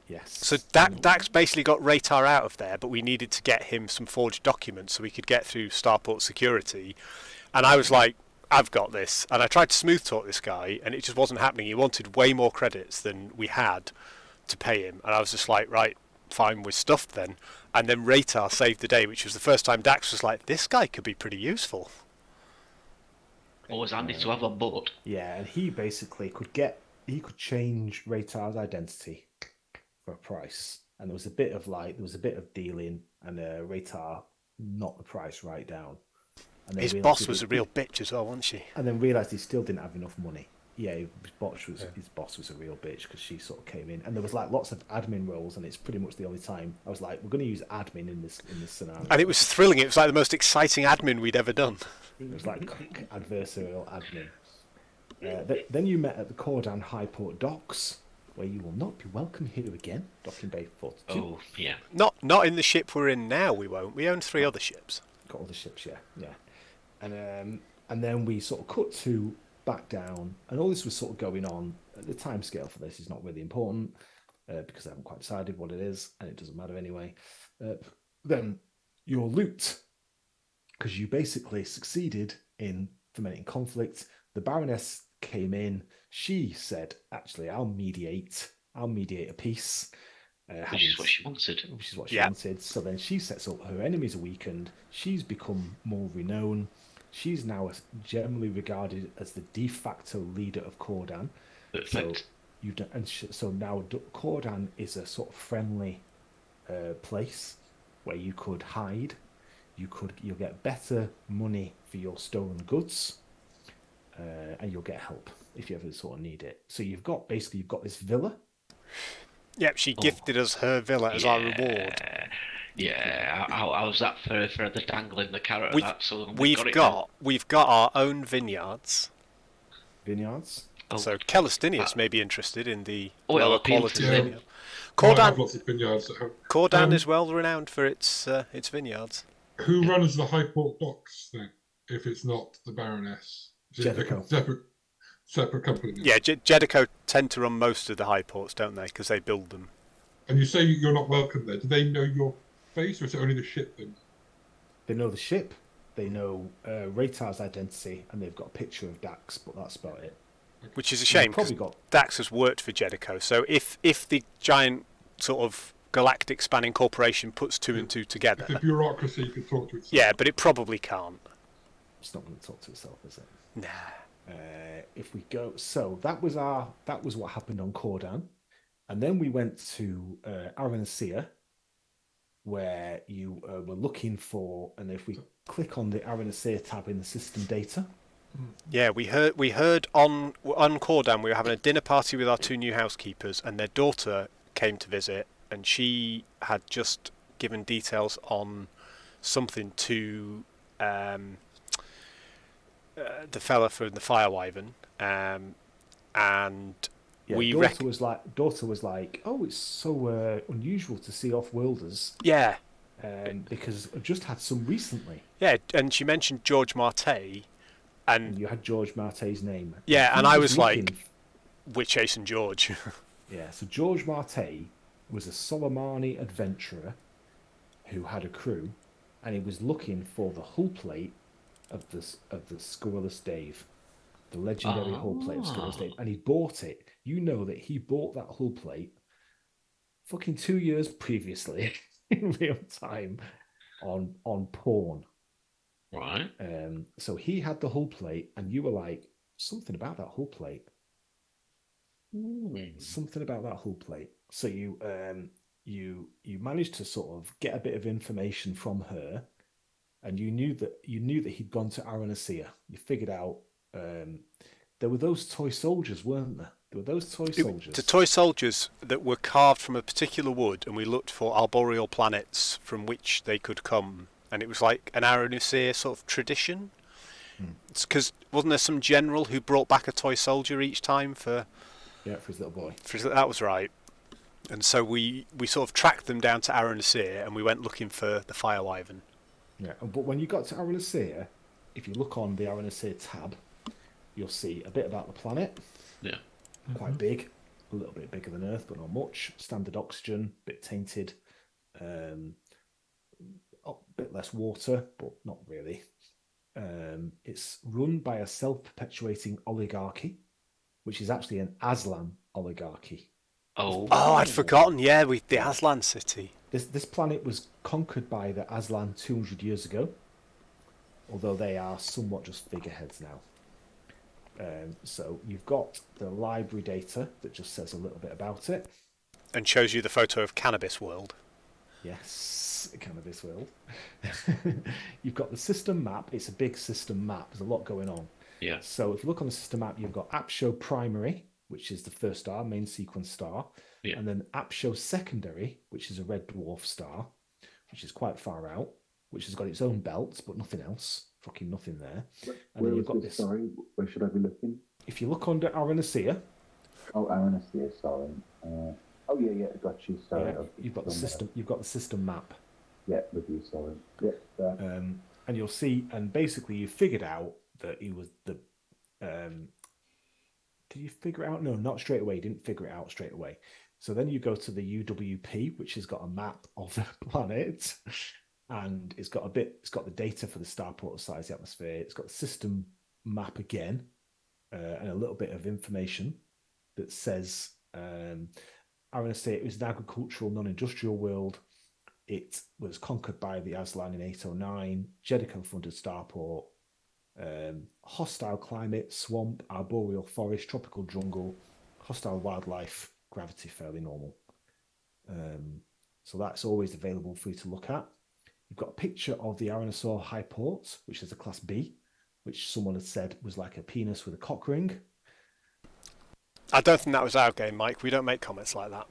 B: Yes.
A: So Dax basically got Raitar out of there, but we needed to get him some forged documents so we could get through Starport security. And I was like, I've got this. And I tried to smooth talk this guy, and it just wasn't happening. He wanted way more credits than we had to pay him. And I was just like, right, fine, we're stuffed then. And then Raitar saved the day, which was the first time Dax was like, this guy could be pretty useful.
C: Always handy to have on board.
B: Yeah, and he basically could change Raitar's identity for a price, and there was a bit of dealing, and Raytar knocked the price right down. And then
A: His boss was a real bitch as well, wasn't she?
B: And then realised he still didn't have enough money. Yeah, his boss was a real bitch because she sort of came in, and there was like lots of admin roles, and it's pretty much the only time I was like, we're going to use admin in this scenario.
A: And it was thrilling. It was like the most exciting admin we'd ever done.
B: It was like adversarial admin. Then you met at the Cordan Highport docks, where you will not be welcome here again. Docking Bay 42.
C: Oh yeah.
A: Not in the ship we're in now. We won't. We own 3 other ships.
B: Got all the ships, yeah. And then we sort of cut to back down, and all this was sort of going on. The time scale for this is not really important because I haven't quite decided what it is, and it doesn't matter anyway. Then your loot, because you basically succeeded in fomenting conflict. The Baroness came in. She said, "Actually, I'll mediate a peace."
C: Which is what she wanted.
B: Which is what she wanted. So then she sets up. Her enemies are weakened. She's become more renowned. She's now generally regarded as the de facto leader of Cordan.
C: Perfect.
B: So now Cordan is a sort of friendly place where you could hide. You'll get better money for your stolen goods, and you'll get help if you ever sort of need it. So you've got this villa.
A: Yep, she gifted us her villa as our reward.
C: Yeah, how's that for the dangling the carrot?
A: We've got our own vineyards.
B: Vineyards.
A: Oh. So Calistinius may be interested in the
C: lower
A: quality vineyard.
E: Cordan, lots of vineyards at home.
A: Cordan is well renowned for its vineyards.
E: Who runs the Highport docks then? If it's not the Baroness, separate company.
A: Yeah, Jedico tend to run most of the high ports, don't they? Because they build them.
E: And you say you're not welcome there. Do they know your face, or is it only the ship then?
B: They know the ship. They know Raytar's identity, and they've got a picture of Dax, but that's about it.
A: Which is a shame, because Dax has worked for Jedico. So if the giant sort of galactic spanning corporation puts 2 and 2 together...
E: The bureaucracy can talk to itself.
A: Yeah, but it probably can't.
B: It's not going to talk to itself, is it?
A: Nah.
B: If we go... So that was what happened on Cordan. And then we went to Aranacea, where you were looking for... And if we click on the Aranacea tab in the system data...
A: Yeah, we heard on Cordan we were having a dinner party with our 2 new housekeepers, and their daughter came to visit, and she had just given details on something to the fella from the Fire Wyvern, and
B: daughter was like, oh, it's so unusual to see off-worlders.
A: Yeah,
B: because I've just had some recently.
A: Yeah, and she mentioned George Marte. And
B: you had George Marte's name.
A: Yeah, and I was like, which Jason George?
B: Yeah, so George Marte was a Solomani adventurer who had a crew, and he was looking for the hull plate of the Scurrilous Dave, the legendary hull plate of Scurrilous Dave, and he bought it. You know that he bought that hull plate fucking 2 years previously in real time on porn.
C: Right.
B: So he had the hull plate, and you were like, something about that hull plate. Something about that hull plate. So you managed to sort of get a bit of information from her, and you knew that he'd gone to Aranacea. You figured out there were those toy soldiers, weren't there? There were those toy soldiers.
A: The toy soldiers that were carved from a particular wood, and we looked for arboreal planets from which they could come. And it was like an Aranacea sort of tradition. It's because wasn't there some general who brought back a toy soldier each time for
B: his little boy?
A: That was right. And so we sort of tracked them down to Aranacea, and we went looking for the Fire Wyvern.
B: Yeah, but when you got to Aranacea, if you look on the Aranacea tab, you'll see a bit about the planet.
C: Yeah.
B: Quite big, a little bit bigger than Earth, but not much. Standard oxygen, bit tainted. A bit less water, but not really. It's run by a self-perpetuating oligarchy, which is actually an Aslan oligarchy.
A: Oh, I'd forgotten. Yeah, with the Aslan city.
B: This planet was conquered by the Aslan 200 years ago, although they are somewhat just figureheads now. So you've got the library data that just says a little bit about it.
A: and shows you the photo of Cannabis World.
B: Yes, Cannabis World. You've got the system map. It's a big system map. There's a lot going on.
C: Yeah.
B: So if you look on the system map, you've got App Show Primary, which is the first star, main sequence star.
C: Yeah.
B: And then App Show Secondary, which is a red dwarf star, which is quite far out, which has got its own belts, but nothing else. Fucking nothing there. And then you've got this.
G: Sorry, where should I be looking?
B: If you look under Aranacea.
G: Oh, Aranacea, sorry. Oh yeah, got you. Sorry.
B: Yeah, you've got the system. You've got the system map.
G: Yeah, with you. Sorry. Yeah.
B: And you'll see, and basically you figured out that he was the. Did you figure it out? No, not straight away. You didn't figure it out straight away. So then you go to the UWP, which has got a map of the planet, and it's got the data for the starport, the size, the atmosphere. It's got the system map again, and a little bit of information that says, Aranacea, it was an agricultural, non-industrial world. It was conquered by the Aslan in 809. Jedico funded starport. Hostile climate, swamp, arboreal forest, tropical jungle, hostile wildlife, gravity fairly normal. So that's always available for you to look at. You've got a picture of the Aranosaur High Port, which is a Class B, which someone had said was like a penis with a cock ring.
A: I don't think that was our game, Mike. We don't make comments like that.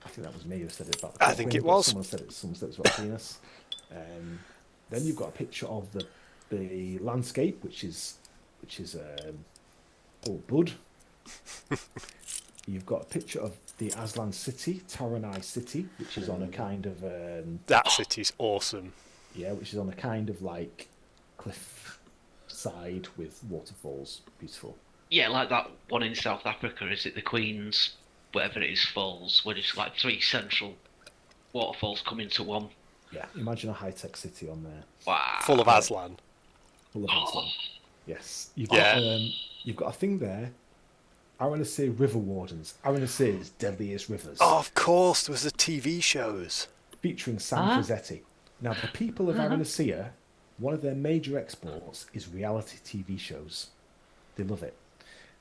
B: I think that was me who said it about the cock
A: I think
B: ring,
A: it was.
B: Someone said it was about a penis. Then you've got a picture of the landscape, which is all bud. You've got a picture of the Aslan city, Taranai city, which is on a kind of
A: that city's awesome.
B: Yeah, which is on a kind of like cliff side with waterfalls. Beautiful.
C: Yeah, like that one in South Africa. Is it the Queen's, whatever it is, falls, where it's like 3 central waterfalls come into one?
B: Yeah, imagine a high-tech city on there.
C: Wow.
A: Full of Aslan.
B: Full of Aslan. Yes. You've got a thing there. Aranacea River Wardens. Aranacea's deadliest rivers.
A: Oh, of course, there was the TV shows.
B: Featuring Sam Frazzetti. Now, the people of Aranacea, one of their major exports is reality TV shows. They love it.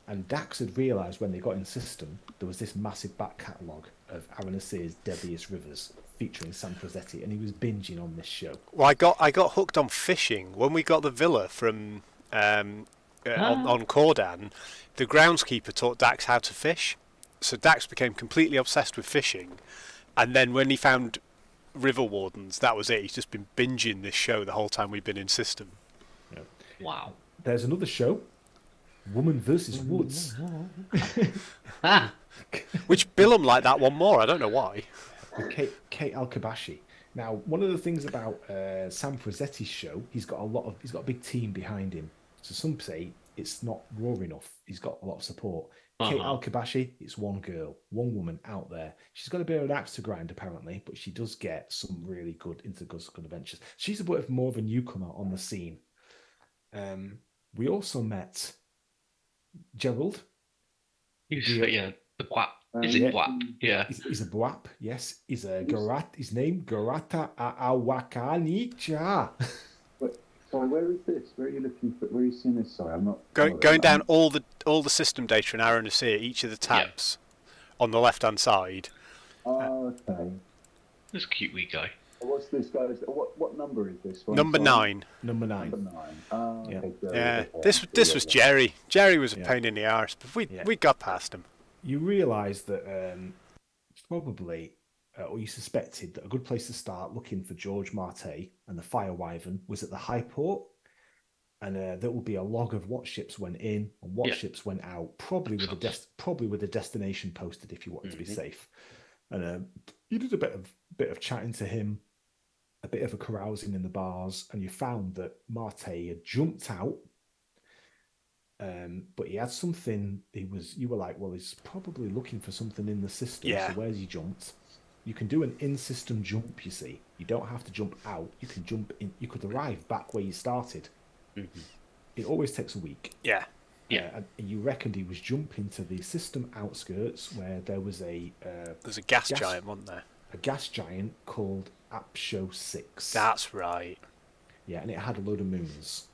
B: And Dax had realised when they got in the system, there was this massive back catalogue of Aranacea's deadliest rivers featuring Sam Frazzetti, and he was binging on this show.
A: Well, I got hooked on fishing. When we got the villa from on Cordan, the groundskeeper taught Dax how to fish. So Dax became completely obsessed with fishing. And then when he found River Wardens, that was it. He's just been binging this show the whole time we've been in system.
B: Yeah.
C: Wow.
B: There's another show, Woman versus Woods.
A: Which bill 'em like that one more. I don't know why.
B: With Kate Al-Kabashi. Now, one of the things about Sam Frazzetti's show, he's got a big team behind him. So some say it's not raw enough. He's got a lot of support. Kate Al-Kabashi, it's one girl, one woman out there. She's got a bit of an axe to grind, apparently, but she does get some really good good adventures. She's a bit of more of a newcomer on the scene. We also met Gerald.
C: The Bwap. Is it Bwap? Yeah.
B: He's a Bwap, yes. He's a Garat. His name, Garata Awakanicha.
G: Sorry, where is this? Where are you looking for? Where are you seeing this? Sorry, I'm not
A: going down all the system data in Aranacea, each of the tabs on the left hand side.
G: Oh, okay.
C: This cute wee guy.
G: What's this guy? What number is this one?
A: Number 9.
B: Number 9.
G: Oh,
B: yeah.
G: Okay,
A: Yeah.
G: okay.
A: This was Jerry. Jerry was a pain in the arse, but we got past him.
B: You realise that probably, or you suspected that a good place to start looking for George Marte and the Fire Wyvern was at the High Port, and there would be a log of what ships went in and what ships went out, probably with a destination posted if you wanted to be safe. And you did a bit of chatting to him, a bit of a carousing in the bars, and you found that Marte had jumped out. But he had something. You were like, well, he's probably looking for something in the system.
A: Yeah.
B: So where's he jumped? You can do an in-system jump. You see, you don't have to jump out. You can jump in. You could arrive back where you started. Mm-hmm. It always takes a week.
A: Yeah.
B: And you reckoned he was jumping to the system outskirts where there was
A: there's a gas giant, wasn't there?
B: A gas giant called Apsho 6.
A: That's right.
B: Yeah, and it had a load of moons.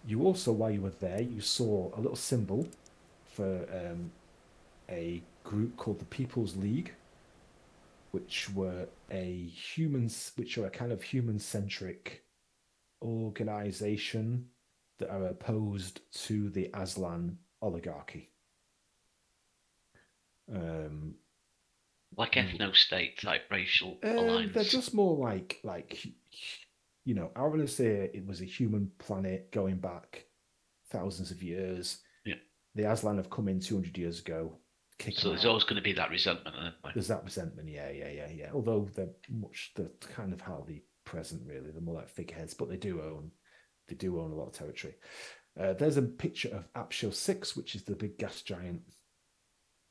B: You also, while you were there, you saw a little symbol for a group called the People's League, which are a kind of human-centric organization that are opposed to the Aslan oligarchy.
C: Like ethno-state type racial alliance.
B: They're just more like I want to say it was a human planet going back thousands of years.
C: Yeah.
B: The Aslan have come in 200 years ago.
C: So there's always going to be that resentment, isn't there?
B: There's that resentment, yeah. Although they're kind of hardly present, really. They're more like figureheads, but they do own a lot of territory. There's a picture of Apshel 6, which is the big gas giant.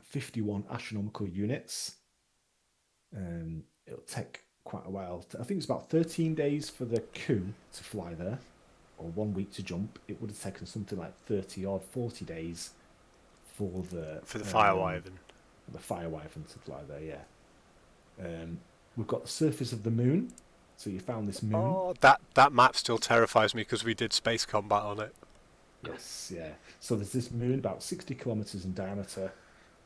B: 51 astronomical units. It'll take quite a while. I think it's about 13 days for the coup to fly there, or 1 week to jump. It would have taken something like 30 or 40 days for the
A: Firewyvern.
B: The Firewyvern to fly there, yeah. We've got the surface of the moon. So you found this moon.
A: Oh, that map still terrifies me because we did space combat on it.
B: Yes, yeah. So there's this moon about 60 kilometers in diameter,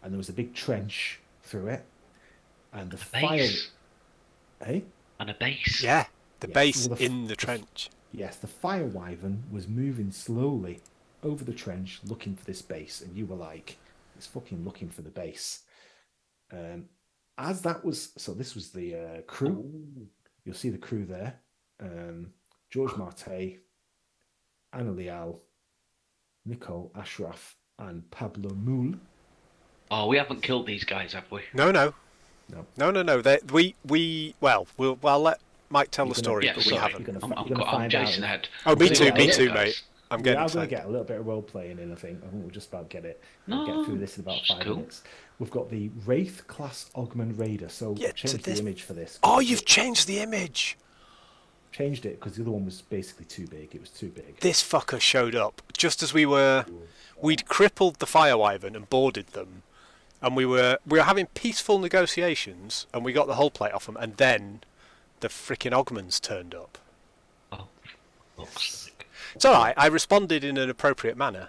B: and there was a big trench through it. And the fire. Hey?
C: And a base.
A: Yeah, the base in the trench.
B: Yes, the Firewyvern was moving slowly over the trench looking for this base, and you were like, it's fucking looking for the base. This was the crew. Ooh. You'll see the crew there. George Marte, Anna Leal, Nicole Ashraf, and Pablo Moul.
C: Oh, we haven't killed these guys, have we?
A: No. I'll let Mike tell the story, but we haven't.
C: I'm Jason Head.
A: Oh, me too, mate. I'm going
B: to get a little bit of role playing in. I think we'll just about get it. We'll get through this in about 5 minutes. We've got the Wraith class Augment Raider. So I've changed the image for this.
A: Oh, you've changed the image.
B: Changed it because the other one was basically too big. It was too big.
A: This fucker showed up just as we'd crippled the Firewyvern and boarded them, and we were having peaceful negotiations, and we got the hull plate off them, and then the freaking Ogmans turned up.
C: Oh, looks like.
A: It's all right. I responded in an appropriate manner.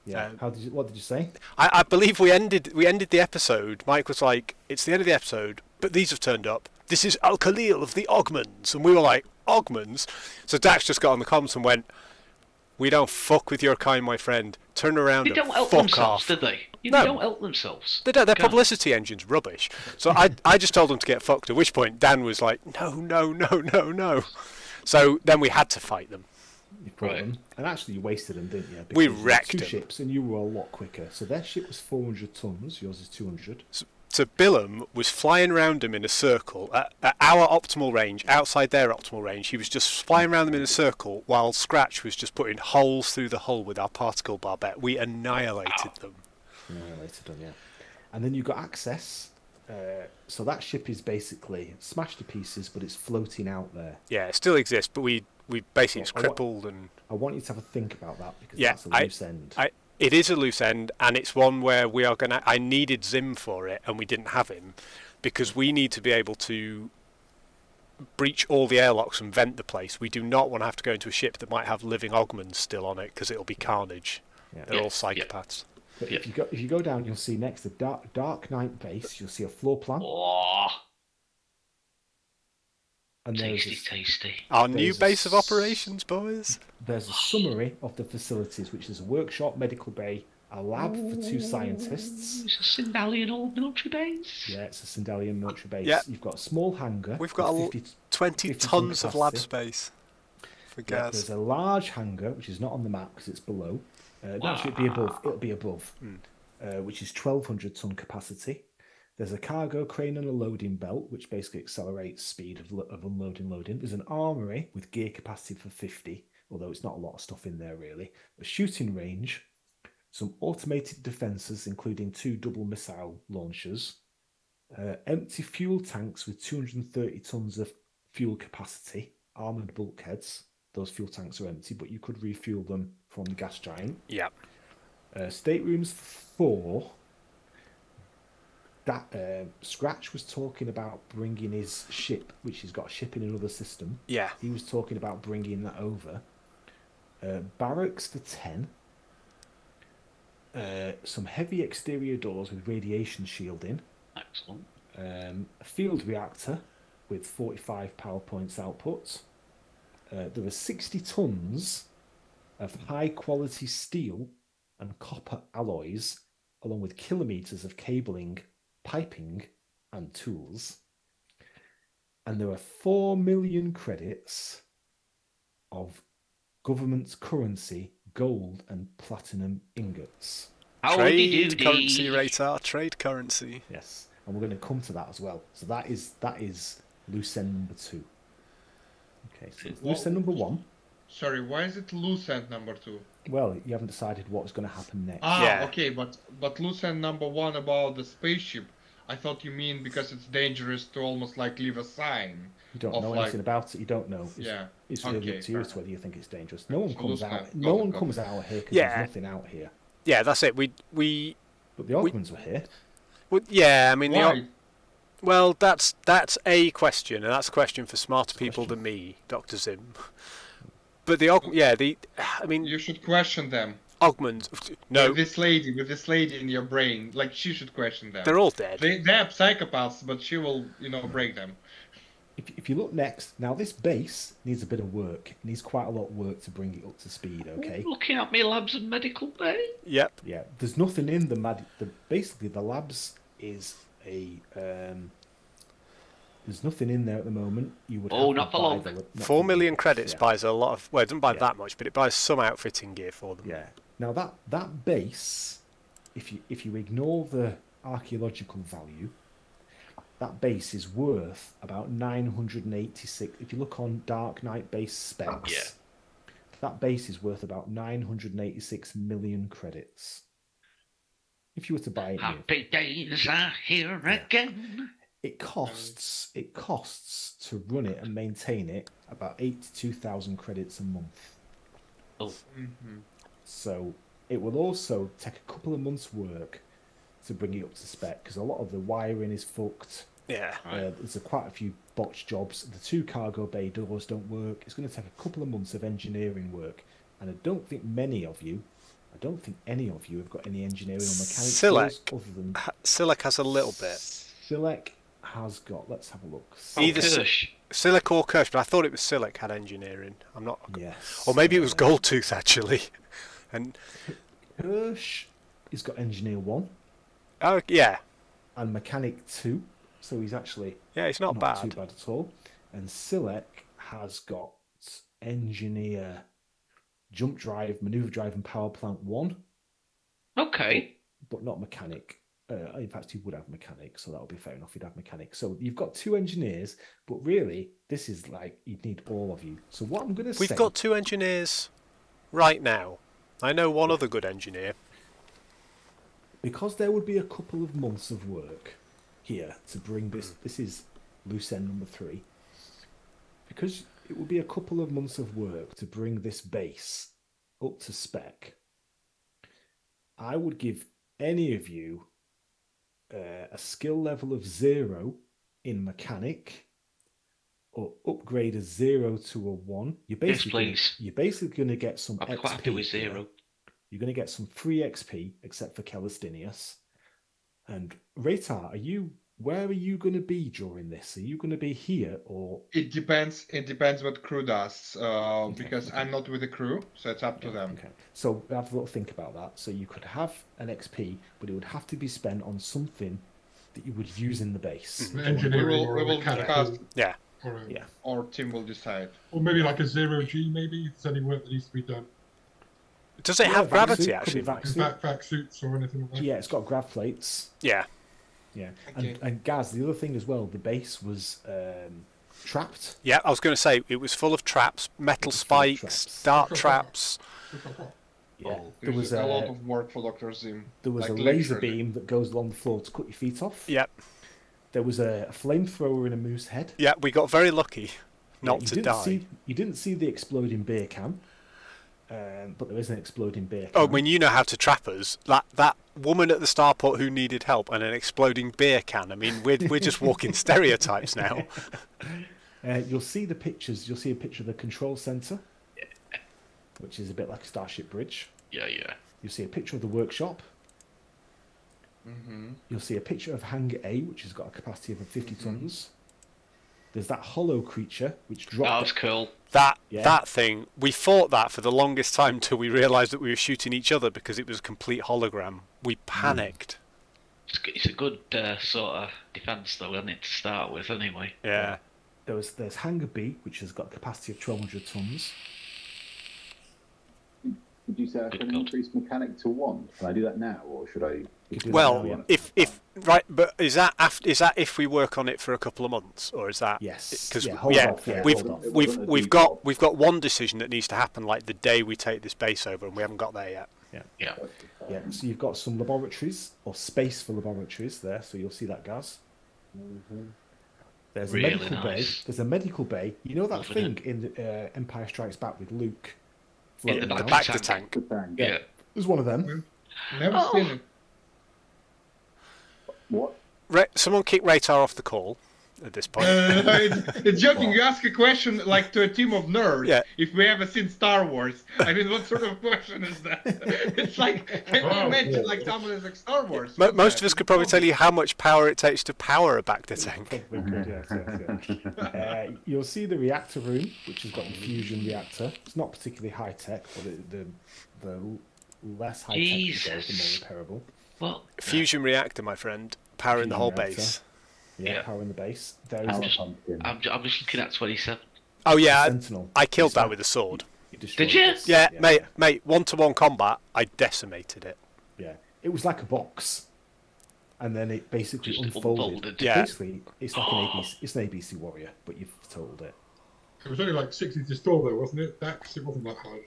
B: Yeah. What did you say?
A: I believe we ended the episode. Mike was like, "It's the end of the episode, but these have turned up. This is Al Khalil of the Ogmans," and we were like, "Ogmans?" So Dax just got on the comms and went, "We don't fuck with your kind, my friend. Turn around and fuck off."
C: They don't help themselves, do they?
A: No.
C: They don't help themselves.
A: They don't. Their publicity engine's rubbish. So I just told them to get fucked. At which point Dan was like, "No." So then we had to fight them.
B: You brought them. And actually you wasted them, didn't you? Because
A: we wrecked them.
B: 2 ships and you were a lot quicker. So their ship was 400 tons, yours is 200.
A: So Billum was flying around them in a circle at our optimal range, outside their optimal range. He was just flying around them in a circle while Scratch was just putting holes through the hull with our particle barbette. We annihilated them.
B: Yeah. And then you got access. So that ship is basically smashed to pieces, but it's floating out there.
A: Yeah, it still exists, but we basically it's crippled. And
B: I want you to have a think about that because that's a loose end.
A: It is a loose end, and it's one where we are gonna. I needed Zim for it, and we didn't have him because we need to be able to breach all the airlocks and vent the place. We do not want to have to go into a ship that might have living Ogmans still on it because it'll be carnage. Yeah. They're all psychopaths.
B: But if you go down, you'll see next to Dark Knight base, you'll see a floor plan.
C: Oh,
B: and
C: tasty.
A: Our new base of operations, boys.
B: There's a summary of the facilities, which is a workshop, medical bay, a lab for 2 scientists.
C: It's a Sindalian old military base.
B: Yeah, it's a Sindalian military base.
A: Yeah.
B: You've got a small hangar.
A: We've got 20 tons of lab space for gas.
B: Yeah, there's a large hangar, which is not on the map because it's below. Actually, it'll be above, which is 1,200 ton capacity. There's a cargo crane and a loading belt, which basically accelerates speed of unloading, loading. There's an armory with gear capacity for 50, although it's not a lot of stuff in there really. A shooting range, some automated defences, including 2 double missile launchers, empty fuel tanks with 230 tons of fuel capacity, armoured bulkheads. Those fuel tanks are empty, but you could refuel them from the gas giant.
A: Yeah.
B: Staterooms for 4. That Scratch was talking about bringing his ship, which he's got a ship in another system.
A: Yeah.
B: He was talking about bringing that over. Barracks for 10. some heavy exterior doors with radiation shielding.
C: Excellent.
B: A field reactor with 45 power points output. There are 60 tons of high-quality steel and copper alloys, along with kilometers of cabling, piping, and tools. And there are 4 million credits of government currency, gold and platinum ingots.
A: Trade currency, Radar. Trade currency.
B: Yes, and we're going to come to that as well. So that is loose end number 2. Okay, so loose end number 1.
D: Sorry, why is it loose end number 2?
B: Well, you haven't decided what's going to happen next.
D: Okay, but loose end number 1 about the spaceship. I thought you mean because it's dangerous to almost like leave a sign.
B: You don't know anything about it. You don't know. It's really up to you as to whether you think it's dangerous. No one comes out. No one comes out here because there's nothing out here.
A: Yeah, that's it.
B: But the Ogmans were here.
A: Well, yeah, I mean,
D: why?
A: Well, that's a question, and that's a question for smarter people than me, Dr. Zim. But I mean,
D: you should question them.
A: Ogmans, no.
D: With this lady in your brain, like she should question them.
A: They're all dead.
D: They have psychopaths, but she will, break them.
B: If you look next, now this base needs a bit of work. It needs quite a lot of work to bring it up to speed. Okay.
C: Looking at me labs and medical bay.
A: Yep.
B: Yeah. There's nothing in basically the labs is a. There's nothing in there at the moment. You would.
C: Not for long.
A: 4 million credits buys a lot of. Well, it doesn't buy that much, but it buys some outfitting gear for them.
B: Yeah. Now that base, if you ignore the archaeological value, that base is worth about 986. If you look on Dark Knight base specs, that base is worth about 986 million credits. If you were to buy it,
C: happy days are here again.
B: It costs to run it and maintain it about 82,000 credits a month.
C: Oh.
B: Mm-hmm. So it will also take a couple of months' work to bring it up to spec because a lot of the wiring is fucked.
A: Yeah.
B: There's quite a few botched jobs. The 2 cargo bay doors don't work. It's going to take a couple of months of engineering work, and I don't think any of you have got any engineering or mechanics skills other than
A: Silek has a little bit.
B: Silek has got. Let's have a look.
A: Either Silek or Kirsch, but I thought it was Silek had engineering. I'm not.
B: Yes.
A: Or maybe it was Goldtooth actually. And
B: Kirsch has got engineer 1.
A: Oh yeah.
B: And mechanic 2. So he's actually
A: he's not bad.
B: Too bad at all. And Silek has got engineer, jump drive, maneuver drive, and power plant 1.
C: Okay.
B: But not mechanic. In fact, he would have mechanic, so that would be fair enough. He'd have mechanic. So you've got 2 engineers, but really, this is like you'd need all of you. So what I'm going to say,
A: we've got 2 engineers right now. I know one other good engineer.
B: Because there would be a couple of months of work here to bring this. This is loose end number 3. Because it would be a couple of months of work to bring this base up to spec. I would give any of you a skill level of 0 in mechanic, or upgrade a 0 to a 1. You're basically going to get some
C: I'm
B: XP.
C: quite happy with 0.
B: You're going to get some free XP, except for Calistinius. And Ratar, where are you going to be during this? Are you going to be here or?
D: It depends. It depends what crew does. Because I'm not with the crew, so it's up to them.
B: Okay. So have a little think about that. So you could have an XP, but it would have to be spent on something that you would use in the base.
E: Engineering
D: we will discuss.
A: Yeah.
D: Or Tim will decide.
E: Or maybe like a 0G, maybe if there's any work that needs to be done.
A: Does it have gravity actually?
E: Backpack suits or anything like that?
B: Yeah, it's got grav plates.
A: Yeah.
B: Yeah.
D: Okay.
B: And Gaz, the other thing as well, the base was trapped.
A: Yeah, I was going to say it was full of traps, metal spikes, dart traps.
B: Yeah.
D: There was a lot of work for Dr. Zim.
B: There was a laser beam that goes along the floor to cut your feet off.
A: Yep.
B: There was a flamethrower in a moose head.
A: Yeah, we got very lucky not to die.
B: You didn't see the exploding beer can. But there is an exploding beer can.
A: Oh, I mean, you know how to trap us. That woman at the starport who needed help and an exploding beer can. I mean, we're just walking stereotypes now.
B: You'll see the pictures. You'll see a picture of the control center, which is a bit like a Starship Bridge.
C: Yeah.
B: You'll see a picture of the workshop.
D: Mm-hmm.
B: You'll see a picture of Hangar A, which has got a capacity of 50 tons. There's that hollow creature, which dropped...
C: That was cool.
A: That thing, we fought that for the longest time till we realised that we were shooting each other because it was a complete hologram. We panicked.
C: It's a good sort of defence, though, isn't it, to start with, anyway?
A: Yeah.
B: There's Hangar B, which has got a capacity of 1,200 tons.
G: Did you say I can increase mechanic to 1? Can I do that now, or should I?
A: Well, if but is that if we work on it for a couple of months, or is that?
B: Yes.
A: Because we've got one decision that needs to happen like the day we take this base over, and we haven't got there yet.
C: Yeah.
B: So you've got some laboratories or space for laboratories there, so you'll see that, Gaz. There's
C: Really
B: a medical bay.
C: nice.
B: There's a medical bay. You know that
C: Loving
B: thing in Empire Strikes Back with Luke?
C: In the
B: floating
C: back
B: down?
C: of the tank. Yeah.
B: There's one of them.
D: Never seen it.
G: What?
A: Someone kick Ratar off the call at this point.
D: It's joking. You ask a question like to a team of nerds.
A: Yeah.
D: If we ever seen Star Wars, I mean, what sort of question is that? It's like, can you imagine like someone is like Star Wars?
A: Most of us could probably tell you how much power it takes to power a Bacta tank.
B: Probably could, yes. You'll see the reactor room, which has got a fusion reactor. It's not particularly high tech, but the less high tech you go, the more repairable.
C: Well,
A: Fusion reactor, my friend, powering the whole
B: reactor.
A: base.
B: Yeah, powering the base. There is
C: I'm
B: a
C: just looking at 27.
A: Oh yeah,
B: Sentinel.
A: I killed that with a sword.
B: destroyed
C: Did you?
B: this.
A: Yeah, mate, one-to-one combat, I decimated it.
B: Yeah, it was like a box, and then it basically
C: Just
B: unfolded.
C: unfolded.
A: Yeah.
B: Basically, it's like an ABC. It's an ABC warrior, but you've told it.
E: It was only like 60 to store though, wasn't it? It wasn't that hard.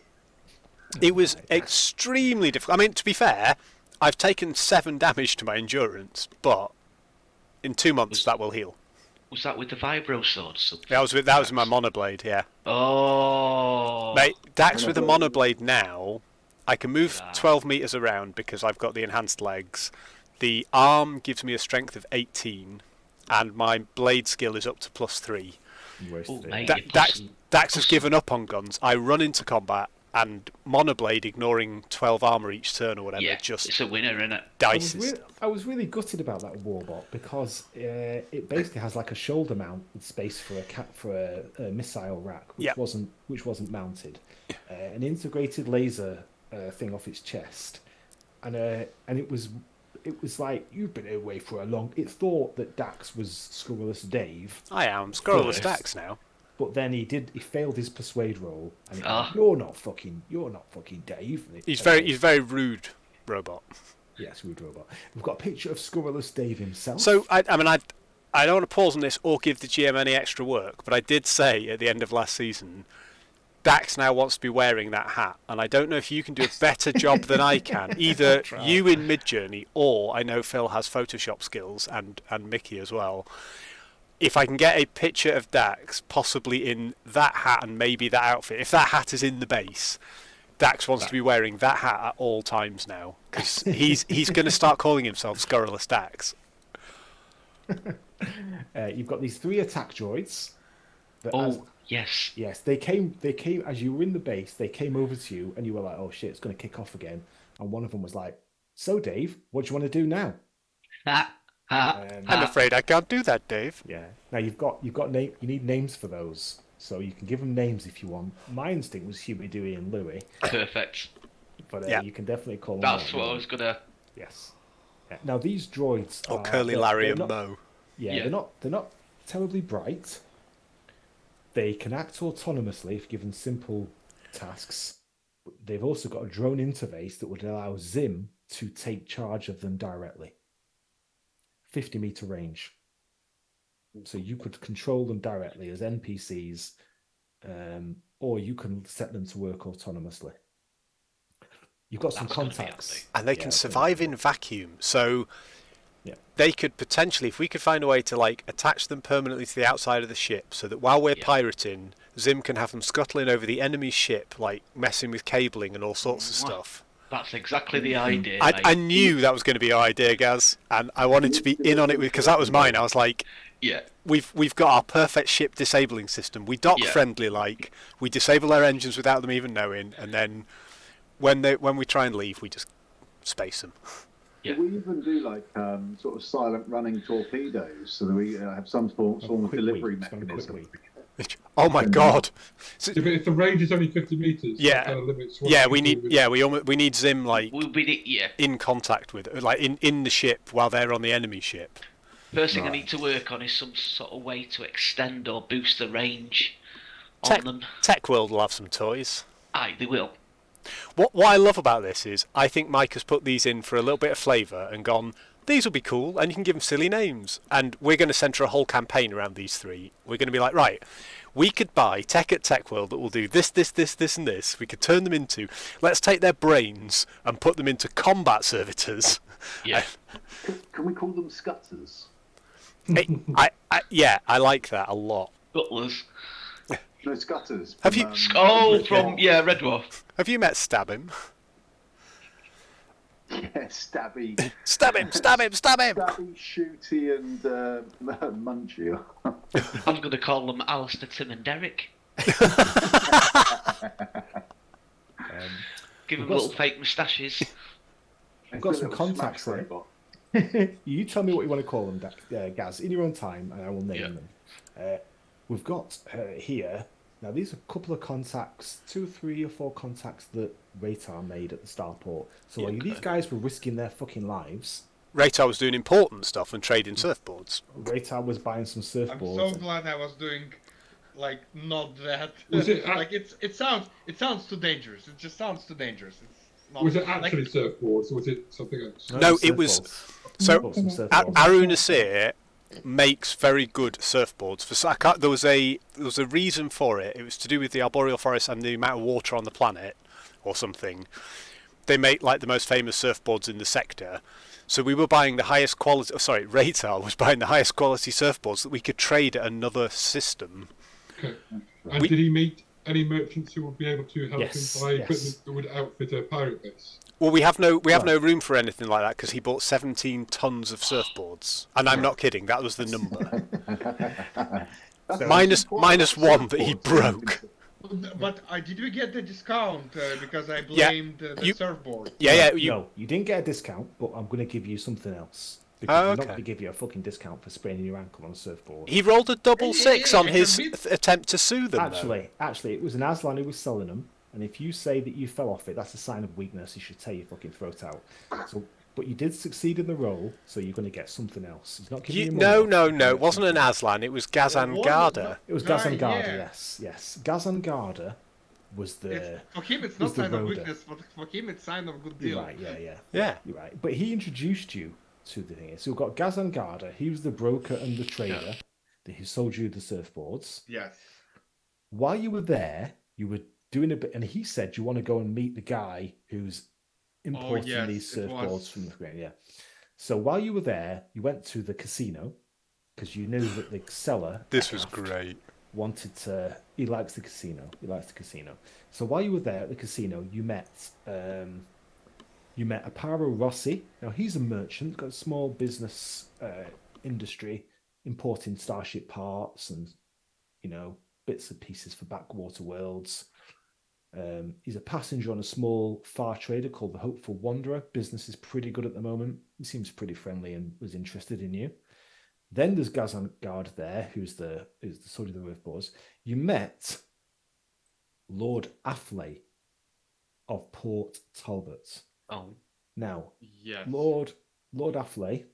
A: It was extremely difficult. I mean, to be fair, I've taken 7 damage to my endurance, but in 2 months that will heal.
C: Was that with the vibro sword?
A: That was with my monoblade, yeah.
C: Oh.
A: Mate, Dax with a monoblade now, I can move 12 metres around because I've got the enhanced legs. The arm gives me a strength of 18, and my blade skill is up to +3.
B: You wasted it.
C: mate.
A: Dax has given up on guns. I run into combat, and monoblade, ignoring 12 armour each turn or whatever,
C: Yeah,
A: just
C: it's a winner, innit?
A: dices.
B: I was really gutted about that warbot because it basically has like a shoulder mount with space for a missile rack, which wasn't mounted, an integrated laser thing off its chest, and it was like, you've been away for a long. It thought that Dax was Scurrilous Dave.
A: I am Scurrilous Dax now.
B: But then he failed his persuade roll, and it went, you're not fucking Dave.
A: He's very rude robot.
B: Yes, rude robot. We've got a picture of Scurrilous Dave himself.
A: So I don't want to pause on this or give the GM any extra work, but I did say at the end of last season, Dax now wants to be wearing that hat, and I don't know if you can do a better job than I can. Either you in Midjourney, or I know Phil has Photoshop skills and Mickey as well. If I can get a picture of Dax, possibly in that hat and maybe that outfit, if that hat is in the base, Dax wants to be wearing that hat at all times now, because he's going to start calling himself Scurrilous Dax.
B: You've got these 3 attack droids.
C: Yes.
B: Yes, they came as you were in the base. They came over to you, and you were like, "Oh shit, it's going to kick off again." And one of them was like, "So, Dave, what do you want to do now?"
A: I'm afraid I can't do that, Dave.
B: Yeah. Now you need names for those, so you can give them names if you want. My instinct was Huey, Dewey, and Louie,
C: Perfect.
B: but you can definitely call them.
C: That's what I was gonna.
B: Yes. Yeah. Now these droids
A: Or
B: are
A: Curly Larry and Mo.
B: Yeah, they're not terribly bright. They can act autonomously if given simple tasks. They've also got a drone interface that would allow Zim to take charge of them directly. 50-meter range. So you could control them directly as NPCs, or you can set them to work autonomously. You've got some contacts.
A: And they can survive in vacuum. So they could potentially, if we could find a way to like attach them permanently to the outside of the ship, so that while we're pirating, Zim can have them scuttling over the enemy's ship, like messing with cabling and all sorts of stuff.
C: That's exactly the idea.
A: I knew that was going to be your idea, Gaz, and I wanted to be in on it because that was mine. I was like, we've got our perfect ship disabling system. We dock friendly, like we disable their engines without them even knowing, and then when we try and leave, we just space them.
C: Yeah.
G: We even do like sort of silent running torpedoes, so that we have some form of delivery mechanism.
A: Oh my god!
E: So, but if the range is only 50 meters,
A: Yeah,
E: that kind of limits what
A: yeah,
E: you
A: we
E: can
A: need
E: do with-
A: we need Zim like
C: We'll be
A: in contact with, like in the ship while they're on the enemy ship.
C: First thing I need to work on is some sort of way to extend or boost the range
A: Tech,
C: on them.
A: Tech World will have some toys.
C: Aye, they will.
A: What I love about this is I think Mike has put these in for a little bit of flavour and gone, these will be cool, and you can give them silly names. And we're going to centre a whole campaign around these three. We're going to be like, right, we could buy tech at Tech World that will do this, this, this, this, and this. We could turn them into, let's take their brains and put them into combat servitors.
C: Yeah.
G: Can we call them scutters?
A: I like that a lot.
C: Butlers.
G: No, scutters.
A: Have you-
C: Red Dwarf.
A: Have you met Stab Him?
G: Yeah, stabby.
A: Stab him! Stab him! Stab him!
G: Stabby, shooty, and munchy.
C: I'm going to call them Alistair, Tim, and Derek. Give them little fake moustaches.
B: We've got some contacts there. You tell me what you want to call them, Gaz, in your own time, and I will name them. We've got here, now these are a couple of contacts, 2, 3 or 4 contacts that Raytar made at the starport. So while these guys were risking their fucking lives...
A: Raytar was doing important stuff and trading surfboards.
B: Raytar was buying some surfboards.
D: I'm so glad I was doing, like, not that.
E: Was it
D: like it sounds too dangerous. It just sounds too dangerous. It's not,
E: Was it actually surfboards, or was it something else?
A: No, it was... So, Arun Asir makes very good surfboards. There was a reason for it. It was to do with the arboreal forest and the amount of water on the planet, or something. They make like the most famous surfboards in the sector. So we were buying the highest quality. Oh, sorry, Raytar was buying the highest quality surfboards that we could trade at another system.
E: Okay. And did he meet any merchants who would be able to help him buy
B: yes.
E: equipment that would outfit a pirate base?
A: Well, we have no room for anything like that because he bought 17 tons of surfboards, and I'm not kidding. That was the number. minus one that he broke.
D: But did we get the discount because I blamed the surfboard?
B: No, you didn't get a discount, but I'm going to give you something else. Because I'm not going to give you a fucking discount for spraining your ankle on a surfboard.
A: He rolled a double 6 on his attempt to sue them.
B: Actually, it was an Aslan who was selling them, and if you say that you fell off it, that's a sign of weakness. You should tear your fucking throat out. So, but you did succeed in the roll, so you're going to get something else. He's not giving you money.
A: No. It wasn't an Aslan. It was Gazan Garda.
B: It was Gazan Garda. Yes. Gazan Garda was the.
D: For him, it's not sign of weakness. For him, it's sign of good deal.
B: You're right. Yeah. You're right. But he introduced you to the thing. So we've got Gazan Garda. He was the broker and the trader that he sold you the surfboards.
D: Yes.
B: While you were there, you were doing a bit, and he said you want to go and meet the guy who's importing these surfboards from the Ukraine. Yeah. So while you were there, you went to the casino because you knew that the seller.
A: This was great.
B: Wanted to. He likes the casino. So while you were there at the casino, you met. You met Aparo Rossi. Now he's a merchant, got a small business industry, importing starship parts and bits and pieces for backwater worlds. He's a passenger on a small far trader called the Hopeful Wanderer. Business is pretty good at the moment. He seems pretty friendly and was interested in you. Then there's Gazan Guard there, who's the sort of the Riftboars. You met Lord Affley of Port Talbot.
C: Oh.
B: Now,
D: yes.
B: Lord Affley,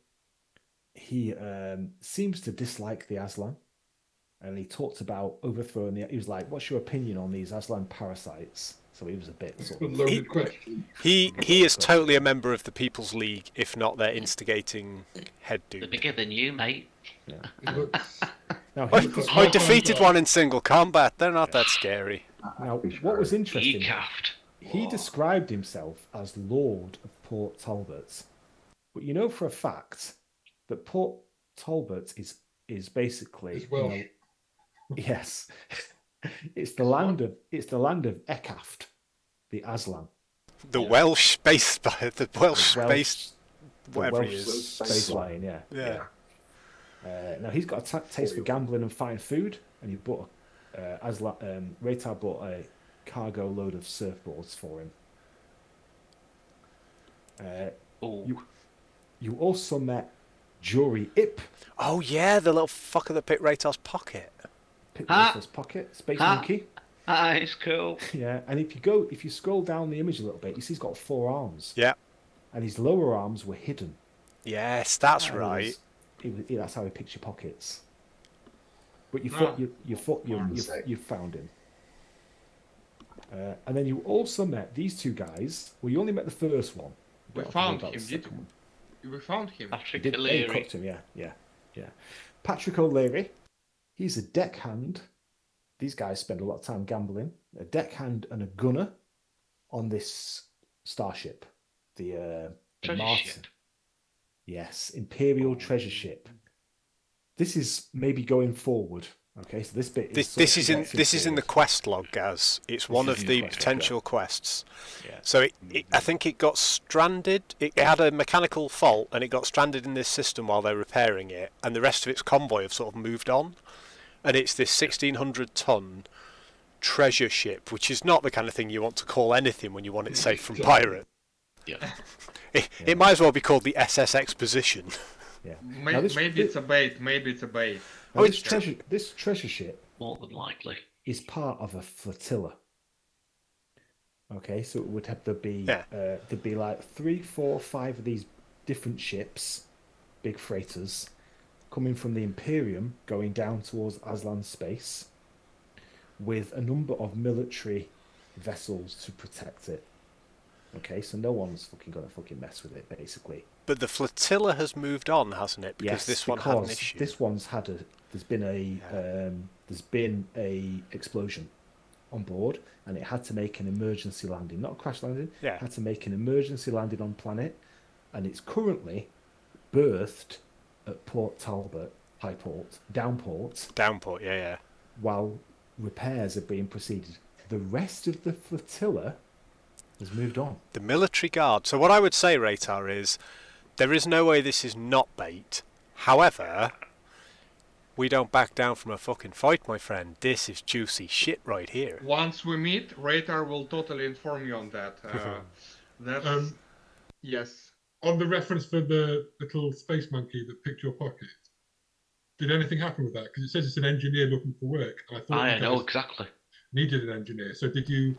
B: he seems to dislike the Aslan. And he talked about overthrowing he was like, what's your opinion on these Aslan parasites? So he was a bit sort of...
E: loaded question.
A: He is totally a member of the People's League, if not their instigating head dude.
C: They're bigger than you, mate.
B: Yeah. Now,
A: I defeated one in single combat. They're not that scary.
B: Now, what was interesting, he
C: Whoa.
B: described himself as Lord of Port Talbot. But you know for a fact that Port Talbot is basically... Yes, it's the land of Ekaft, the Aslan,
A: the Welsh base, whatever it is,
B: space line. Yeah. Now he's got a taste for gambling and fine food, and he bought Raytar bought a cargo load of surfboards for him. You also met Jury Ip.
A: Oh yeah, the little fucker that picked Ratar's pocket.
B: Picked Ratar's pocket. Space Monkey.
C: It's cool.
B: Yeah, and if you scroll down the image a little bit, you see he's got 4 arms.
A: Yeah.
B: And his lower arms were hidden.
A: Yes, that's right.
B: That's how he picks your pockets. But you found him. And then you also met these 2 guys. Well, you only met the first one.
D: We found him, didn't we? We found him.
C: Patrick O'Leary.
B: Cooked him, yeah. Patrick O'Leary. He's a deckhand. These guys spend a lot of time gambling. A deckhand and a gunner on this starship. The
C: treasure
B: Martin.
C: ship.
B: Yes, Imperial treasure ship. This is maybe going forward. Okay, so this bit is
A: this is in the quest log, Gaz. It's one of the potential quests.
B: Yeah.
A: So I think it got stranded. It had a mechanical fault and it got stranded in this system while they're repairing it, and the rest of its convoy have sort of moved on. And it's this 1,600-ton treasure ship, which is not the kind of thing you want to call anything when you want it safe from pirate.
C: Yeah.
A: It might as well be called the SS Exposition.
B: Yeah.
D: Maybe it's a bait.
B: Now, this treasure ship,
C: more than likely,
B: is part of a flotilla. Okay, so it would have to be there'd be like 3, 4, 5 of these different ships, big freighters, coming from the Imperium, going down towards Aslan space, with a number of military vessels to protect it. Okay, so no one's gonna mess with it, basically.
A: But the flotilla has moved on, hasn't it? Because this one had an issue.
B: This one's there's been a explosion on board, and it had to make an emergency landing, not a crash landing.
A: Yeah.
B: It had to make an emergency landing on planet, and it's currently berthed at Port Talbot, Downport,
A: yeah.
B: while repairs are being proceeded. The rest of the flotilla has moved on.
A: The military guard. So what I would say, Ratar, is there is no way this is not bait. However, we don't back down from a fucking fight, my friend. This is juicy shit right here.
D: Once we meet, Ratar will totally inform you on that. Yes.
E: On the reference for the little space monkey that picked your pocket, did anything happen with that? Because it says it's an engineer looking for work. And I thought
C: I know exactly.
E: Needed an engineer. So did you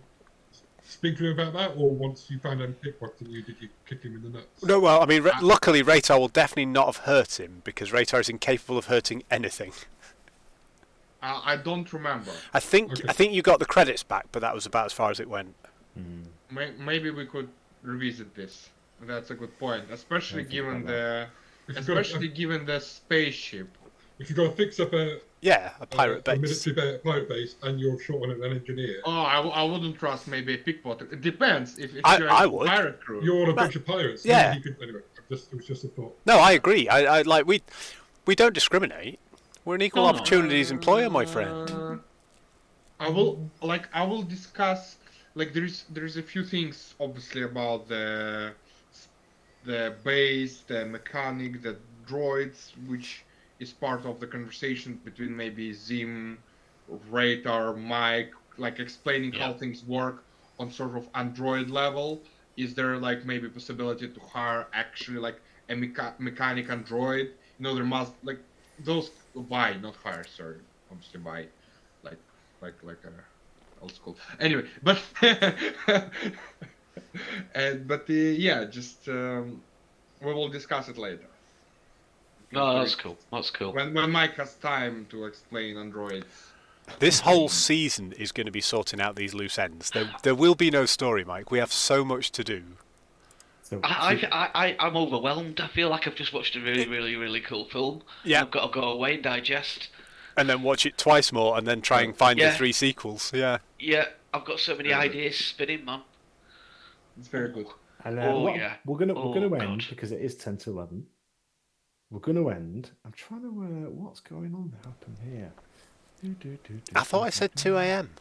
E: speak to him about that, or once you found him pickpocketing you, did you kick him in the nuts?
A: No, well, I mean, luckily Ratar will definitely not have hurt him, because Ratar is incapable of hurting anything.
D: I don't remember.
A: I think you got the credits back, but that was about as far as it went.
D: Maybe we could revisit this. That's a good point, especially given the spaceship.
E: If you've got to fix up a
A: pirate base,
E: a military pirate base, and you're short on an engineer.
D: Oh, I wouldn't trust maybe a pickpocket. It depends if you're
A: I
D: a
A: would.
D: pirate crew.
E: You're on a bunch of pirates.
A: Yeah.
E: Anyway, it was just a thought.
A: No, I agree. I like we don't discriminate. We're an equal opportunities employer, my friend.
D: I will discuss. Like there's a few things obviously about the base, the mechanic, the droids, which is part of the conversation between maybe Zim, Ratar, Mike, like explaining how things work on sort of Android level. Is there like maybe possibility to hire actually like a mechanic android? You know, there must like those buy, not hire, sorry, obviously buy, like a old school. Anyway, but we will discuss it later.
C: No, that's cool. That's cool.
D: When Mike has time to explain androids.
A: This whole season is going to be sorting out these loose ends. There will be no story, Mike. We have so much to do.
C: I'm overwhelmed. I feel like I've just watched a really, really, really cool film.
A: Yeah.
C: I've got to go away and digest.
A: And then watch it twice more, and then try and find the 3 sequels. Yeah.
C: Yeah, I've got so many ideas spinning, man.
D: It's very good.
B: And we're gonna end because it is 10 to 11. We're gonna end. I'm trying to what's going on happen here.
A: I thought I said 2 a.m.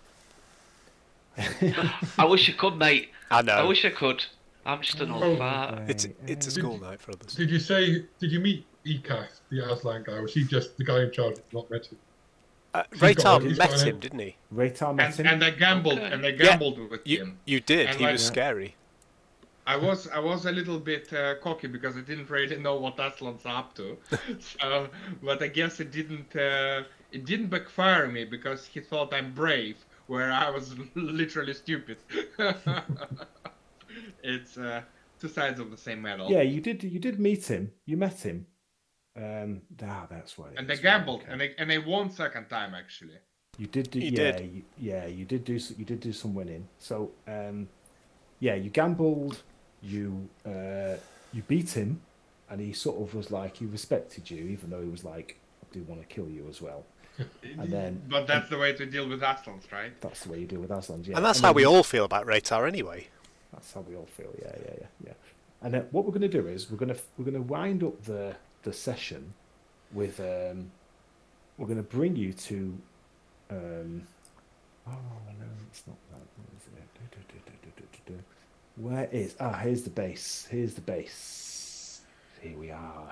C: I wish I could, mate.
A: I know.
C: I wish I could. I'm just an old fart.
A: It's a school night for others.
E: Did you meet Ecas, the Aslan guy? Was he just the guy in charge? Not met him.
A: Ratar met him, didn't he?
B: Ratar met him.
D: And I gambled with him.
A: You did.
D: And
A: he was scary.
D: I was a little bit cocky because I didn't really know what Aslan's up to. So, but I guess it didn't backfire me because he thought I'm brave, where I was literally stupid. It's two sides of the same medal.
B: Yeah, you did meet him. You met him. That's why.
D: And they gambled, okay. and they won second time actually.
B: You did do, you did do some winning. So yeah, you gambled. You beat him, and he sort of was like, he respected you, even though he was like, I do want to kill you as well. And then,
D: but that's the way to deal with Aslans, right?
B: That's the way you deal with Aslans, yeah.
A: And that's how we all feel about Raytar anyway.
B: That's how we all feel, yeah. And then what we're going to do is we're going to wind up the session with we're going to bring you to oh no, it's not that. Where is here's the base. Here we are.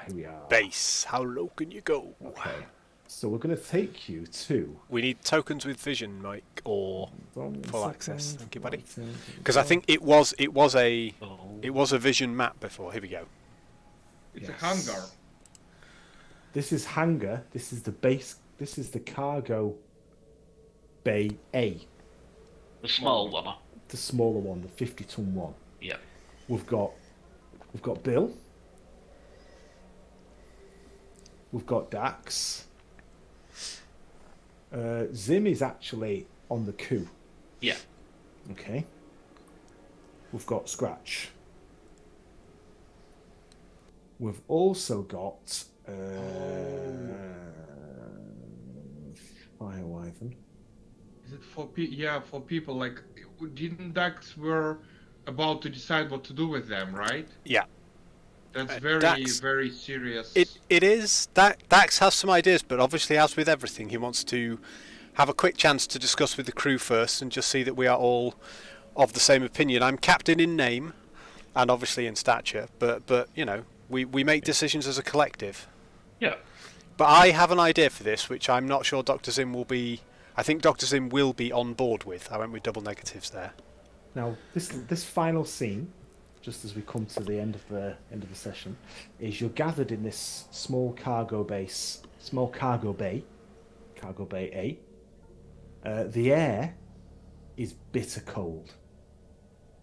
A: Base. How low can you go?
B: Okay. So we're going to take you to...
A: We need tokens with vision, Mike, or full access. Thank you, buddy. Because I think it was a vision map before. Here we go.
D: It's a hangar.
B: This is hangar. This is the base. This is the cargo bay A.
C: The small one.
B: The smaller one, the 50-ton one.
C: Yeah.
B: We've got Bill. We've got Dax. Zim is actually on the coup.
C: Yeah.
B: Okay. We've got Scratch. We've also got Firewyvern.
D: Is it for people like, didn't Dax were about to decide what to do with them, right?
A: Yeah.
D: That's very
A: Dax,
D: very serious.
A: It is. Dax has some ideas, but obviously, as with everything, he wants to have a quick chance to discuss with the crew first and just see that we are all of the same opinion. I'm captain in name, and obviously in stature, but you know, we make decisions as a collective.
C: Yeah.
A: But I have an idea for this, which I'm not sure Dr. Zim will be. I think Dr. Zim will be on board with. I went with double negatives there.
B: Now, this final scene, just as we come to the end of the session, is you're gathered in this small cargo bay, cargo bay A. The air is bitter cold,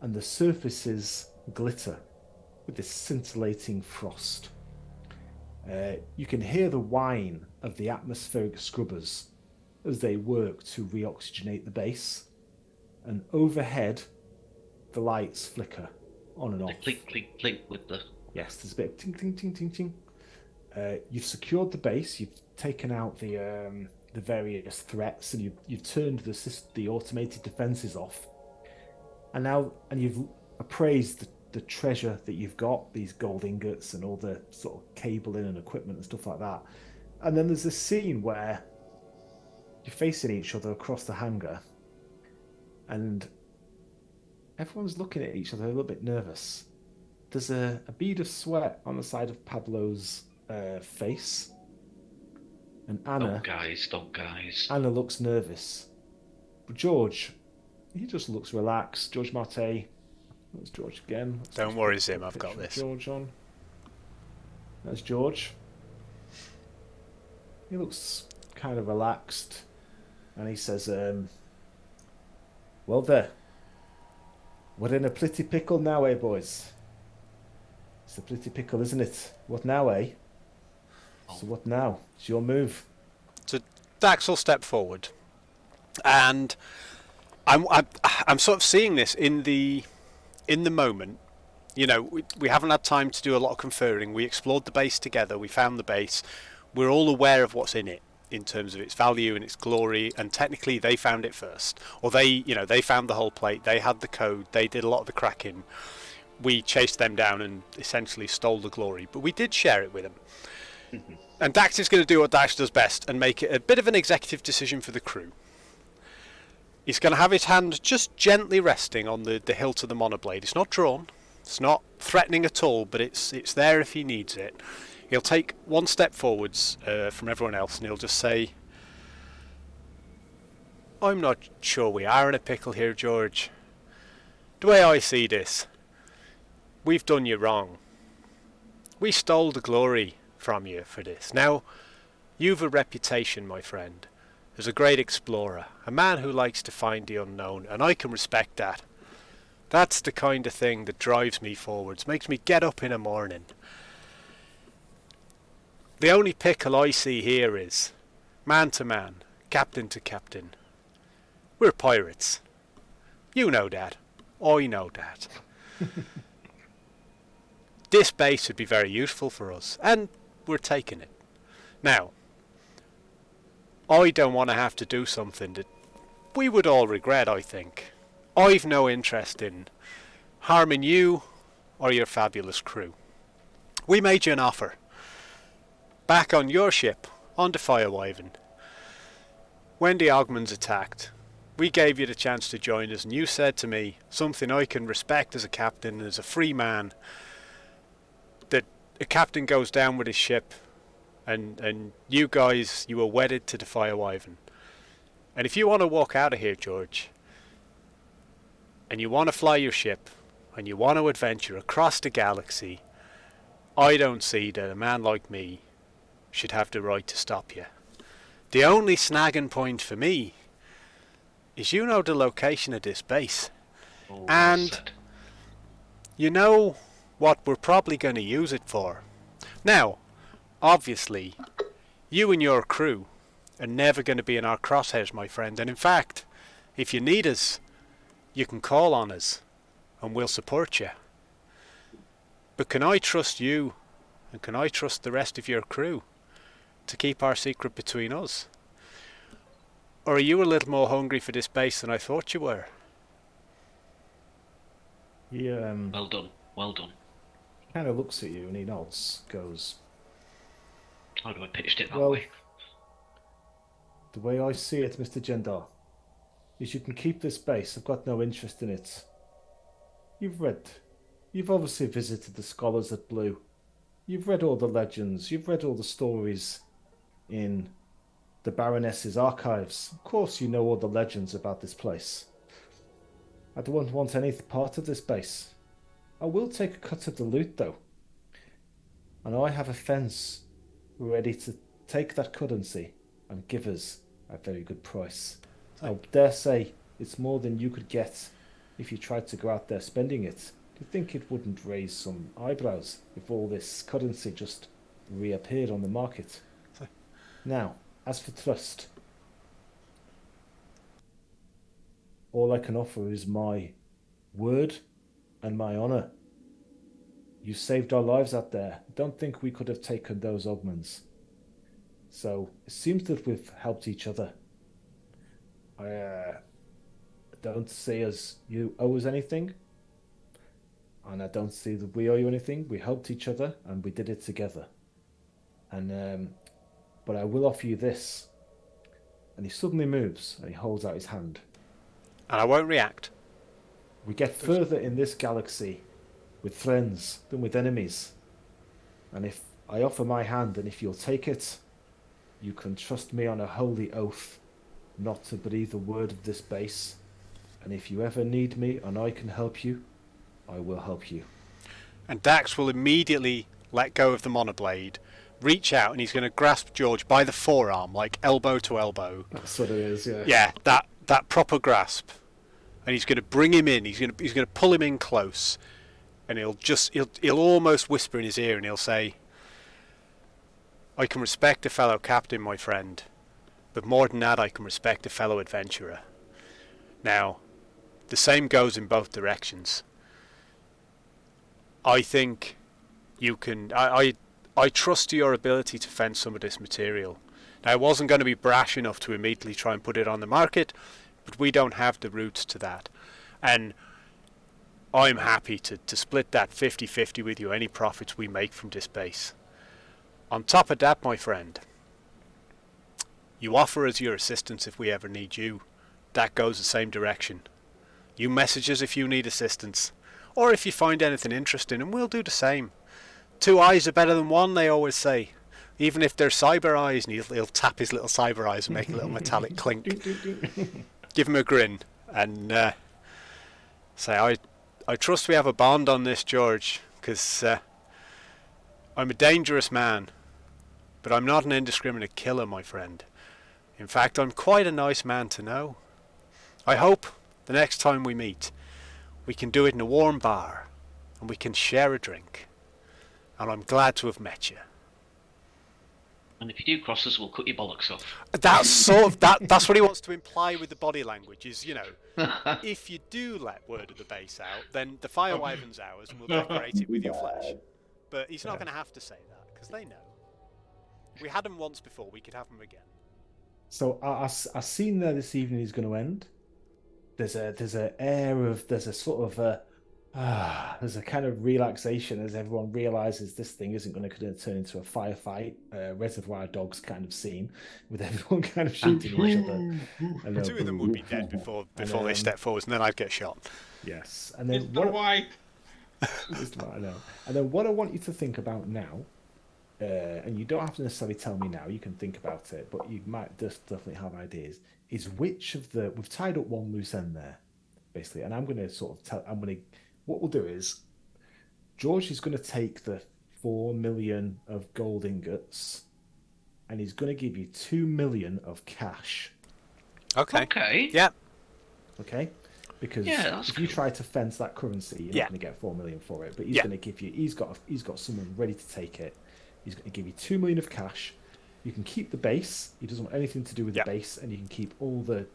B: and the surfaces glitter with this scintillating frost. You can hear the whine of the atmospheric scrubbers as they work to reoxygenate the base, and overhead the lights flicker on and off.
C: Clink, clink, clink with the...
B: Yes, there's a bit of ting, ting, ting, ting, ting. You've secured the base, you've taken out the various threats, and you've turned the automated defences off. And you've appraised the treasure that you've got, these gold ingots and all the sort of cabling and equipment and stuff like that. And then there's this scene where you're facing each other across the hangar, and everyone's looking at each other a little bit nervous. There's a bead of sweat on the side of Pablo's face, and Anna...
C: Don't guys.
B: Anna looks nervous. But George, he just looks relaxed. George Marte. That's George again.
A: Don't worry, Zim, I've got this.
B: George on. That's George. He looks kind of relaxed. And he says, well there. We're in a pretty pickle now, eh, boys? It's a pretty pickle, isn't it? What now, eh? So what now? It's your move.
A: So Dax will step forward, and I'm sort of seeing this in the moment. You know, we haven't had time to do a lot of conferring. We explored the base together. We found the base. We're all aware of what's in it in terms of its value and its glory. And technically, they found it first, or they found the whole plate. They had the code. They did a lot of the cracking. We chased them down and essentially stole the glory, but we did share it with them. And Dax is going to do what Dax does best and make it a bit of an executive decision for the crew. He's going to have his hand just gently resting on the hilt of the monoblade. It's not drawn. It's not threatening at all, but it's there if he needs it. He'll take one step forwards from everyone else, and he'll just say, I'm not sure we are in a pickle here, George. The way I see this, we've done you wrong. We stole the glory from you for this. Now, you've a reputation, my friend, as a great explorer, a man who likes to find the unknown, and I can respect that. That's the kind of thing that drives me forwards, makes me get up in the morning. The only pickle I see here is man to man, captain to captain. We're pirates. You know that. I know that. This base would be very useful for us, and we're taking it. Now, I don't want to have to do something that we would all regret, I think. I've no interest in harming you or your fabulous crew. We made you an offer. Back on your ship, on the Firewyvern. When the Ogmans attacked, we gave you the chance to join us, and you said to me, something I can respect as a captain and as a free man, that a captain goes down with his ship, and you guys, you were wedded to the Firewyvern. And if you want to walk out of here, George, and you want to fly your ship, and you want to adventure across the galaxy, I don't see that a man like me should have the right to stop you. The only snagging point for me is you know the location of this base.
C: Oh,
A: And
C: said.
A: you know what we're probably going to use it for. Now, obviously, you and your crew are never going to be in our crosshairs, my friend. And in fact, if you need us, you can call on us and we'll support you. But can I trust you, and can I trust the rest of your crew to keep our secret between us? Or are you a little more hungry for this base than I thought you were?
B: He
C: Well done. Well done.
B: kind of looks at you and he nods, goes,
C: How do I pitched it that
B: well,
C: way?
B: the way I see it, Mr. Jendar, is you can keep this base. I've got no interest in it. You've obviously visited the scholars at Blue. You've read all the legends. You've read all the stories in the Baroness's archives. Of course you know all the legends about this place. I don't want any part of this base. I will take a cut of the loot, though. And I have a fence ready to take that currency and give us a very good price. I dare say it's more than you could get if you tried to go out there spending it. Do you think it wouldn't raise some eyebrows if all this currency just reappeared on the market? Now, as for trust, all I can offer is my word and my honor. You saved our lives out there. I don't think we could have taken those Ogmans. So it seems that we've helped each other. I don't see as you owe us anything, and I don't see that we owe you anything. We helped each other and we did it together. And but I will offer you this. And he suddenly moves and he holds out his hand.
A: And I won't react.
B: We get further in this galaxy with friends than with enemies. And if I offer my hand, and if you'll take it, you can trust me on a holy oath not to breathe a word of this base. And if you ever need me and I can help you, I will help you.
A: And Dax will immediately let go of the monoblade, reach out, and he's going to grasp George by the forearm, like elbow to elbow.
B: That's what it is, yeah.
A: Yeah, that proper grasp. And he's going to bring him in. He's going to pull him in close, and he'll almost whisper in his ear, and he'll say, "I can respect a fellow captain, my friend, but more than that, I can respect a fellow adventurer." Now, the same goes in both directions. I think you can. I trust your ability to fence some of this material. Now, I wasn't going to be brash enough to immediately try and put it on the market, but we don't have the roots to that. And I'm happy to split that 50-50 with you, any profits we make from this base. On top of that, my friend, you offer us your assistance if we ever need you. That goes the same direction. You message us if you need assistance, or if you find anything interesting, and we'll do the same. 2 eyes are better than 1, they always say. Even if they're cyber eyes, and he'll tap his little cyber eyes and make a little metallic clink. Give him a grin and say, I trust we have a bond on this, George, because I'm a dangerous man, but I'm not an indiscriminate killer, my friend. In fact, I'm quite a nice man to know. I hope the next time we meet, we can do it in a warm bar, and we can share a drink. And I'm glad to have met you.
C: And if you do cross us, we'll cut your bollocks off.
A: That's sort of that's what he wants to imply with the body language. Is if you do let word of the base out, then the fire wyvern's ours, and we'll decorate it with your flesh. But he's not going to have to say that because they know. We had him once before. We could have him again.
B: So our scene there this evening is going to end. There's a kind of relaxation as everyone realizes this thing isn't going to turn into a firefight, Reservoir Dogs kind of scene with everyone kind of shooting each other. And
A: two of them would be dead before they step forward, and then I'd get shot.
B: Yes, and then
D: Mr. White.
B: I know. And then what I want you to think about now, and you don't have to necessarily tell me now. You can think about it, but you might just definitely have ideas. Is which of we've tied up one loose end there, basically, and I'm going to sort of what we'll do is, George is going to take the 4 million of gold ingots, and he's going to give you 2 million of cash.
C: Okay.
A: Yeah.
B: Okay. Because if you try to fence that currency, you're not going to get 4 million for it. But he's going to give you. He's got someone ready to take it. He's going to give you 2 million of cash. You can keep the base. He doesn't want anything to do with the base, and you can keep all the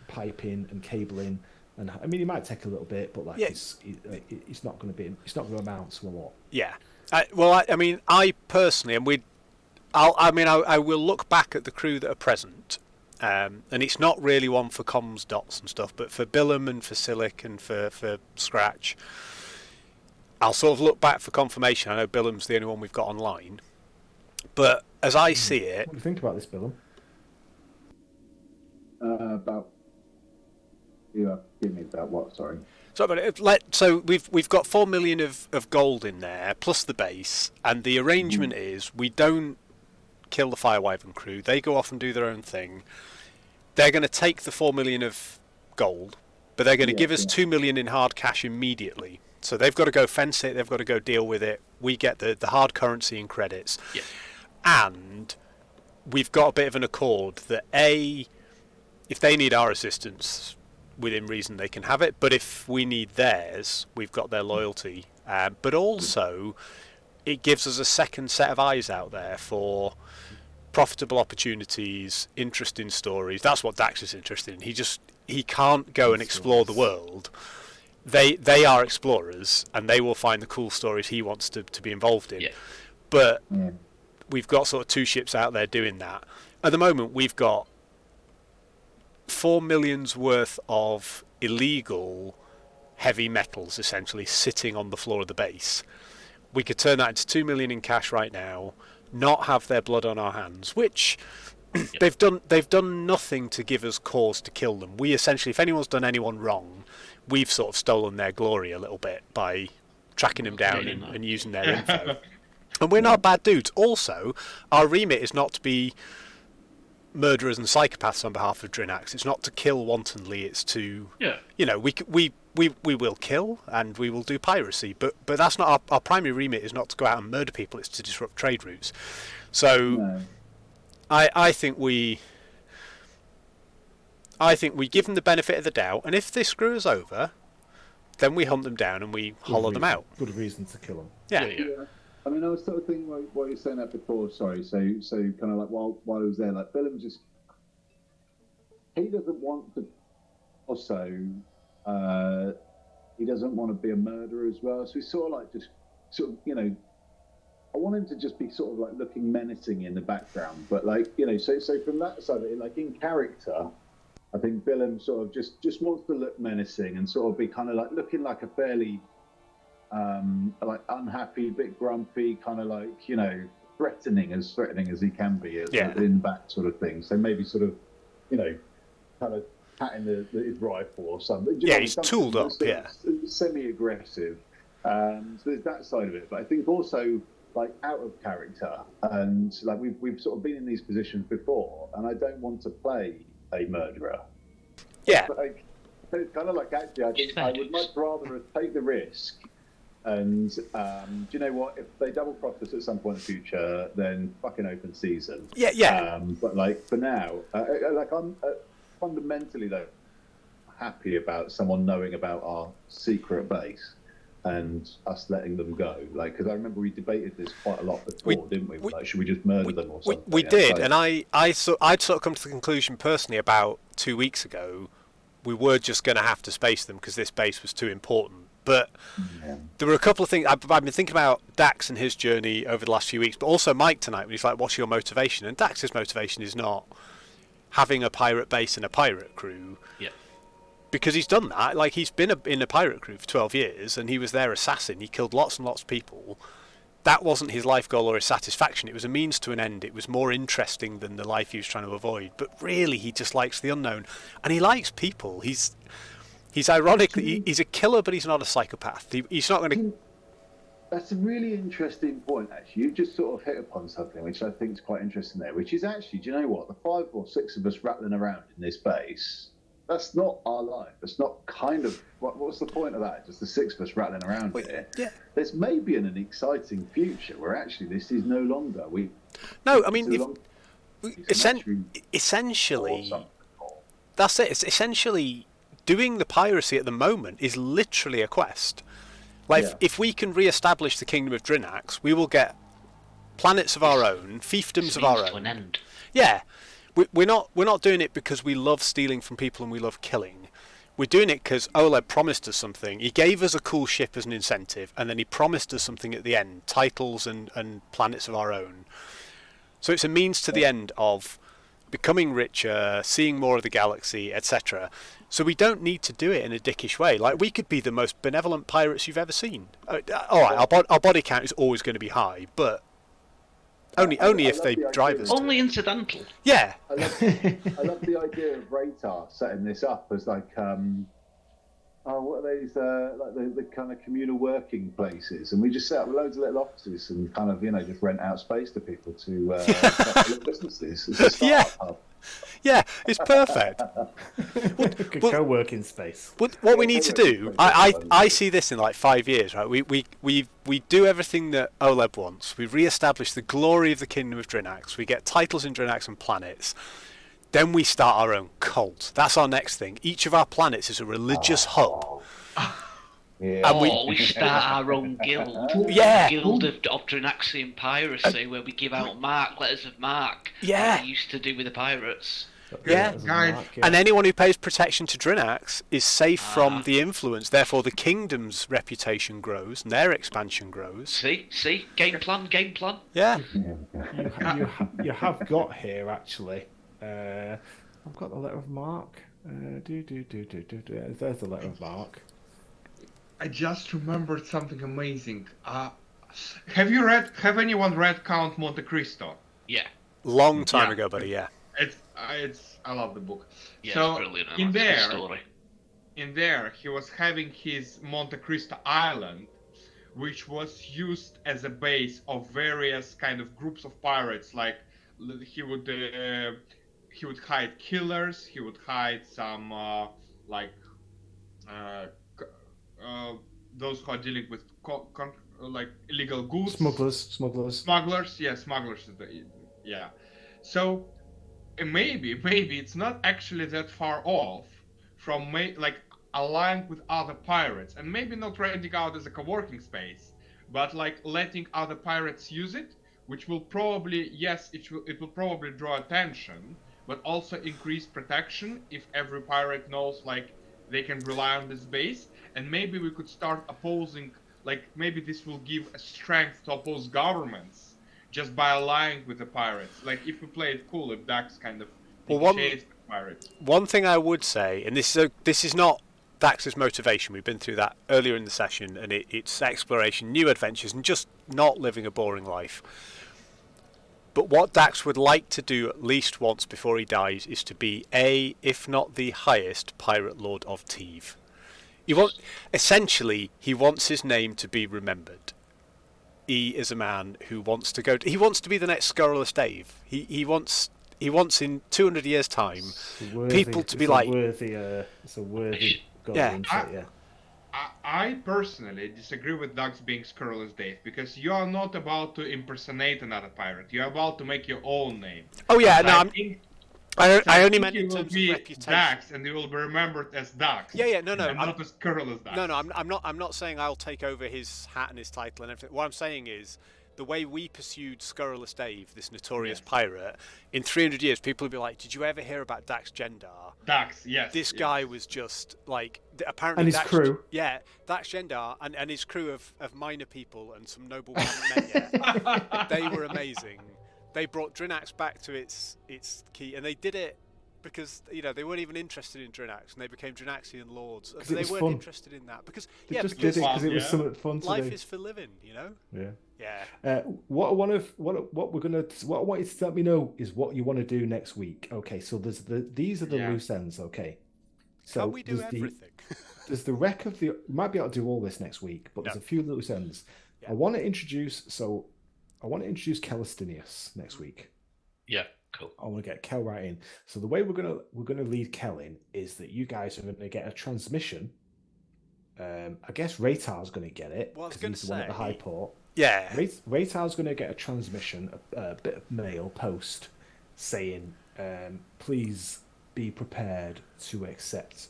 B: piping and cabling. And I mean, it might take a little bit, but it's not going to amount to a lot.
A: Yeah. I personally, and I will look back at the crew that are present, and it's not really one for comms dots and stuff, but for Billum and for Silic and for Scratch, I'll sort of look back for confirmation. I know Billum's the only one we've got online, but as I see it,
B: what do you think about this, Billum?
G: Give me about what? Sorry.
A: So we've got 4 million of gold in there plus the base, and the arrangement is we don't kill the Fire Wyvern crew. They go off and do their own thing. They're going to take the 4 million of gold, but they're going to give us 2 million in hard cash immediately. So they've got to go fence it. They've got to go deal with it. We get the hard currency and credits, and we've got a bit of an accord that if they need our assistance, within reason they can have it, but if we need theirs, we've got their loyalty. But also, it gives us a second set of eyes out there for profitable opportunities, interesting stories. That's what Dax is interested in. He can't go and explore the world. They are explorers, and they will find the cool stories he wants to be involved in. But we've got sort of two ships out there doing that. At the moment, we've got 4 million's worth of illegal heavy metals essentially sitting on the floor of the base. We could turn that into 2 million in cash right now, not have their blood on our hands, which they've done nothing to give us cause to kill them. We essentially, if anyone's done anyone wrong, we've sort of stolen their glory a little bit by tracking them down and using their info. And we're not bad dudes. Also, our remit is not to be murderers and psychopaths on behalf of Drinax. It's not to kill wantonly. It's to, we will kill and we will do piracy, but that's not our primary remit. Is not to go out and murder people. It's to disrupt trade routes. So, I think we give them the benefit of the doubt, and if they screw us over, then we hunt them down and we hollow them out.
B: Good reason to kill them.
A: Yeah.
G: I mean, I was sort of thinking while you were saying that before. Sorry, so kind of like while I was there, like Billum he doesn't want to. Also, he doesn't want to be a murderer as well. So he's sort of like I want him to just be sort of like looking menacing in the background, but like so from that side of it, like in character, I think Billum sort of just wants to look menacing and sort of be kind of like looking like a fairly like unhappy, bit grumpy, kind of like threatening as he can be in that sort of thing. So maybe sort of kind of patting his rifle or something.
A: He's tooled up.
G: Semi-aggressive. So there's that side of it, but I think also like out of character, and like we've sort of been in these positions before, and I don't want to play a murderer.
A: Yeah.
G: it's kind of like actually, I would much rather take the risk. And do you know what? If they double cross us at some point in the future, then fucking open season.
A: Yeah.
G: But like for now, like I'm fundamentally though happy about someone knowing about our secret base and us letting them go. Like, because I remember we debated this quite a lot before, didn't we? Like, should we just murder them or something?
A: We did, and I'd sort of come to the conclusion personally about 2 weeks ago. We were just going to have to space them because this base was too important. But there were a couple of things I've been thinking about Dax and his journey over the last few weeks, but also Mike tonight when he's like, "What's your motivation?" And Dax's motivation is not having a pirate base and a pirate crew.
C: Yeah.
A: Because he's done that. Like, he's been in a pirate crew for 12 years, and he was their assassin. He killed lots and lots of people. That wasn't his life goal or his satisfaction. It was a means to an end. It was more interesting than the life he was trying to avoid. But really, he just likes the unknown, and he likes people. He's ironically, he's a killer, but he's not a psychopath. He's not going to...
G: That's a really interesting point, actually. You just sort of hit upon something which I think is quite interesting there, which is actually, do you know what? The 5 or 6 of us rattling around in this base, that's not our life. It's not kind of... What's the point of that? Just the 6 of us rattling around here.
A: Yeah.
G: There's maybe an exciting future where actually this is no longer...
A: No, I mean, essentially... That's it. It's essentially... Doing the piracy at the moment is literally a quest. Like, if we can re-establish the Kingdom of Drinax, we will get planets of our own, fiefdoms of our own.
C: To an end.
A: Yeah, we're not doing it because we love stealing from people and we love killing. We're doing it because Oleg promised us something. He gave us a cool ship as an incentive, and then he promised us something at the end, titles and planets of our own. So it's a means to the end of becoming richer, seeing more of the galaxy, etc. So we don't need to do it in a dickish way. Like, we could be the most benevolent pirates you've ever seen. All right, our body count is always going to be high, but only if they drive us.
C: Only incidental.
A: Yeah.
G: I love the idea of Ratar setting this up as like, what are these, like the kind of communal working places, and we just set up loads of little offices and kind of, just rent out space to people to set up little businesses. It's a startup hub.
A: Yeah, it's perfect.
B: Co-working space.
A: What we need to do, I see this in like 5 years, right? We do everything that Oleg wants. We re-establish the glory of the Kingdom of Drinax. We get titles in Drinax and planets. Then we start our own cult. That's our next thing. Each of our planets is a religious hub.
G: Yeah.
C: And we start our own guild.
A: Yeah.
C: Guild of Drinaxian piracy, where we give out letters of marque.
A: Yeah.
C: Like we used to do with the pirates.
A: Yeah. And anyone who pays protection to Drinax is safe from the influence. Therefore, the kingdom's reputation grows and their expansion grows.
C: See? Game plan.
A: Yeah.
B: You have got here, actually. I've got the letter of marque. There's the letter of marque.
D: I just remembered something amazing. Have anyone read Count Monte Cristo?
C: Yeah.
A: Long time ago, buddy. Yeah.
D: I love the book.
C: Yeah,
D: so
C: it's brilliant.
D: In there, he was having his Monte Cristo Island, which was used as a base of various kind of groups of pirates. Like he would hide killers. He would hide some those who are dealing with like illegal goods.
B: Smugglers.
D: Yeah, smugglers. Yeah. So maybe it's not actually that far off from aligned with other pirates, and maybe not renting out as a co-working space, but like letting other pirates use it, which will probably it will probably draw attention, but also increase protection if every pirate knows like they can rely on this base. And maybe we could start opposing, like maybe this will give a strength to oppose governments just by allying with the pirates. Like if we play it cool, if Dax kind of shades the pirates.
A: One thing I would say, and this is not Dax's motivation, we've been through that earlier in the session, and it's exploration, new adventures, and just not living a boring life. But what Dax would like to do at least once before he dies is to be if not the highest pirate lord of Teve. Essentially, he wants his name to be remembered. He is a man who wants to he wants to be the next Scurrilous Dave. He wants he wants in 200 years' time people to be
B: it's
A: like,
B: it's a worthy goal,
A: Yeah.
B: isn't it? Yeah.
D: I personally disagree with Ducks being scurrilous, Dave, because you are not about to impersonate another pirate. You are about to make your own name.
A: oh yeah,
D: And
A: no, I only
D: think
A: meant
D: you
A: in
D: will
A: terms of
D: be
A: reputation.
D: Dax, and you will be remembered as Dax.
A: Yeah, no,
D: and not as scurrilous Dax.
A: No, I'm not saying I'll take over his hat and his title and everything. What I'm saying is, the way we pursued Scurrilous Dave, this notorious pirate, in 300 years, people will be like, "Did you ever hear about Dax Gendar?"
D: Dax, yes.
A: This guy was just like apparently.
B: And his
A: Dax,
B: crew.
A: Yeah, Dax Gendar and his crew of minor people and some noble we haven't met yet. They were amazing. They brought Drinax back to its key, and they did it because they weren't even interested in Drinax, and they became Drinaxian lords. They weren't
B: fun.
A: interested in that because
B: They
A: yeah,
B: just
A: because
B: did it because it was something fun to
A: life
B: do.
A: is for living,
B: Yeah.
A: Yeah.
B: What I want you to let me know is what you want to do next week. Okay, so these are the loose ends. Okay, so
A: Can we do everything?
B: There's the wreck of the. We might be able to do all this next week, but there's a few loose ends.
A: Yeah.
B: I want to introduce Calistinius next week.
C: Yeah, cool.
B: I want to get Kel right in. So the way we're gonna lead Kel in is that you guys are going to get a transmission. I guess Raytar's going to get it because he's the one at the high port.
A: Yeah.
B: Raytar's going to get a transmission, a bit of mail post saying, please be prepared to accept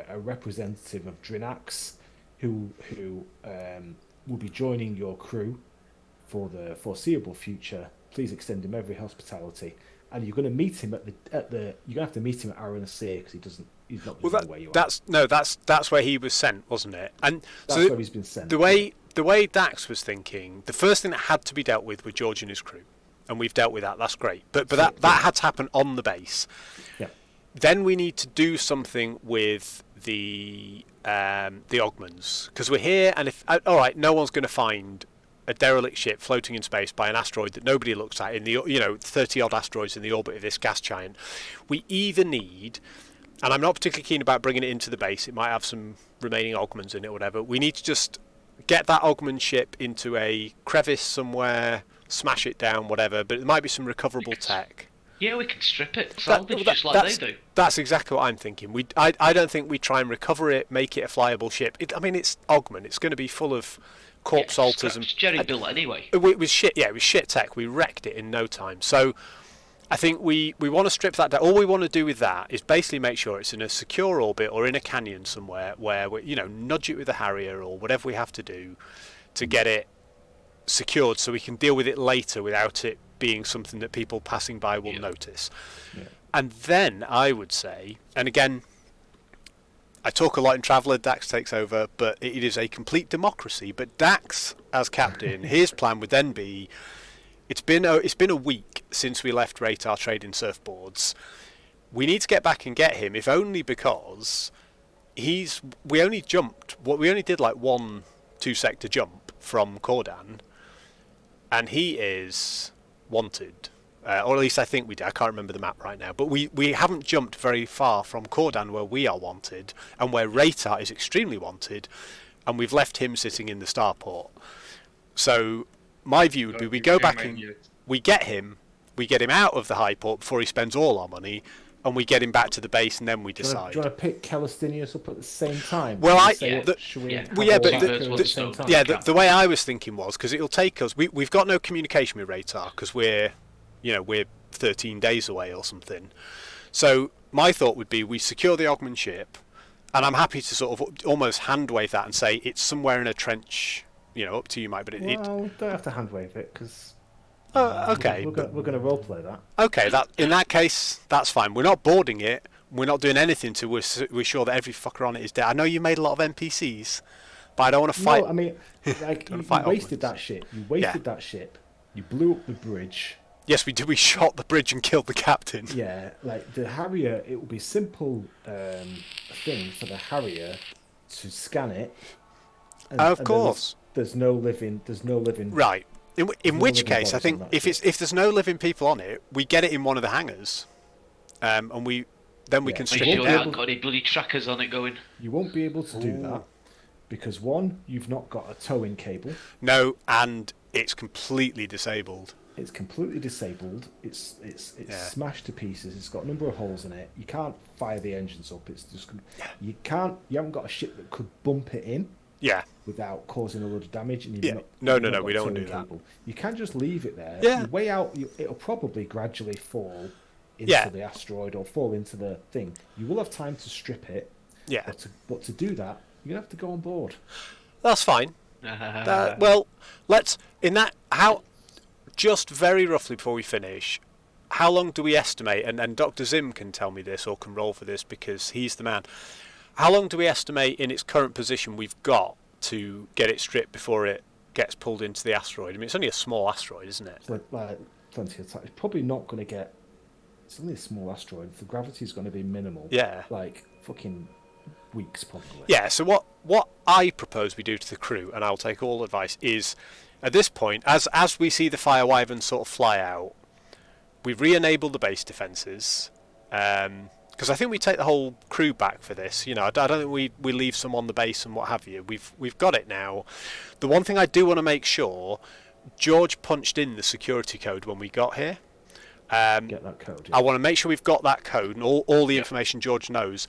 B: a representative of Drinax who will be joining your crew for the foreseeable future. Please extend him every hospitality. And you're going to meet him you're going to have to meet him at Aranasir because he's not where you are.
A: That's where he was sent, wasn't it? And
B: that's
A: so
B: where he's been sent.
A: The way Dax was thinking, the first thing that had to be dealt with were George and his crew, and we've dealt with that. That's great, but that had to happen on the base.
B: Yeah.
A: Then we need to do something with the Ogmans because we're here, and if all right, no one's going to find a derelict ship floating in space by an asteroid that nobody looks at in the 30 odd asteroids in the orbit of this gas giant. We either need, and I'm not particularly keen about bringing it into the base, it might have some remaining Ogmans in it or whatever, we need to just get that Ogman ship into a crevice somewhere, smash it down, whatever, but it might be some recoverable tech.
C: Yeah, we can strip it, salvage just like they do.
A: That's exactly what I'm thinking. I don't think we try and recover it, make it a flyable ship. It's Ogman, it's going to be full of corpse alters and
C: Jerry built anyway.
A: It was shit. Yeah, it was shit tech. We wrecked it in no time. So I think we want to strip that down. All we want to do with that is basically make sure it's in a secure orbit or in a canyon somewhere where we nudge it with a Harrier or whatever we have to do to get it secured so we can deal with it later without it being something that people passing by will notice. Yeah. And then I would say, and again, I talk a lot in Traveller, Dax takes over, but it is a complete democracy. But Dax, as captain, his plan would then be, it's been a week since we left Raytar trading surfboards. We need to get back and get him, if only because we only did like 1-2 sector jump from Cordan, and he is wanted. Or at least I think we did. I can't remember the map right now. But we haven't jumped very far from Cordan where we are wanted and where Raytar is extremely wanted, and we've left him sitting in the starport. So my view would be we go back and we get him out of the high port before he spends all our money, and we get him back to the base, and then we decide.
B: Do you want to pick Calistinius up at the same time?
A: Well, the way I was thinking was because it'll take us. We've got no communication with Raytar because we're 13 days away or something. So my thought would be we secure the Ogman ship, and I'm happy to sort of almost hand wave that and say it's somewhere in a trench. Up to you, Mike. But
B: don't have to hand wave it because.
A: Okay.
B: We're going to roleplay that.
A: Okay, in that case, that's fine. We're not boarding it. We're not doing anything till we're sure that every fucker on it is dead. I know you made a lot of NPCs, but I don't want to fight.
B: No, I mean, like you wasted that ship. You wasted that ship. You blew up the bridge.
A: Yes, we did. We shot the bridge and killed the captain.
B: Yeah, like the Harrier, it will be simple thing for the Harrier to scan it.
A: Of course.
B: There's no living.
A: Right. In which case, I think if there's no living people on it, we get it in one of the hangars, and we can strip it down.
C: Got any bloody trackers on it going?
B: You won't be able to do that because one, you've not got a towing cable.
A: No, and it's completely disabled.
B: It's completely disabled. It's smashed to pieces. It's got a number of holes in it. You can't fire the engines up. It's just you haven't got a ship that could bump it in.
A: Yeah.
B: Without causing a lot of damage. And
A: No, we don't do that.
B: You can just leave it there.
A: Yeah.
B: You weigh out. It'll probably gradually fall into the asteroid or fall into the thing. You will have time to strip it.
A: Yeah.
B: But to do that, you're gonna have to go on board.
A: That's fine. Well, just very roughly before we finish, how long do we estimate, and Dr. Zim can tell me this or can roll for this because he's the man, how long do we estimate in its current position we've got to get it stripped before it gets pulled into the asteroid? I mean, it's only a small asteroid, isn't it?
B: It's like plenty of time. It's probably not going to get... It's only a small asteroid. The gravity is going to be minimal.
A: Yeah.
B: Like, fucking weeks, probably.
A: Yeah, so what I propose we do to the crew, and I'll take all advice, is at this point, as we see the Fire Wyvern sort of fly out, we re-enable the base defences, because I think we take the whole crew back for this. You know, I don't think we leave some on the base and what have you. We've got it now. The one thing I do want to make sure, George punched in the security code when we got here.
B: Get that code. Yeah.
A: I want to make sure we've got that code and all the information George knows.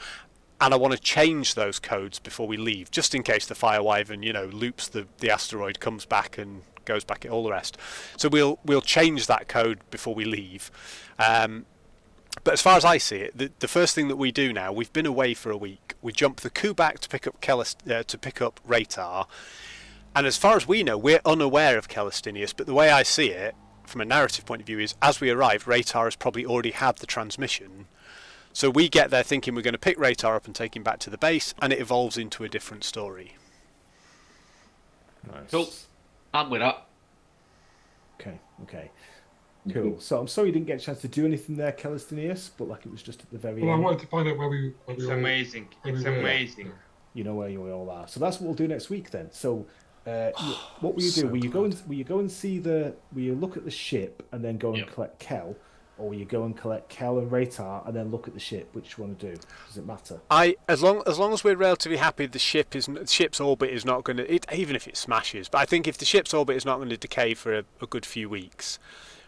A: And I want to change those codes before we leave, just in case the Fire Wyvern, loops the asteroid, comes back and goes back at all the rest. So we'll change that code before we leave. But as far as I see it, the first thing that we do now, we've been away for a week. We jump the coup back to pick up Ratar, and as far as we know, we're unaware of Calistinius. But the way I see it, from a narrative point of view, is as we arrive, Ratar has probably already had the transmission. So we get there thinking we're going to pick Ratar up and take him back to the base, and it evolves into a different story.
B: Nice.
C: Cool. I'm with that.
B: Okay. Cool. So I'm sorry you didn't get a chance to do anything there, Calistinius, but like it was just at the very
E: Well, I
B: end.
E: wanted to find out where we
D: It's
E: all-
D: amazing.
E: where we
D: It's
E: were.
D: amazing.
B: You know where you all are. So that's what we'll do next week then. So what will you do?
A: So
B: Will you go and see will you look at the ship and then go and collect Kel? Or will you go and collect Kel and Ratar and then look at the ship? Which you want to do? Does it matter?
A: As long as we're relatively happy, the ship's orbit is not going to, even if it smashes. But I think if the ship's orbit is not going to decay for a good few weeks,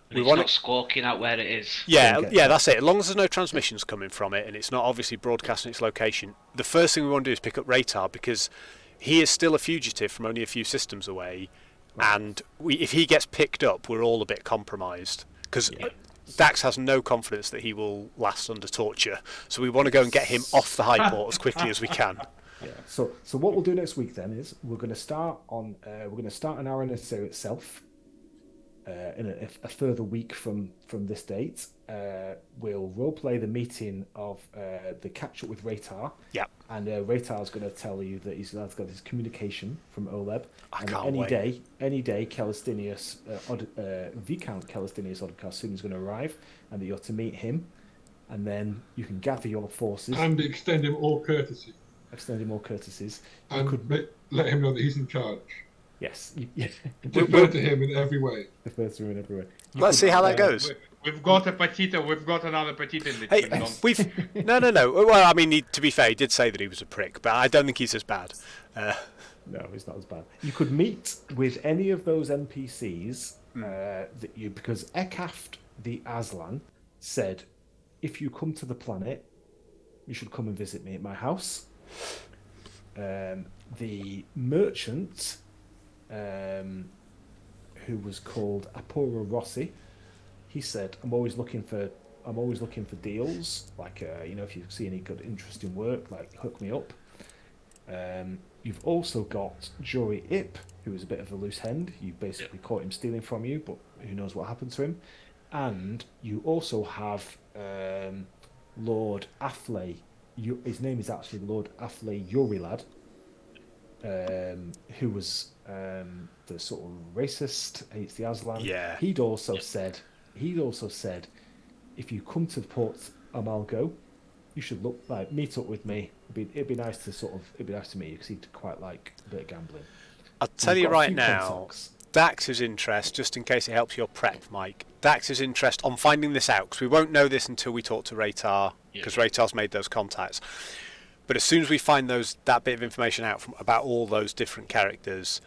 C: And it's not squawking out where it is.
A: Yeah, that's it. As long as there's no transmissions coming from it and it's not obviously broadcasting its location, the first thing we want to do is pick up Ratar, because he is still a fugitive from only a few systems away, and if he gets picked up, we're all a bit compromised, because Dax has no confidence that he will last under torture, so we want to go and get him off the high port as quickly as we can.
B: Yeah. So what we'll do next week then is we're going to start an RNSO itself. In a further week from this date, we'll roleplay the meeting of the catch up with Ratar.
A: Yeah.
B: And Ratar's going to tell you that he's got his communication from Oleb.
A: I
B: and
A: can't
B: any
A: wait.
B: day, Calistinius, Viscount Calistinius Odcarssoon is going to arrive, and that you're to meet him, and then you can gather your forces.
E: And extend him all courtesy.
B: Extend him all courtesies.
E: And let him know that he's in charge.
B: Yes.
E: Defer to him in every way.
B: Defer to him in every way.
A: Let's see how that goes.
D: We've got a Petita. We've got another Petita in the
A: Hey,
D: team.
A: no. Well, I mean, to be fair, he did say that he was a prick, but I don't think he's as bad.
B: No, he's not as bad. You could meet with any of those NPCs because Ekaft the Aslan said, if you come to the planet, you should come and visit me at my house. The merchant, who was called Apura Rossi, he said, I'm always looking for deals. Like, if you see any good, interesting work, like hook me up. You've also got Jory Ip, who is a bit of a loose end. You basically caught him stealing from you, but who knows what happened to him. And you also have Lord Affley. His name is actually Lord Affley Yorilad, who was the sort of racist, hates the Aslan.
A: Yeah.
B: He'd also said, if you come to Port Amalgo, you should meet up with me. It'd be nice to meet you, because he'd quite like a bit of gambling.
A: I'll tell you
B: We've got a
A: right
B: few
A: now,
B: contacts.
A: Dax's interest, just in case it helps your prep, Mike, Dax's interest on finding this out, because we won't know this until we talk to Ratar, because Ratar's made those contacts. But as soon as we find that bit of information out about all those different characters,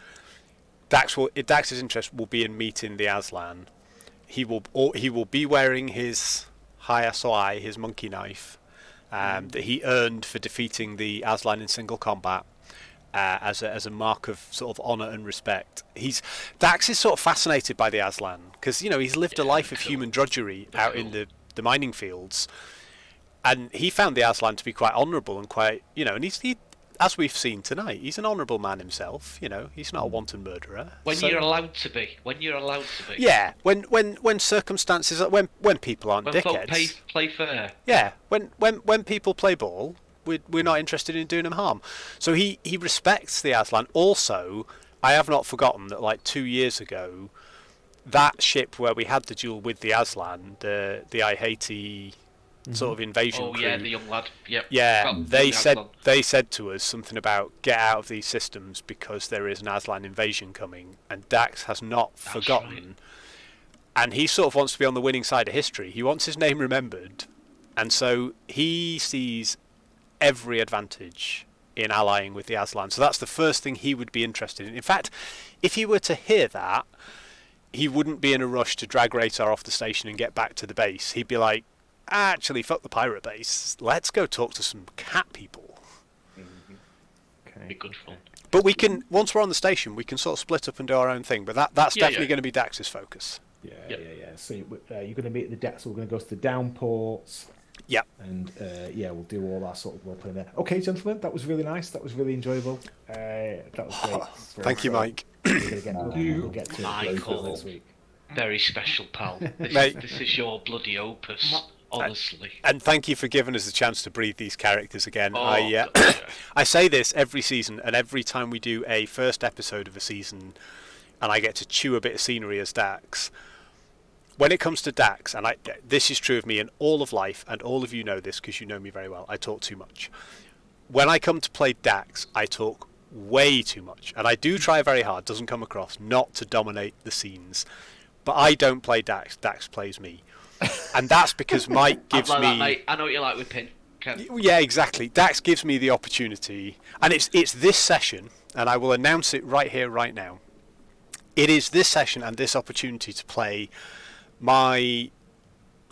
A: Dax's interest will be in meeting the Aslan. he will be wearing his high SOI, his monkey knife, that he earned for defeating the Aslan in single combat. As a mark of sort of honour and respect. Dax is sort of fascinated by the Aslan because he's lived a life of human drudgery out in the mining fields, and he found the Aslan to be quite honourable and quite and he as we've seen tonight, he's an honourable man himself. He's not a wanton murderer.
C: When you're allowed to be.
A: Yeah, when circumstances, when people aren't
C: when
A: dickheads.
C: Folk play fair.
A: Yeah, when people play ball. We're not interested in doing him harm. So he respects the Aslan. Also, I have not forgotten that like 2 years ago, that ship where we had the duel with the Aslan, the I-80 sort of invasion crew.
C: Yeah, the young lad. Yep.
A: Yeah,
C: Well,
A: they said to us something about get out of these systems because there is an Aslan invasion coming, and Dax has not forgotten. Right. And he sort of wants to be on the winning side of history. He wants his name remembered, and so he sees every advantage in allying with the Aslan. So that's the first thing he would be interested in. In fact, if he were to hear that, he wouldn't be in a rush to drag Ratar off the station and get back to the base. He'd be like, actually, fuck the pirate base. Let's go talk to some cat people.
C: Okay. Be good fun.
A: But we can, once we're on the station, we can sort of split up and do our own thing. But that's definitely going to be Dax's focus.
B: Yeah. So you're going to meet the decks. So we're going to go to the downports.
A: Yeah.
B: And we'll do all our sort of role playing there. Okay, gentlemen, that was really nice. That was really enjoyable. That was great.
A: Thank you, Mike.
B: We'll get to
C: Michael.
B: Next week.
C: Very special, pal. This is your bloody opus. Honestly.
A: And thank you for giving us the chance to breathe these characters again.
C: Oh,
A: I say this every season, and every time we do a first episode of a season, and I get to chew a bit of scenery as Dax. When it comes to Dax, and this is true of me in all of life, and all of you know this because you know me very well, I talk too much. When I come to play Dax, I talk way too much. And I do try very hard, doesn't come across, not to dominate the scenes. But I don't play Dax, Dax plays me. And that's because Mike gives me...
C: That, mate. I know what you like with Pin.
A: Yeah, exactly. Dax gives me the opportunity, and it's this session, and I will announce it right here, right now. It is this session and this opportunity to play my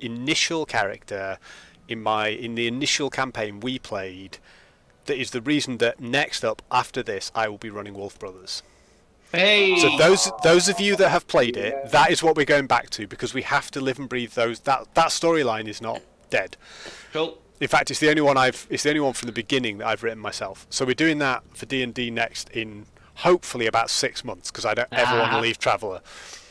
A: initial character in the initial campaign we played. That is the reason that next up after this I will be running Wolf Brothers.
C: Hey.
A: So those of you that have played it, that is what we're going back to, because we have to live and breathe those. That storyline is not dead.
C: Cool.
A: In fact, it's the only one from the beginning that I've written myself. So we're doing that for D&D next in hopefully about 6 months, because I don't ever want to leave Traveller.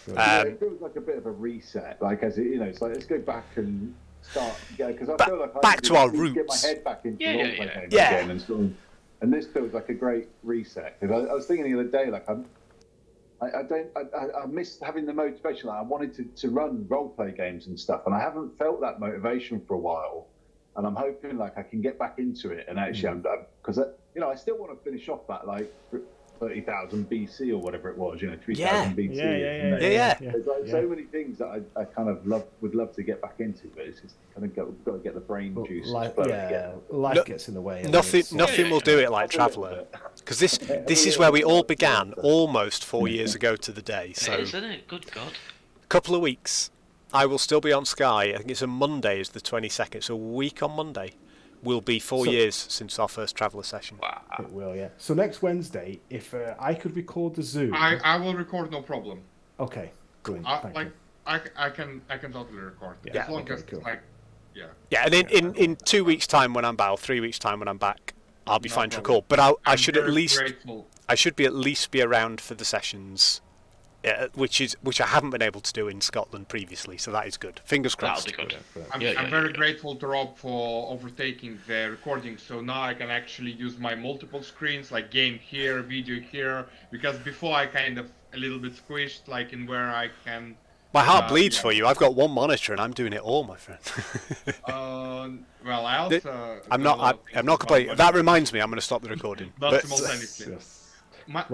G: It feels like a bit of a reset, like it's like let's go back and start because I feel like
A: back to our roots.
G: Get my head back into again and this feels like a great reset, because I was thinking the other day, like I missed having the motivation. Like I wanted to run role play games and stuff, and I haven't felt that motivation for a while, and I'm hoping like I can get back into it. And actually, because I still want to finish off that like 30,000 BC or whatever it was, 3,000 BC.
A: Yeah.
G: There's like so many things that I kind of would love to get back into, but it's just kind of got to get the brain juice.
B: Life gets in the way.
A: Nothing will do it like Traveller, because this is where we all began almost 4 years ago to the day. So,
C: isn't it? Good God.
A: Couple of weeks, I will still be on Sky. I think it's a Monday, is the 22nd. So a week on Monday will be 4 years since our first Traveller session.
C: Wow.
B: It will, yeah. So next Wednesday, if I could record the Zoom,
D: I will record, no problem.
B: Okay, good.
D: I can totally record.
B: Yeah.
D: As long as
B: cool.
A: Yeah, and in 2 weeks' time when I'm back, or 3 weeks' time when I'm back, I'll be fine to record. But I should at least
D: grateful.
A: I should be at least be around for the sessions, which I haven't been able to do in Scotland previously. So that is good. Fingers crossed.
C: That'll be good.
D: I'm very grateful to Rob for overtaking the recording, so now I can actually use my multiple screens, like game here, video here, because before I kind of a little bit squished, like in where I can.
A: My heart bleeds for you. I've got one monitor and I'm doing it all, my friend.
D: Well, I also.
A: I'm not complaining. That reminds me, I'm going to stop the recording.
D: Not simultaneously. Mike,